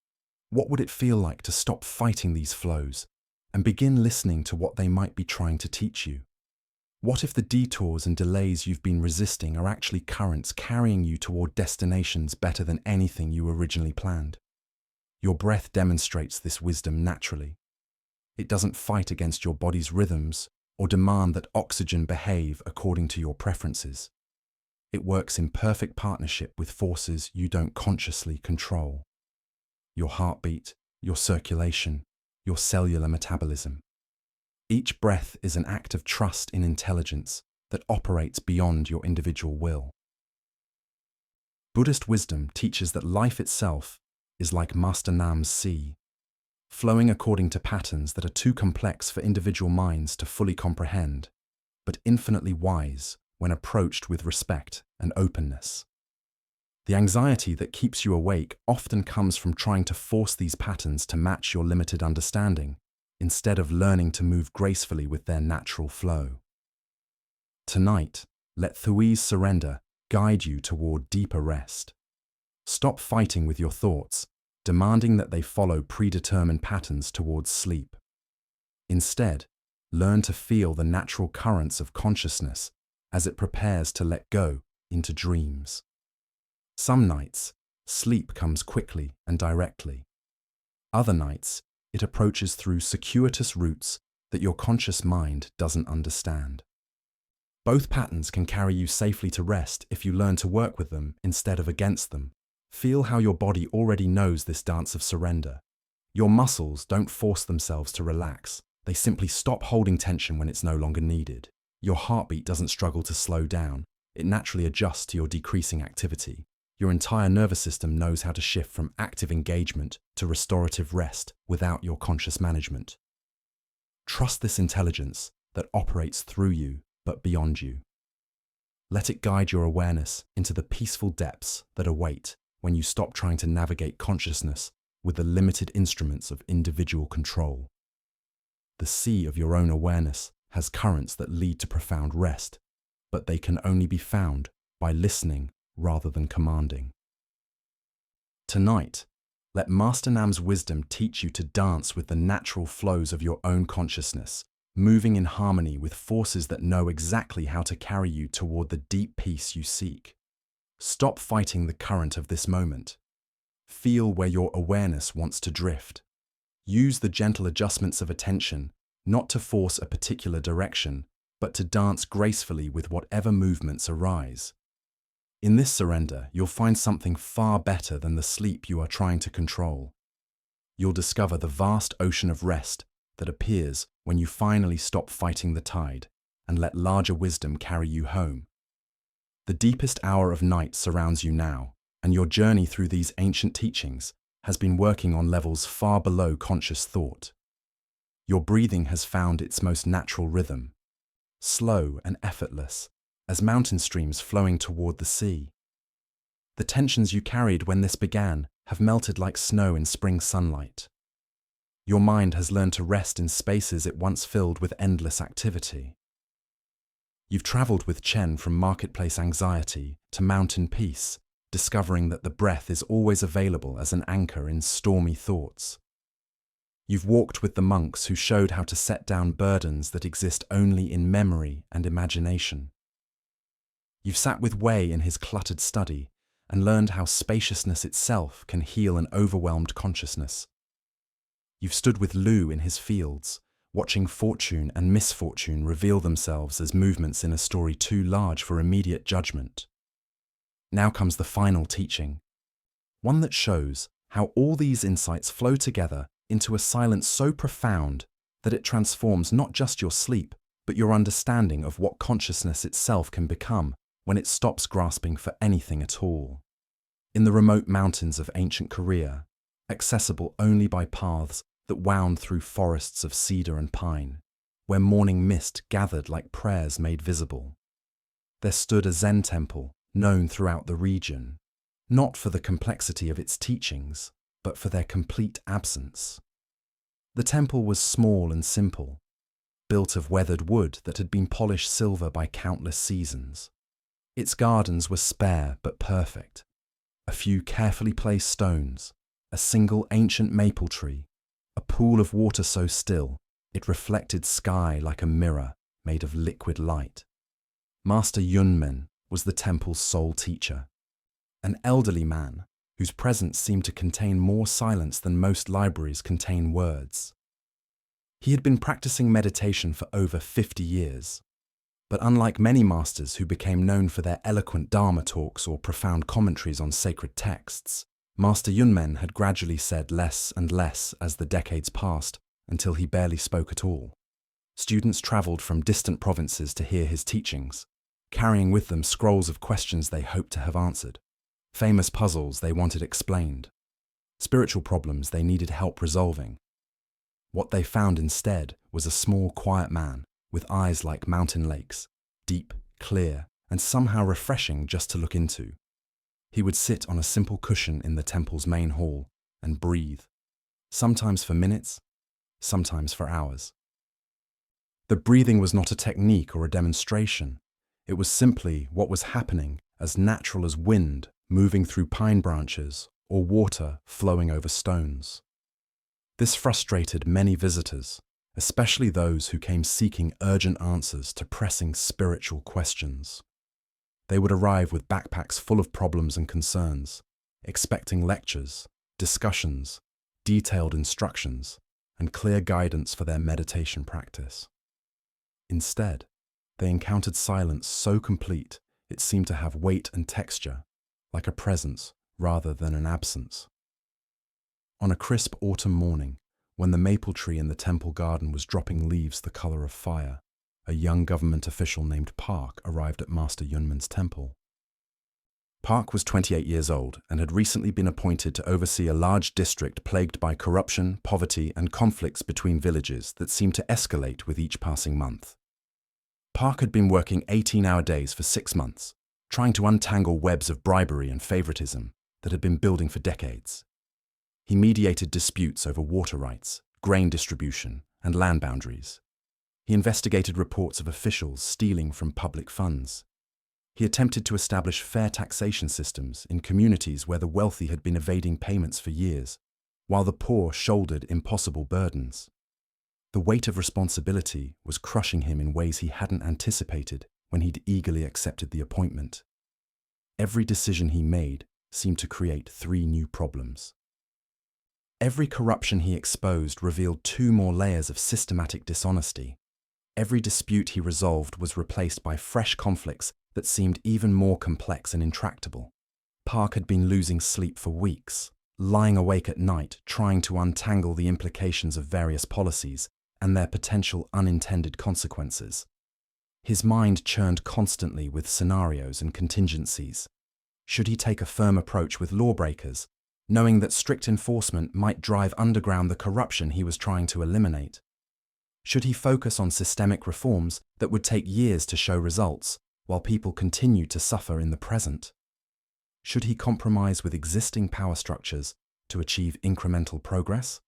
What would it feel like to stop fighting these flows and begin listening to what they might be trying to teach you? What if the detours and delays you've been resisting are actually currents carrying you toward destinations better than anything you originally planned? Your breath demonstrates this wisdom naturally. It doesn't fight against your body's rhythms or demand that oxygen behave according to your preferences. It works in perfect partnership with forces you don't consciously control. Your heartbeat, your circulation, your cellular metabolism. Each breath is an act of trust in intelligence that operates beyond your individual will. Buddhist wisdom teaches that life itself is like Master Nam's sea, flowing according to patterns that are too complex for individual minds to fully comprehend, but infinitely wise when approached with respect and openness. The anxiety that keeps you awake often comes from trying to force these patterns to match your limited understanding, instead of learning to move gracefully with their natural flow. Tonight, let Thuy's surrender guide you toward deeper rest. Stop fighting with your thoughts, demanding that they follow predetermined patterns towards sleep. Instead, learn to feel the natural currents of consciousness as it prepares to let go into dreams. Some nights, sleep comes quickly and directly. Other nights, it approaches through circuitous routes that your conscious mind doesn't understand. Both patterns can carry you safely to rest if you learn to work with them instead of against them. Feel how your body already knows this dance of surrender. Your muscles don't force themselves to relax. They simply stop holding tension when it's no longer needed. Your heartbeat doesn't struggle to slow down. it naturally adjusts to your decreasing activity. Your entire nervous system knows how to shift from active engagement to restorative rest without your conscious management. Trust this intelligence that operates through you but beyond you. Let it guide your awareness into the peaceful depths that await when you stop trying to navigate consciousness with the limited instruments of individual control. The sea of your own awareness has currents that lead to profound rest, but they can only be found by listening rather than commanding. Tonight, let Master Nam's wisdom teach you to dance with the natural flows of your own consciousness, moving in harmony with forces that know exactly how to carry you toward the deep peace you seek. Stop fighting the current of this moment. Feel where your awareness wants to drift. Use the gentle adjustments of attention, not to force a particular direction, but to dance gracefully with whatever movements arise. In this surrender, you'll find something far better than the sleep you are trying to control. You'll discover the vast ocean of rest that appears when you finally stop fighting the tide and let larger wisdom carry you home. The deepest hour of night surrounds you now, and your journey through these ancient teachings has been working on levels far below conscious thought. Your breathing has found its most natural rhythm, slow and effortless, as mountain streams flowing toward the sea. The tensions you carried when this began have melted like snow in spring sunlight. Your mind has learned to rest in spaces it once filled with endless activity. You've traveled with Chen from marketplace anxiety to mountain peace, discovering that the breath is always available as an anchor in stormy thoughts. You've walked with the monks who showed how to set down burdens that exist only in memory and imagination. You've sat with Wei in his cluttered study and learned how spaciousness itself can heal an overwhelmed consciousness. You've stood with Lu in his fields, watching fortune and misfortune reveal themselves as movements in a story too large for immediate judgment. Now comes the final teaching, one that shows how all these insights flow together into a silence so profound that it transforms not just your sleep, but your understanding of what consciousness itself can become when it stops grasping for anything at all. In the remote mountains of ancient Korea, accessible only by paths that wound through forests of cedar and pine, where morning mist gathered like prayers made visible, there stood a Zen temple known throughout the region, not for the complexity of its teachings, but for their complete absence. The temple was small and simple, built of weathered wood that had been polished silver by countless seasons. Its gardens were spare but perfect. A few carefully placed stones, a single ancient maple tree, a pool of water so still it reflected sky like a mirror made of liquid light. Master Yunmen was the temple's sole teacher, an elderly man whose presence seemed to contain more silence than most libraries contain words. He had been practicing meditation for over 50 years, but unlike many masters who became known for their eloquent Dharma talks or profound commentaries on sacred texts, Master Yunmen had gradually said less and less as the decades passed until he barely spoke at all. Students traveled from distant provinces to hear his teachings, carrying with them scrolls of questions they hoped to have answered, famous puzzles they wanted explained, spiritual problems they needed help resolving. What they found instead was a small, quiet man with eyes like mountain lakes, deep, clear, and somehow refreshing just to look into. He would sit on a simple cushion in the temple's main hall and breathe, sometimes for minutes, sometimes for hours. The breathing was not a technique or a demonstration. It was simply what was happening, as natural as wind moving through pine branches or water flowing over stones. This frustrated many visitors, especially those who came seeking urgent answers to pressing spiritual questions. They would arrive with backpacks full of problems and concerns, expecting lectures, discussions, detailed instructions, and clear guidance for their meditation practice. Instead, they encountered silence so complete it seemed to have weight and texture, like a presence rather than an absence. On a crisp autumn morning, when the maple tree in the temple garden was dropping leaves the color of fire, a young government official named Park arrived at Master Yunman's temple. Park was 28 years old and had recently been appointed to oversee a large district plagued by corruption, poverty, and conflicts between villages that seemed to escalate with each passing month. Park had been working 18-hour days for 6 months, trying to untangle webs of bribery and favoritism that had been building for decades. He mediated disputes over water rights, grain distribution, and land boundaries. He investigated reports of officials stealing from public funds. He attempted to establish fair taxation systems in communities where the wealthy had been evading payments for years, while the poor shouldered impossible burdens. The weight of responsibility was crushing him in ways he hadn't anticipated when he'd eagerly accepted the appointment. Every decision he made seemed to create 3 new problems. Every corruption he exposed revealed 2 more layers of systematic dishonesty. Every dispute he resolved was replaced by fresh conflicts that seemed even more complex and intractable. Park had been losing sleep for weeks, lying awake at night trying to untangle the implications of various policies and their potential unintended consequences. His mind churned constantly with scenarios and contingencies. Should he take a firm approach with lawbreakers, knowing that strict enforcement might drive underground the corruption he was trying to eliminate? Should he focus on systemic reforms that would take years to show results, while people continue to suffer in the present? Should he compromise with existing power structures to achieve incremental progress?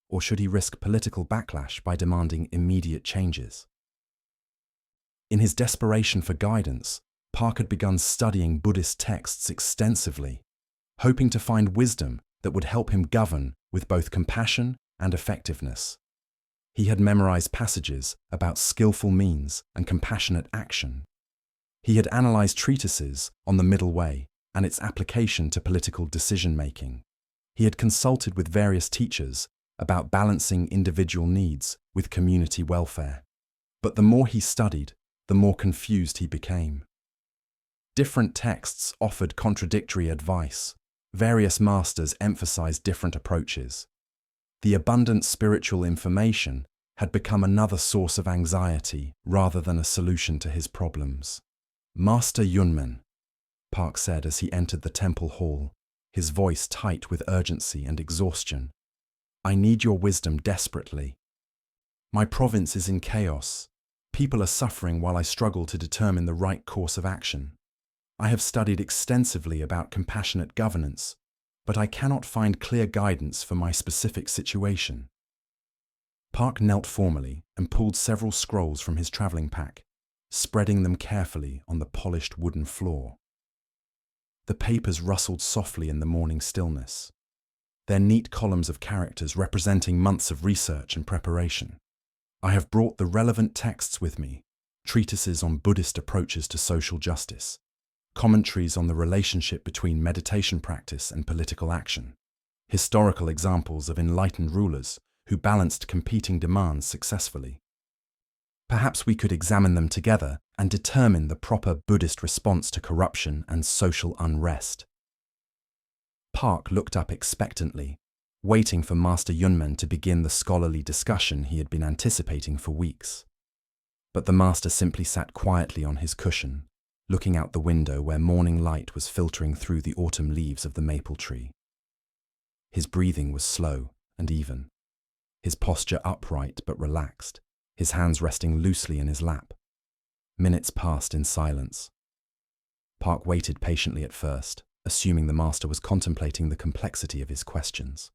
Or should he risk political backlash by demanding immediate changes? In his desperation for guidance, Park had begun studying Buddhist texts extensively, hoping to find wisdom that would help him govern with both compassion and effectiveness. He had memorized passages about skillful means and compassionate action. He had analyzed treatises on the middle way and its application to political decision-making. He had consulted with various teachers about balancing individual needs with community welfare. But the more he studied, the more confused he became. Different texts offered contradictory advice. Various masters emphasized different approaches. The abundant spiritual information had become another source of anxiety rather than a solution to his problems. "Master Yunman," Park said as he entered the temple hall, his voice tight with urgency and exhaustion. "I need your wisdom desperately. My province is in chaos. People are suffering while I struggle to determine the right course of action. I have studied extensively about compassionate governance, but I cannot find clear guidance for my specific situation." Park knelt formally and pulled several scrolls from his traveling pack, spreading them carefully on the polished wooden floor. The papers rustled softly in the morning stillness, their neat columns of characters representing months of research and preparation. "I have brought the relevant texts with me, treatises on Buddhist approaches to social justice, commentaries on the relationship between meditation practice and political action, historical examples of enlightened rulers who balanced competing demands successfully. Perhaps we could examine them together and determine the proper Buddhist response to corruption and social unrest." Park looked up expectantly, waiting for Master Yunman to begin the scholarly discussion he had been anticipating for weeks. But the master simply sat quietly on his cushion, looking out the window where morning light was filtering through the autumn leaves of the maple tree. His breathing was slow and even, his posture upright but relaxed, his hands resting loosely in his lap. Minutes passed in silence. Park waited patiently at first, assuming the master was contemplating the complexity of his questions.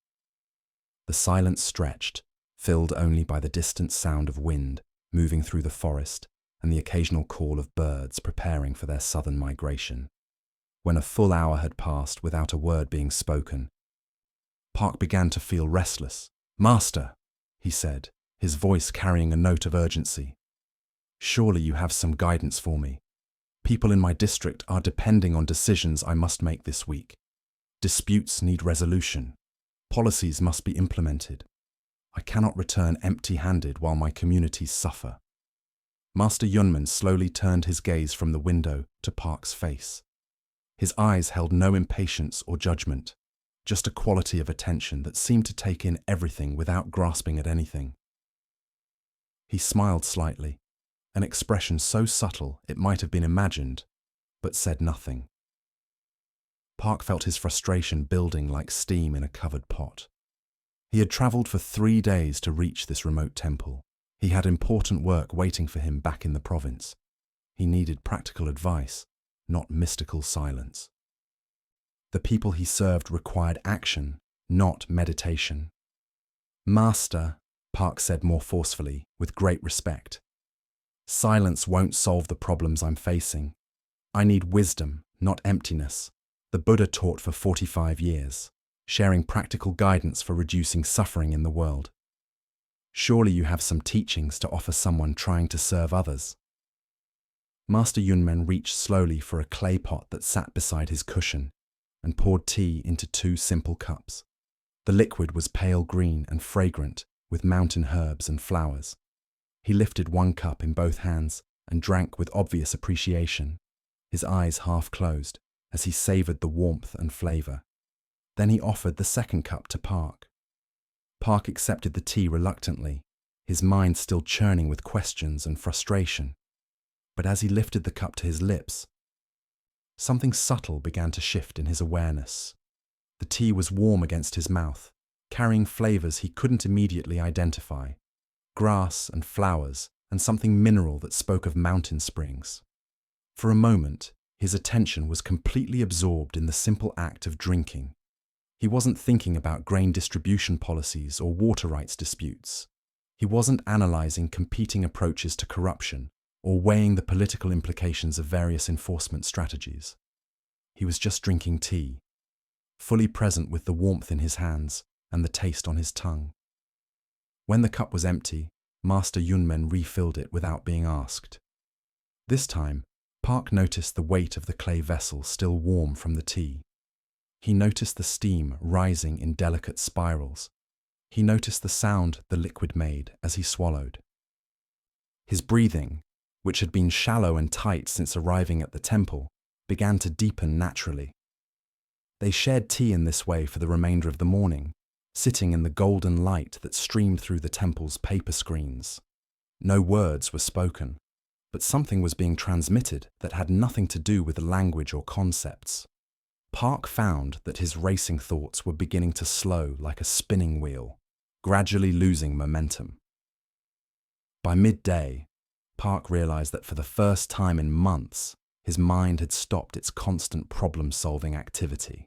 The silence stretched, filled only by the distant sound of wind moving through the forest and the occasional call of birds preparing for their southern migration. When a full hour had passed without a word being spoken, Park began to feel restless. "Master," he said, his voice carrying a note of urgency, "surely you have some guidance for me. People in my district are depending on decisions I must make this week. Disputes need resolution. Policies must be implemented. I cannot return empty-handed while my communities suffer." Master Yunman slowly turned his gaze from the window to Park's face. His eyes held no impatience or judgment, just a quality of attention that seemed to take in everything without grasping at anything. He smiled slightly, an expression so subtle it might have been imagined, but said nothing. Park felt his frustration building like steam in a covered pot. He had travelled for 3 days to reach this remote temple. He had important work waiting for him back in the province. He needed practical advice, not mystical silence. The people he served required action, not meditation. "Master," Park said more forcefully, with great respect, "silence won't solve the problems I'm facing. I need wisdom, not emptiness." The Buddha taught for 45 years, sharing practical guidance for reducing suffering in the world. Surely you have some teachings to offer someone trying to serve others. Master Yunmen reached slowly for a clay pot that sat beside his cushion and poured tea into 2 simple cups. The liquid was pale green and fragrant, with mountain herbs and flowers. He lifted 1 cup in both hands and drank with obvious appreciation, his eyes half closed as he savoured the warmth and flavour. Then he offered the 2nd cup to Park. Park accepted the tea reluctantly, his mind still churning with questions and frustration. But as he lifted the cup to his lips, something subtle began to shift in his awareness. The tea was warm against his mouth, carrying flavours he couldn't immediately identify: grass and flowers, and something mineral that spoke of mountain springs. For a moment, his attention was completely absorbed in the simple act of drinking. He wasn't thinking about grain distribution policies or water rights disputes. He wasn't analysing competing approaches to corruption or weighing the political implications of various enforcement strategies. He was just drinking tea, fully present with the warmth in his hands and the taste on his tongue. When the cup was empty, Master Yunmen refilled it without being asked. This time, Park noticed the weight of the clay vessel still warm from the tea. He noticed the steam rising in delicate spirals. He noticed the sound the liquid made as he swallowed. His breathing, which had been shallow and tight since arriving at the temple, began to deepen naturally. They shared tea in this way for the remainder of the morning, sitting in the golden light that streamed through the temple's paper screens. No words were spoken, but something was being transmitted that had nothing to do with language or concepts. Park found that his racing thoughts were beginning to slow like a spinning wheel, gradually losing momentum. By midday, Park realized that for the first time in months, his mind had stopped its constant problem-solving activity.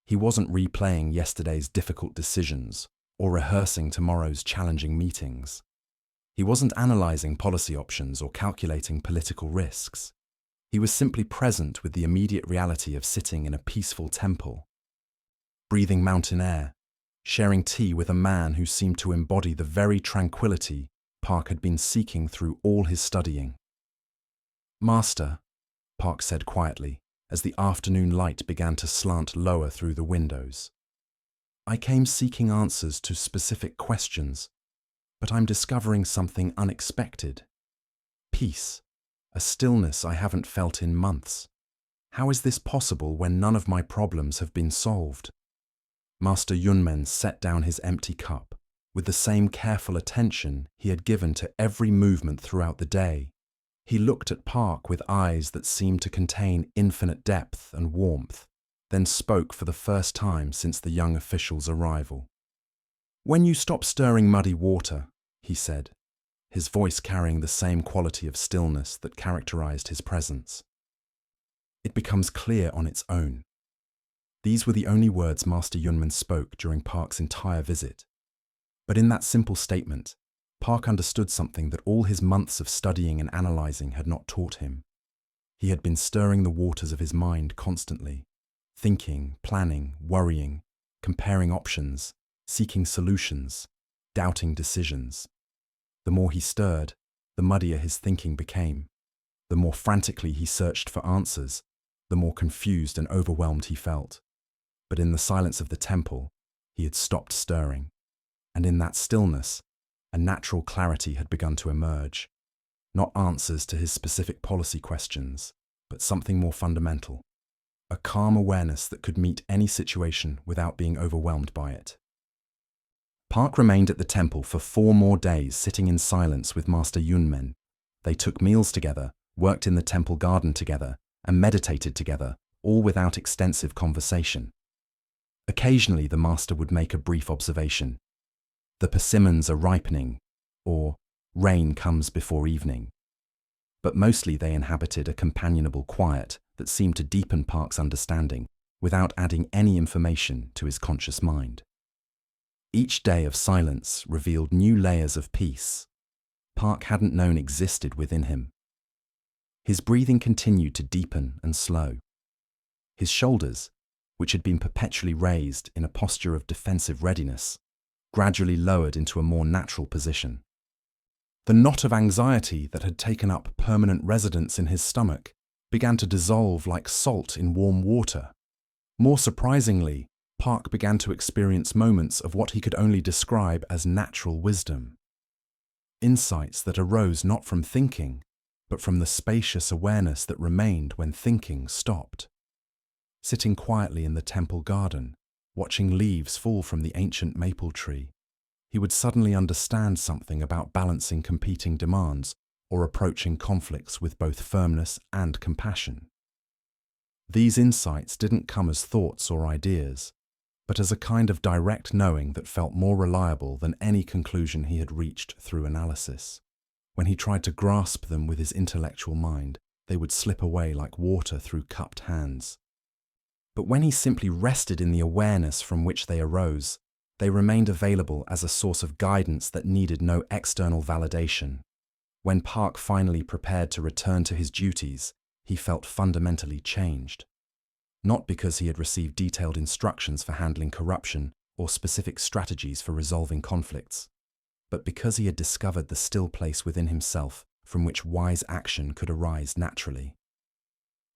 He wasn't replaying yesterday's difficult decisions or rehearsing tomorrow's challenging meetings. He wasn't analyzing policy options or calculating political risks. He was simply present with the immediate reality of sitting in a peaceful temple, breathing mountain air, sharing tea with a man who seemed to embody the very tranquility Park had been seeking through all his studying. "Master," Park said quietly, as the afternoon light began to slant lower through the windows, "I came seeking answers to specific questions, but I'm discovering something unexpected. Peace, a stillness I haven't felt in months. How is this possible when none of my problems have been solved?" Master Yunmen set down his empty cup with the same careful attention he had given to every movement throughout the day. He looked at Park with eyes that seemed to contain infinite depth and warmth, then spoke for the first time since the young official's arrival. "When you stop stirring muddy water," he said, his voice carrying the same quality of stillness that characterized his presence, "it becomes clear on its own." These were the only words Master Yunmen spoke during Park's entire visit. But in that simple statement, Park understood something that all his months of studying and analyzing had not taught him. He had been stirring the waters of his mind constantly, thinking, planning, worrying, comparing options, seeking solutions, doubting decisions. The more he stirred, the muddier his thinking became. The more frantically he searched for answers, the more confused and overwhelmed he felt. But in the silence of the temple, he had stopped stirring. And in that stillness, a natural clarity had begun to emerge. Not answers to his specific policy questions, but something more fundamental. A calm awareness that could meet any situation without being overwhelmed by it. Park remained at the temple for 4 more days, sitting in silence with Master Yunmen. They took meals together, worked in the temple garden together, and meditated together, all without extensive conversation. Occasionally, the master would make a brief observation. The persimmons are ripening, or rain comes before evening. But mostly they inhabited a companionable quiet that seemed to deepen Park's understanding without adding any information to his conscious mind. Each day of silence revealed new layers of peace Park hadn't known existed within him. His breathing continued to deepen and slow. His shoulders, which had been perpetually raised in a posture of defensive readiness, gradually lowered into a more natural position. The knot of anxiety that had taken up permanent residence in his stomach began to dissolve like salt in warm water. More surprisingly, Park began to experience moments of what he could only describe as natural wisdom. Insights that arose not from thinking, but from the spacious awareness that remained when thinking stopped. Sitting quietly in the temple garden, watching leaves fall from the ancient maple tree, he would suddenly understand something about balancing competing demands or approaching conflicts with both firmness and compassion. These insights didn't come as thoughts or ideas, but as a kind of direct knowing that felt more reliable than any conclusion he had reached through analysis. When he tried to grasp them with his intellectual mind, they would slip away like water through cupped hands. But when he simply rested in the awareness from which they arose, they remained available as a source of guidance that needed no external validation. When Park finally prepared to return to his duties, he felt fundamentally changed. Not because he had received detailed instructions for handling corruption or specific strategies for resolving conflicts, but because he had discovered the still place within himself from which wise action could arise naturally.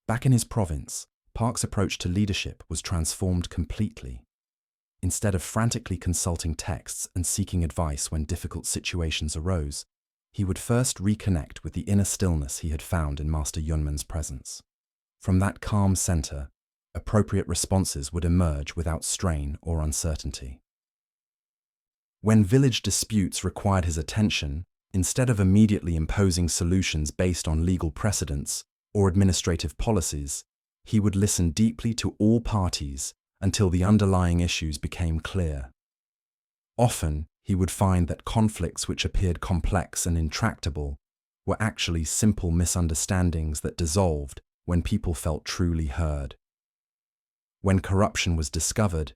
Back in his province, Park's approach to leadership was transformed completely. Instead of frantically consulting texts and seeking advice when difficult situations arose, he would first reconnect with the inner stillness he had found in Master Yunmen's presence. From that calm center, appropriate responses would emerge without strain or uncertainty. When village disputes required his attention, instead of immediately imposing solutions based on legal precedents or administrative policies, he would listen deeply to all parties until the underlying issues became clear. Often, he would find that conflicts which appeared complex and intractable were actually simple misunderstandings that dissolved when people felt truly heard. When corruption was discovered,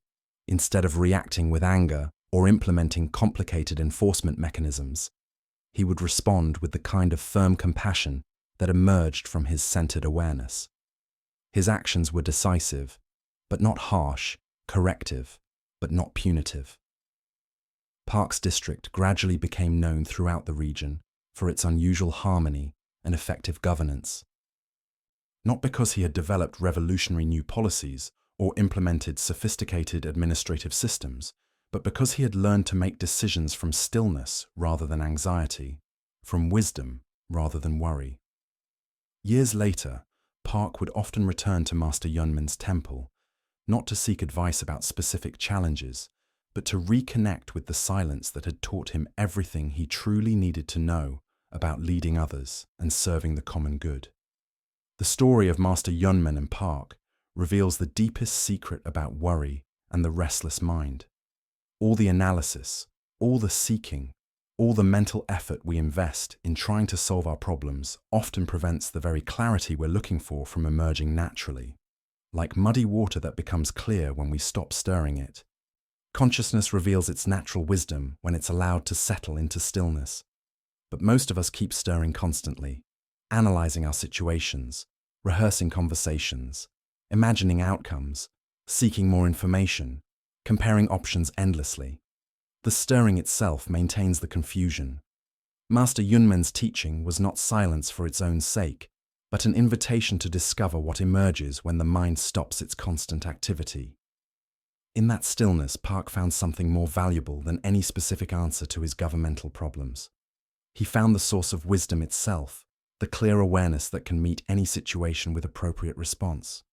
instead of reacting with anger or implementing complicated enforcement mechanisms, he would respond with the kind of firm compassion that emerged from his centered awareness. His actions were decisive, but not harsh, corrective, but not punitive. Park's district gradually became known throughout the region for its unusual harmony and effective governance. Not because he had developed revolutionary new policies or implemented sophisticated administrative systems, but because he had learned to make decisions from stillness rather than anxiety, from wisdom rather than worry. Years later, Park would often return to Master Yunmen's temple, not to seek advice about specific challenges, but to reconnect with the silence that had taught him everything he truly needed to know about leading others and serving the common good. The story of Master Yunmen and Park reveals the deepest secret about worry and the restless mind. All the analysis, all the seeking, all the mental effort we invest in trying to solve our problems often prevents the very clarity we're looking for from emerging naturally, like muddy water that becomes clear when we stop stirring it. Consciousness reveals its natural wisdom when it's allowed to settle into stillness. But most of us keep stirring constantly, analyzing our situations, rehearsing conversations, imagining outcomes, seeking more information, comparing options endlessly. The stirring itself maintains the confusion. Master Yunmen's teaching was not silence for its own sake, but an invitation to discover what emerges when the mind stops its constant activity. In that stillness, Park found something more valuable than any specific answer to his governmental problems. He found the source of wisdom itself, the clear awareness that can meet any situation with appropriate response.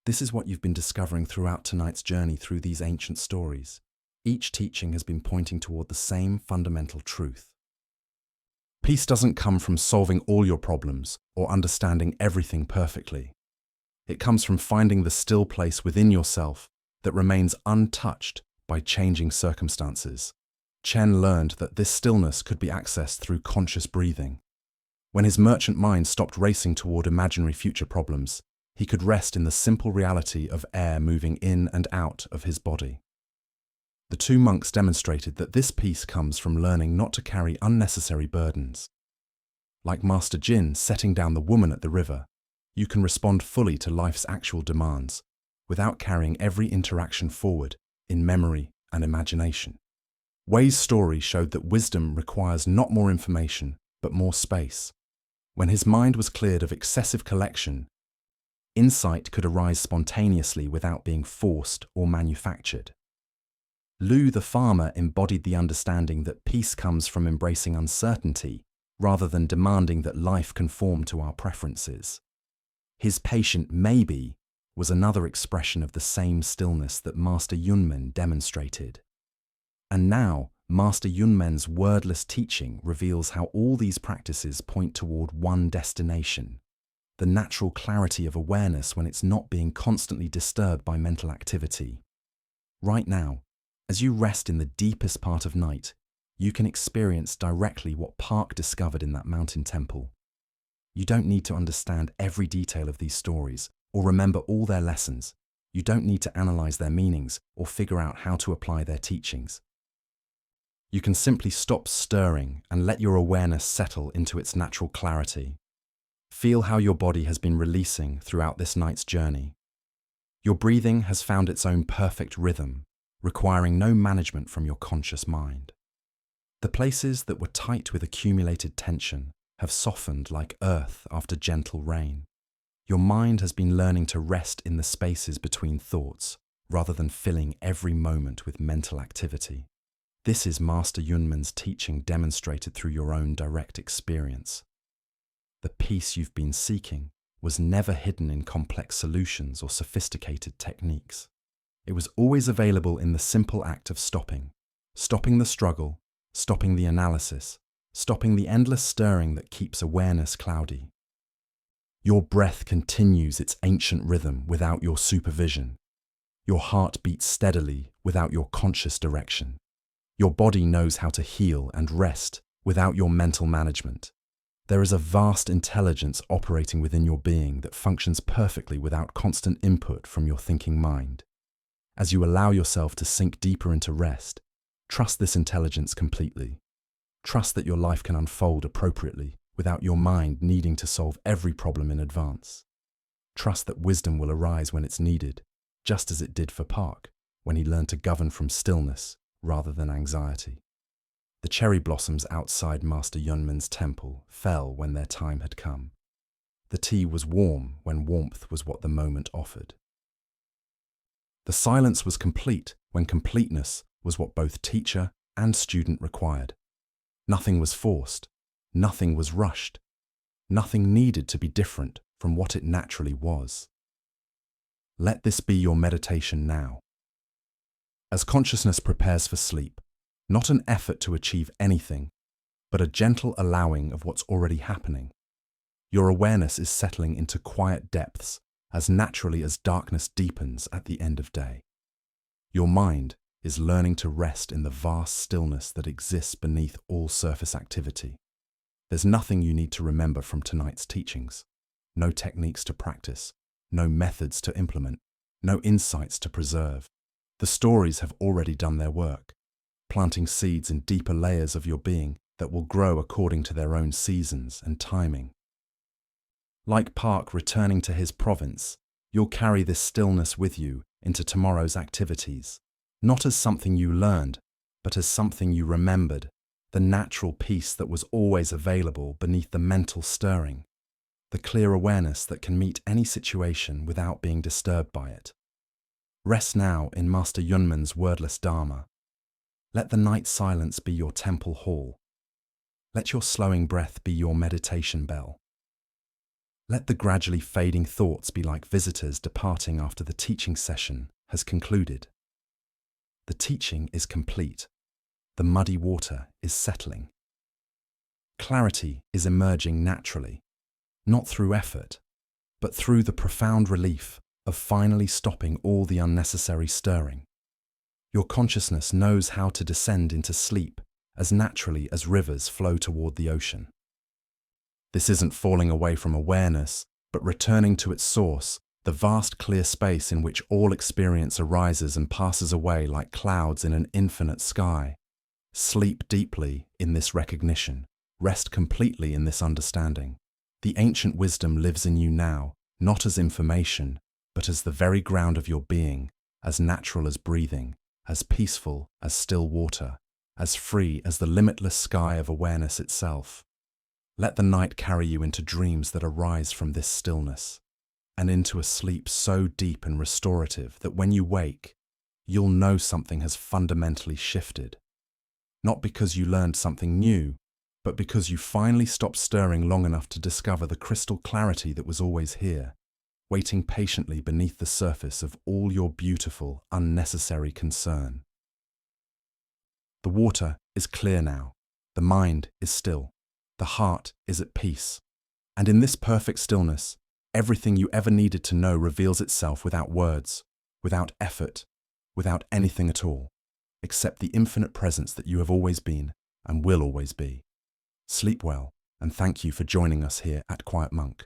This is what you've been discovering throughout tonight's journey through these ancient stories. Each teaching has been pointing toward the same fundamental truth. Peace doesn't come from solving all your problems or understanding everything perfectly. It comes from finding the still place within yourself that remains untouched by changing circumstances. Chen learned that this stillness could be accessed through conscious breathing. When his merchant mind stopped racing toward imaginary future problems, he could rest in the simple reality of air moving in and out of his body. The two monks demonstrated that this peace comes from learning not to carry unnecessary burdens. Like Master Jin setting down the woman at the river, you can respond fully to life's actual demands without carrying every interaction forward in memory and imagination. Wei's story showed that wisdom requires not more information, but more space. When his mind was cleared of excessive collection, insight could arise spontaneously without being forced or manufactured. Lu the farmer embodied the understanding that peace comes from embracing uncertainty rather than demanding that life conform to our preferences. His patient maybe was another expression of the same stillness that Master Yunmen demonstrated. And now, Master Yunmen's wordless teaching reveals how all these practices point toward one destination: the natural clarity of awareness when it's not being constantly disturbed by mental activity. Right now, as you rest in the deepest part of night, you can experience directly what Park discovered in that mountain temple. You don't need to understand every detail of these stories or remember all their lessons. You don't need to analyze their meanings or figure out how to apply their teachings. You can simply stop stirring and let your awareness settle into its natural clarity. Feel how your body has been releasing throughout this night's journey. Your breathing has found its own perfect rhythm, requiring no management from your conscious mind. The places that were tight with accumulated tension have softened like earth after gentle rain. Your mind has been learning to rest in the spaces between thoughts, rather than filling every moment with mental activity. This is Master Yunmen's teaching demonstrated through your own direct experience. The peace you've been seeking was never hidden in complex solutions or sophisticated techniques. It was always available in the simple act of stopping the struggle, stopping the analysis, stopping the endless stirring that keeps awareness cloudy. Your breath continues its ancient rhythm without your supervision. Your heart beats steadily without your conscious direction. Your body knows how to heal and rest without your mental management. There is a vast intelligence operating within your being that functions perfectly without constant input from your thinking mind. As you allow yourself to sink deeper into rest, trust this intelligence completely. Trust that your life can unfold appropriately without your mind needing to solve every problem in advance. Trust that wisdom will arise when it's needed, just as it did for Park when he learned to govern from stillness rather than anxiety. The cherry blossoms outside Master Yunmen's temple fell when their time had come. The tea was warm when warmth was what the moment offered. The silence was complete when completeness was what both teacher and student required. Nothing was forced, nothing was rushed, nothing needed to be different from what it naturally was. Let this be your meditation now. As consciousness prepares for sleep, not an effort to achieve anything, but a gentle allowing of what's already happening. Your awareness is settling into quiet depths as naturally as darkness deepens at the end of day. Your mind is learning to rest in the vast stillness that exists beneath all surface activity. There's nothing you need to remember from tonight's teachings. No techniques to practice, no methods to implement, no insights to preserve. The stories have already done their work, planting seeds in deeper layers of your being that will grow according to their own seasons and timing. Like Park returning to his province, you'll carry this stillness with you into tomorrow's activities, not as something you learned, but as something you remembered, the natural peace that was always available beneath the mental stirring, the clear awareness that can meet any situation without being disturbed by it. Rest now in Master Yunmen's wordless Dharma. Let the night silence be your temple hall. Let your slowing breath be your meditation bell. Let the gradually fading thoughts be like visitors departing after the teaching session has concluded. The teaching is complete. The muddy water is settling. clarity is emerging naturally, not through effort, but through the profound relief of finally stopping all the unnecessary stirring. Your consciousness knows how to descend into sleep as naturally as rivers flow toward the ocean. This isn't falling away from awareness, but returning to its source, the vast clear space in which all experience arises and passes away like clouds in an infinite sky. Sleep deeply in this recognition. Rest completely in this understanding. The ancient wisdom lives in you now, not as information, but as the very ground of your being, as natural as breathing, as peaceful as still water, as free as the limitless sky of awareness itself. Let the night carry you into dreams that arise from this stillness, and into a sleep so deep and restorative that when you wake, you'll know something has fundamentally shifted. Not because you learned something new, but because you finally stopped stirring long enough to discover the crystal clarity that was always here, waiting patiently beneath the surface of all your beautiful, unnecessary concern. The water is clear now, the mind is still, the heart is at peace, and in this perfect stillness, everything you ever needed to know reveals itself without words, without effort, without anything at all, except the infinite presence that you have always been and will always be. Sleep well, and thank you for joining us here at Quiet Monk.